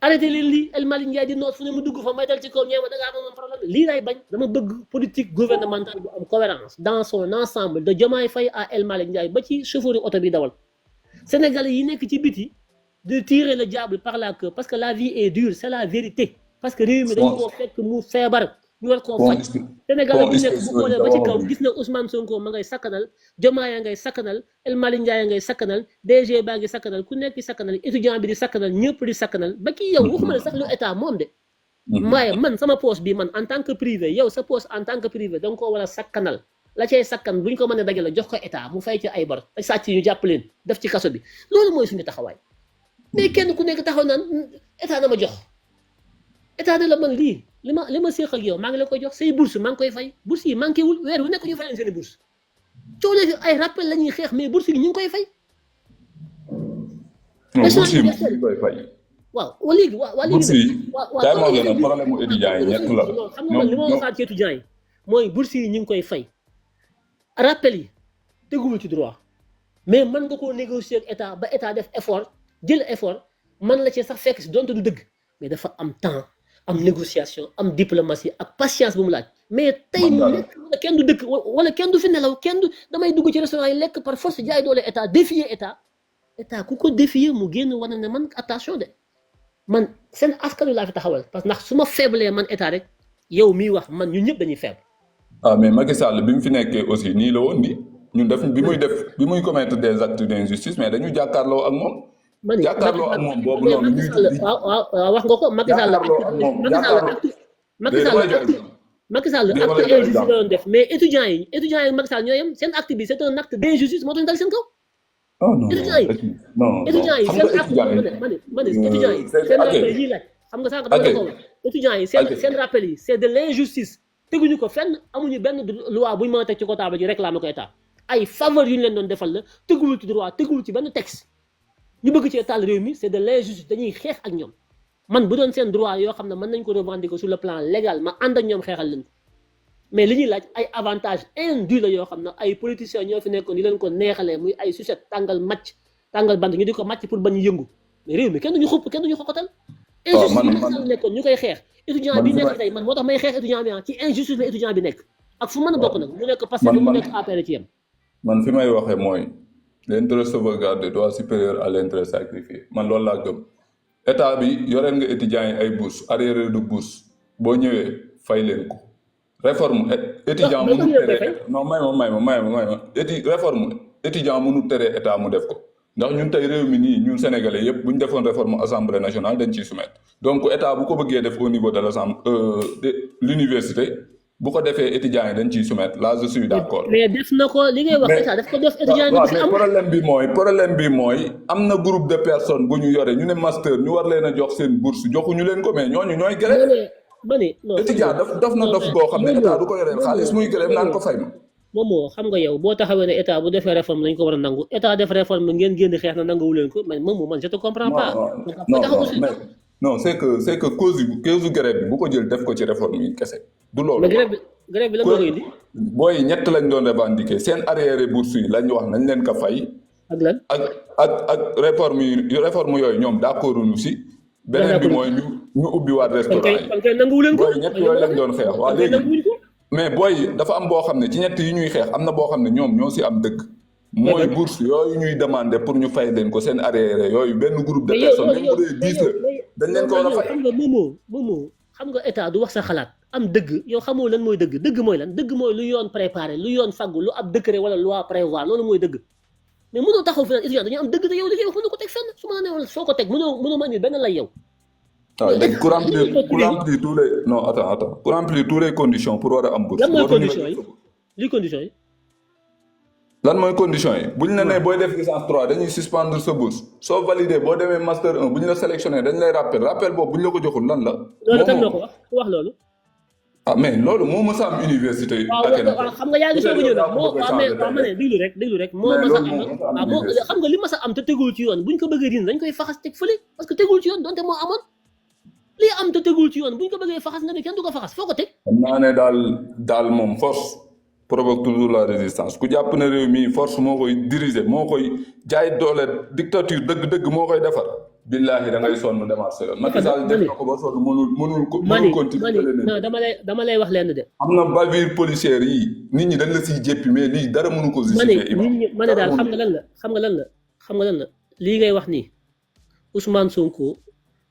arrêté leen lii El Malick Ndiaye di noot fu ne mu dugg fa may dal ci kaw ñeema da ngaa amoon problème lii lay bañ dama bëgg politique gouvernementale bu am cohérence dans son ensemble de Diomaye Faye à El Malick Ndiaye ba ci chauffeur oto bi dawal Sénégalais yi nekk ci biti de tirer le diable par la queue parce que la vie est dure c'est la vérité parce que réew mi dañ koo fekk mu feebar ñu war koo faj Sénégalais bu nekk bu xoolee ba ci kaw gis na Ousmane Sonko ma ngay sakkanal Diomaye ngay sakkanal El Malick Ndiaye ngay sakkanal DG baa ngi sakkanal ku nekk di sakkanal étudiant bi di sakkanal ñëpp di sakkanal ba kii yow waxuma la sax lu état moom de maaye man sama poste bi man en tant que privé yow sa poste en tant que privé da nga koo war a sakkanal la cay sakkan buñ ko mën a dajale jox ko état mu fay ci ay bor te sàcc ñu jàpp leen def ci kaso bi loolu mooy suñu taxawaay mais kenn ku nekk taxaw naan état na ma jox état de la man lii li ma séq ak yow maa ngi la koy jox say bourse maa ngi koy fay bourse yi manqué wul weer wu nekk ñu fay leen seen i bourse coono fi ay rappel la ñuy xeex mais bourse yi ñu ngi koy fay. bourse yi ñu ngi koy fay. waaw waa léegi waa léegi. bourse yi kay moo gën a problème mu étudiants yi ñett la. xam nga man li ma waxaat ci étudiants yi mooy bourse yi ñu ngi koy fay rappel yi teguwul ci droit mais mën nga koo négocier ak état ba état def effort jël effort man la ci sax fekk si donte du dëgg mais dafa am temps. am négociation am diplomatie ak patience bu mu laaj mais tey mu lekk wala kenn du dëkk wala kenn du fi nelaw kenn du damay dugg ci restaurant yi lekk par force jaay doole état défier état ku ko défier mu génn wane ne man attention de man seen askan wi laa fi taxawal parce que ndax su ma faible man état rek yow miy wax man ñun ñëpp dañuy faible. mais Macky Sall bi mu fi nekkee aussi nii la woon nii ñun bi muy commettre des actes d'injustice mais dañu jàkkaarloo ak moom. jàkkaarloo ak moom boobu noonu waaw wax nga ko Macky Sall acte injustice la doon def mais étudiants yi Macky Sall ñoo yem seen acte bi c'est un acte d'injustice moo tax ñu dal seen kaw. étudiants yi seen acte ma ne étudiants yi seen rappel yi laaj xam nga sànq dama ko wax étudiants yi seen rappel yi c'est de l'injustice teguñu ko fenn amuñu benn loi buñ mën a teg ci ko table ji réclamer ko état ay faveur yu ñu leen doon defal la teguwul ci droit teguwul ci benn texte ñu bëgg ci taal réew mi c'est de l'injustice dañuy xeex ak ñoom man bu doon seen droit yoo xam ne mën nañ ko revendiquer sur le plan légal ma ànd ak ñoom xeexal leen ko mais li ñuy laaj ay avantages indus la yoo xam ne ay politiciens ñoo fi nekkoon di leen ko neexalee muy ay sucette tàngal bant ñu di ko màcc pour bañ yëngu mais réew mi kenn duñu xupp kenn duñu xoxatal injustice bi Sall nekkoon ñu koy xeex étudiant bi nekk tey man moo tax may xeex étudiant bi ci injustice la étudiant bi nekk ak fu mën a bokk nag mu nekk parce que mu nekk APR ci yem man fi may waxee mooy l'intérêt sauvegardé doit supérieur à l'intérêt sacrifié man loolu laa gëm état bi yoreel nga étudiants yi ay bourse arriéré de bourse boo ñëwee fay leen ko réforme étudiant mënu tere non may ma réforme étudiant mënu tere état mu def ko ndax ñun tey réew mi nii ñun sénégalais yëpp bu ñu defoon réforme assemblée nationale dañ ciy soumettre donc état bu ko bëggee def au niveau de l'assemblée de l'université bu ko defee étudiants yi dañ ciy soumettre là je suis d'accord. mais def na ko li ngay wax état daf ko def étudiants yi mais problème bi mooy am na groupe de personnes bu ñu yore ñu ne master ñu war leen a jox seen bourse joxuñu leen ko mais ñooñu ñooy grève. étudiant daf na dof boo xam ne état du ko yoreel xaalis muy grève naan ko fay ma. moomoo xam nga yow boo taxawee ne état bu defee réforme lañ ko war a nangu état def réforme ngeen génn xeex na nanguwu leen ko mais moomoo man je te comprends pas. non c'est que cause grève bi bu ko jël def ko ci réforme yi kese du loolu. mais grève bi la moo koy indi. booy ñett lañ doon revendiquer seen arriéré bourse yi lañ wax nañ leen ko fay. ak lan ak réforme yooyu ñoom d'accord ñu si. beneen bi mooy ñu ubbiwaat restaurant yi. kon kay nanguwu leen ko booy ñett yooyu lañ doon xeex waa léegi. mais booy dafa am boo xam ne ci ñett yi ñuy xeex am na boo xam ne ñoom ñoo si am dëgg. mooy bourse yooyu ñuy demander pour ñu fay leen ko seen arriéré yooyu benn groupe de personnes même bu dee 10 la dañ leen ko war a fay. xam nga moomoo xam nga état du wax sa xalaat am dëgg yow xamoo lan mooy dëgg mooy lan dëgg mooy lu yoon préparé lu yoon faggu lu ab décret wala loi prévoir loolu mooy dëgg mais mënoo taxaw fi naan étudiant dañu am dëgg te yow li ngay wax mënoo ko teg fenn su ma la nee woon soo ko teg mënoo ma indi benn lay yow. waaw léegi pour remplir tous les non attends pour remplir toutes les conditions pour war a am bourse. lan mooy conditions yi lii conditions yi. lan mooy conditions yi bu ñu la nee booy def licence 3 dañuy suspendre sa bourse soo validé boo demee master 1 bu ñu la sélectionné dañ lay rappel boobu bu ñu la ko joxul lan la. loolu kan moo ko wax loolu. ah mais loolu moo mës a am université yi. waaw xam nga yaa ngi soog a ñëw nag ma ne déglu rek moo mës a am xam nga li mës a am te tegul ci yoon bu ñu ko bëggee dindi dañ koy faxas teg fële parce que tegul ci yoon donte moo amoon lii am te tegul ci yoon bu ñu ko bëggee faxas nga ne kenn du ko faxas foo ko teg. xam naa ne daal moom force provoque toujours la résistance ku jàpp ne réew mi force moo koy diriger moo koy jaay doole dictature dëgg moo koy defar. billahi da ngay sonn démarché la Macky Sall def na ko ba sonn mënul continuer non dama lay wax lenn de. am na bavure policière yi nit ñi dañ la siy jéppi mais lii dara mënu ko justifier. ma ne daal xam nga lan la lii ngay wax nii Ousmane Sonko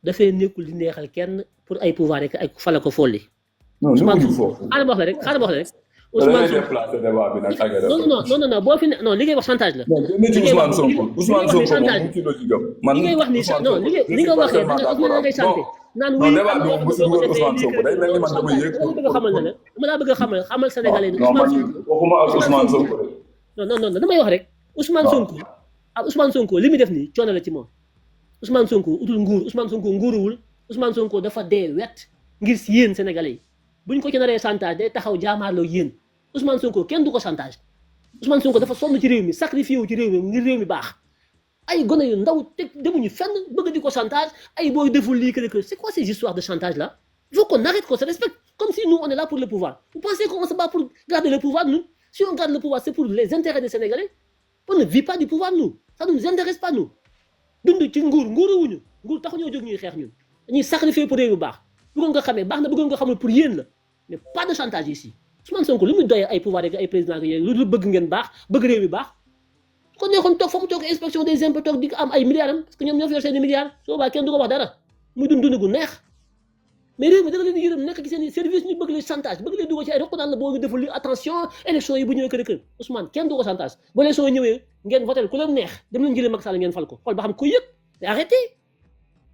dafay nekkul di neexal kenn pour ay pouvoir rek ay fala ko folli. non Ousmane Sonko xaaral ma wax la rek Ousmane Sonko non boo fi ne non li ngay wax chantage la. Ousmane Sonko moom ci logique am. man li ngay wax nii non li nga waxee da ngay chanté. naan wuy débat bi moom bu si dugal Ousmane Sonko day mel ni man damay yëg. dama laa bëgg a xamal Sénégalais yi. non man waxuma ak Ousmane Sonko rek. non damay wax rek. Ousmane Sonko li muy def nii coono la ci moom. Ousmane Sonko utul nguur Ousmane Sonko nguuruwul Ousmane Sonko dafa dee wet ngir si yéen Sénégalais yi buñ ko ci naree chantage day taxaw jaamaarloo yéen Ousmane Sonko kenn du ko chantage Ousmane Sonko dafa sonn ci réew mi sacrifié wu ci réew mi ngir réew mi baax ay gone yu ndaw teg demuñu fenn bëgg di ko chantage ay booy deful lii que c'est quoi ces histoires de chantage là il faut qu'on arrête qu'on se respecte comme si nous on est là pour le pouvoir vous pensez qu'on se bat pour garder le pouvoir nous si on garde le pouvoir c'est pour les intérêts des Sénégalais on ne vit pas du pouvoir nous ça ne nous intéresse pas nous dund ci nguuruwuñu nguur taxu ñoo jóg ñuy xeex ñun dañuy sacrifier pour réew mi baax bëggoon nga xamee baax na bëggoon nga xamul pour yéen la mais pas de chantage ici Ousmane Sonko lu muy doyee ay pouvoir ak ay président ak yooyu lu bëgg ngeen baax bëgg réew mi baax kon neexoon toog fa mu toog inspection des impôts toog di am ay milliards am parce que ñoom ñoo fi yor seen i milliards soo baa kenn du ko wax dara muy dund gu neex mais réew mi da nga leen di yërëm nekk ci seen service ñu bëgg leen chantage bëgg leen dugal ci ay rek naan la boo deful li attention élection yi bu ñëwee kër Ousmane kenn du ko chantage bu élection yi ñëwee ngeen votel ku leen neex dem leen jëlee Macky Sall ngeen fal ko xool ba xam ko yëg mais arrêtez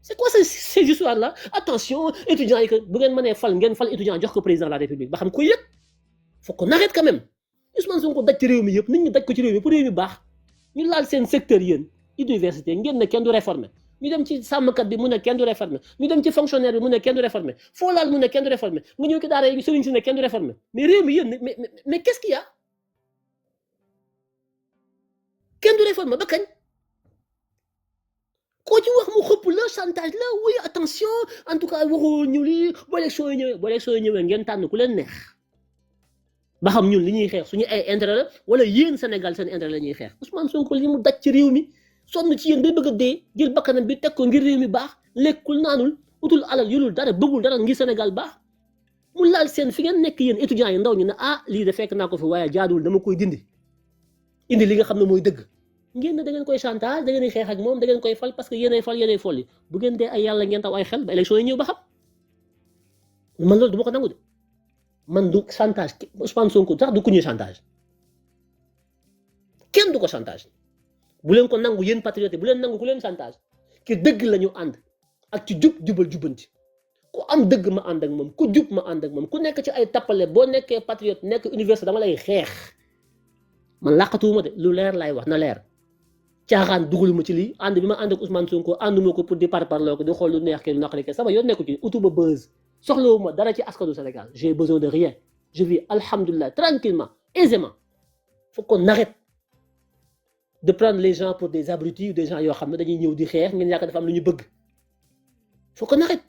c'est quoi ces histoires là attention étudiants yi que bu ngeen mënee fal ngeen fal étudiant jox ko président de la République ba xam ko yëg faut qu'on arrête quand même Ousmane Sonko daj ci réew mi yëpp nit ñi daj ko ci réew mi pour réew mi baax ñu laal seen secteur yéen université ngeen ne kenn du réformer ñu dem ci sàmmkat bi mu ne kenn du réformer ñu dem ci fonctionnaire bi mu ne kenn du réformer foo laal mu ne kenn du réformer nga ñëw ci daara yi sëriñ si ne kenn du réformer mais réew mi yéen mais qu'est-ce qu'il y a kenn du réformer ba kañ koo ci wax mu xëpp la chantage la oui attention en tout cas waxoo ñu lii bu élection yi ñëwee ngeen tànn ku leen neex ba xam ñun li ñuy xeex suñu ay intérêt la wala yéen Sénégal seen intérêt la ñuy xeex Ousmane Sonko li mu daj ci réew mi sonn ci yéen day bëgg a dee jël bakkanam bi teg ko ngir réew mi baax lekkul naanul utul alal yulul dara bëggul dara ngir Sénégal baax mu laal seen fi ngeen nekk yéen étudiants yi ndaw ñu ne ah lii de fekk naa ko fi waaye jaaduwul dama koy dindi indi li nga xam ne mooy dëgg ngeen ne da ngeen koy chantage da ngeen di xeex ak moom da ngeen koy fal parce que yéenay fal yéenay folli bu ngeen dee ay yàlla ngeen taw ay xel ba élection yi ñëw ba xam man loolu du ma ko nangu de man du chantage Ousmane Sonko sax du ku ñuy chantage kenn du ko chantage bu leen ko nangu yéen patriote bu leen nangu ku leen chantage ki dëgg la ñu ànd ak ci jubal jubanti ku am dëgg ma ànd ak moom ku jub ma ànd ak moom ku nekk ci ay tappale boo nekkee patriote nekk université dama lay xeex man làqatuwuma de lu leer laay wax na leer caaxaan dugaluma ci lii ànd bi ma ànd ak Ousmane Sonko ànduma ko pour di parparloo ko di xool lu neex ke lu naqari ke sama yoon nekku ci utuma buzz soxlawuma dara ci askanu Sénégal j'ai besoin de rien je vis alhamdulillah tranquillement aisément faut qu'on arrête de prendre les gens pour des abrutis ou des gens yoo xam ne dañuy ñëw di xeex ngeen yaakaar dafa am lu ñu bëgg faut qu'on arrête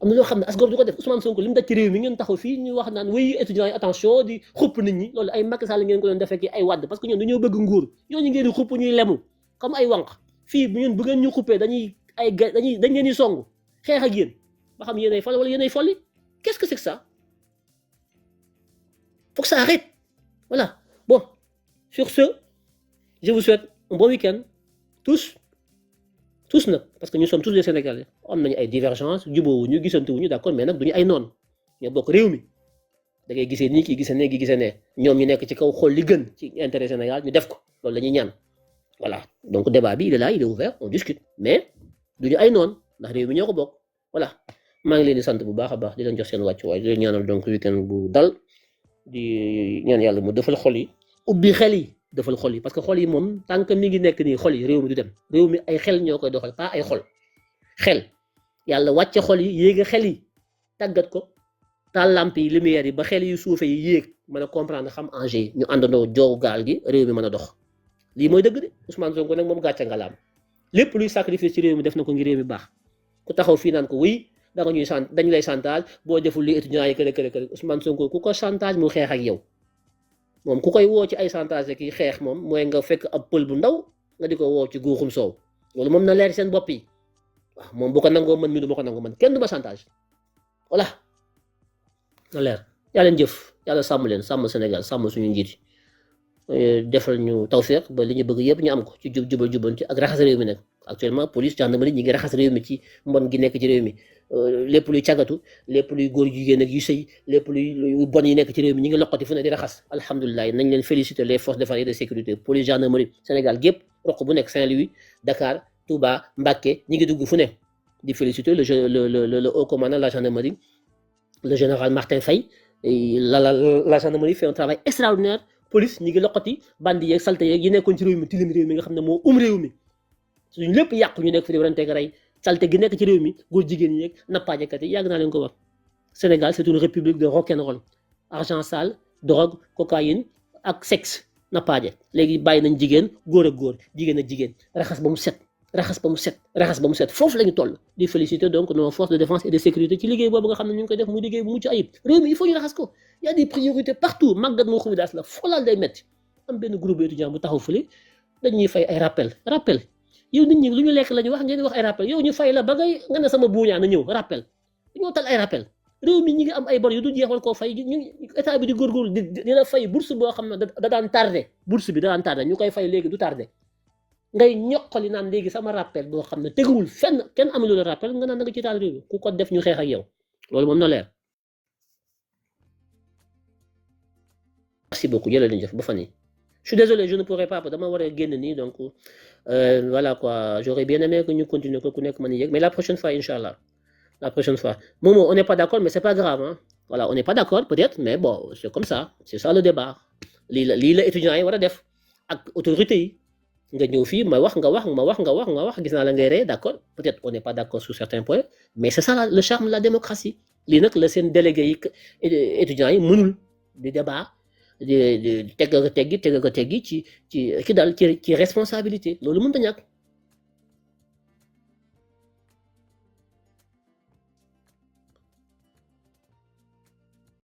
am na loo xam ne asgor du ko def Ousmane Sonko li mu daj ci réew mi ngeen taxaw fii ñu wax naan oui étudiants yi attention di xupp nit ñi loolu ay Macky Sall ngeen ko doon defee ki ay Wade parce que ñoom dañoo bëgg nguur ñooñu ngeen di xupp ñuy lemu comme ay wànq fii bu ngeen ñu xuppee dañ leen di song xeex ak yéen ba xam yéenay fal wala yéenay folli qu'est-ce que c'est que ça faut que ça arrête voilà bon sur ce je vous souhaite un bon week-end tous nag parce que nous sommes tous des Sénégalais am nañu ay divergences jubóowuñu gisantewuñu d'accord mais nag duñu ay noon ñoo bokk réew mi da ngay gisee nii kii gisee ne kii gisee ne ñoom ñu nekk ci kaw xool li gën ci intérêt Sénégal ñu def ko loolu la ñuy ñaan voilà donc débat bi il est là il est ouvert on discute mais duñu ay noon ndax réew mi ñoo ko bokk voilà maa ngi leen di sant bu baax a baax di leen jox seen wàccuwaay di leen ñaanal donc week-end bu dal di ñaan yàlla mu defal xol yi ubbi xel yi defal xol yi parce que xol yi moom tant que mi ngi nekk nii xol yi réew mi du dem réew mi ay xel ñoo koy doxal pas ay xol xel yàlla wàcce xol yi yéega xel yi tàggat ko taal lamp yi lumière yi ba xel yu suufe yi yéeg mën a comprendre xam enjeu yi ñu àndandoo joow gaal gi réew mi mën a dox lii mooy dëgg de Ousmane Sonko nag moom gàcce ngalaam lépp luy sacrifice ci réew mi def na ko ngir réew mi baax ku taxaw fii naan ko oui da nga ñuy sant dañu lay chantage boo deful li étudiants yi kër Ousmane Sonko ku ko chantage mu xeex ak yow moom ku koy woo ci ay chantage ki xeex moom mooy nga fekk ab pël bu ndaw nga di ko woo ci guuxum soow loolu moom na leer seen bopp yi waaw moom bu ko nangoo man mi du ma ko nangoo man kenn du ma chantage voilà na leer yaa leen jëf yàlla sàmm leen sàmm Sénégal sàmm suñu njiit defal ñu tawfeex ba li ñu bëgg yëpp ñu am ko ci jubal jubanti ak raxas réew mi nag actuellement police gendarmerie ñi ngi raxas réew mi ci mbon gi nekk ci réew mi lépp luy càggatu lépp luy góor jigéen ak yu sëy lépp luy bon yi nekk ci réew mi ñi ngi loqati fu ne di raxas alhamdulilah nañ leen féliciter les forces de défense et de sécurité police gendarmerie Sénégal gépp roq bu nekk Saint-Louis Dakar Touba Mbacké ñi ngi dugg fu ne di féliciter le haut commandant de la gendarmerie le général Martin Faye la gendarmerie fait un travail extraordinaire police ñi ngi loqati bandi yeeg salte yeeg yi nekkoon ci réew mi tilim réew mi nga xam ne moo réew mi suñu lépp yàqu ñu nekk fi di warante rey salte gi nekk ci réew mi góor jigéen ñi yeeg nappaajekat yi yàgg naa leen ko wax Sénégal c'est une république de rock'n'roll argent sale drogue cocaïne ak sexe nappaaje léegi bàyyi nañ jigéen góor ak góor jigéen ak jigéen raxas ba mu set foofu la ñu toll di féliciter donc nos forces de défense et de sécurité ci liggéey boobu nga xam ne ñu ngi koy def muy liggéey bu mucc ayib réew mi il faut ñu raxas ko y a des priorités partout màggat moo xubi daas la foolaal day metti am benn groupe étudiant bu taxaw fële dañuy fay ay rappel yow nit ñi lu ñu lekk la ñu wax ngeen wax ay rappel yow ñu fay la ba ngay nga ne sama buuñaa na ñëw rappel dañoo tal ay rappel réew mi ñi ngi am ay bor yu du jeexal koo fay ñu état bi di góorgóorlu dina fay bourse boo xam ne da daan tardé bourse bi da daan tardé ñu koy fay léegi du tardé ngay ñoqali naan léegi sama rappel boo xam ne teguwul fenn kenn amelu la rappel nga naan da nga ci taal réew mi ku ko def ñu xeex ak yow loolu moom na leer merci beaucoup jëlee lañu jëf ba fan yi je suis désolé je ne pourrais pas dama war a génn nii donc voilà quoi j'aurais bien aimé que ñu continuer ko ku nekk mën a yëg mais la prochaine fois inchallah la prochaine fois Momo on n'est pas d'accord mais c'est pas grave hein voilà on n'est pas d'accord peut-être mais bon c'est comme ça c'est ça le débat lii la étudiants yi war a def ak autorités yi nga ñëw fii ma wax nga wax gis naa la ngay ree d'accord peut-être on n'est pas d'accord sur certains points mais c'est ça le charme de la démocratie lii nag la seen délégués yi étudiants yi mënul di débat di tegg ko teggi ci ki daal ci responsabilité loolu mënut a ñàkk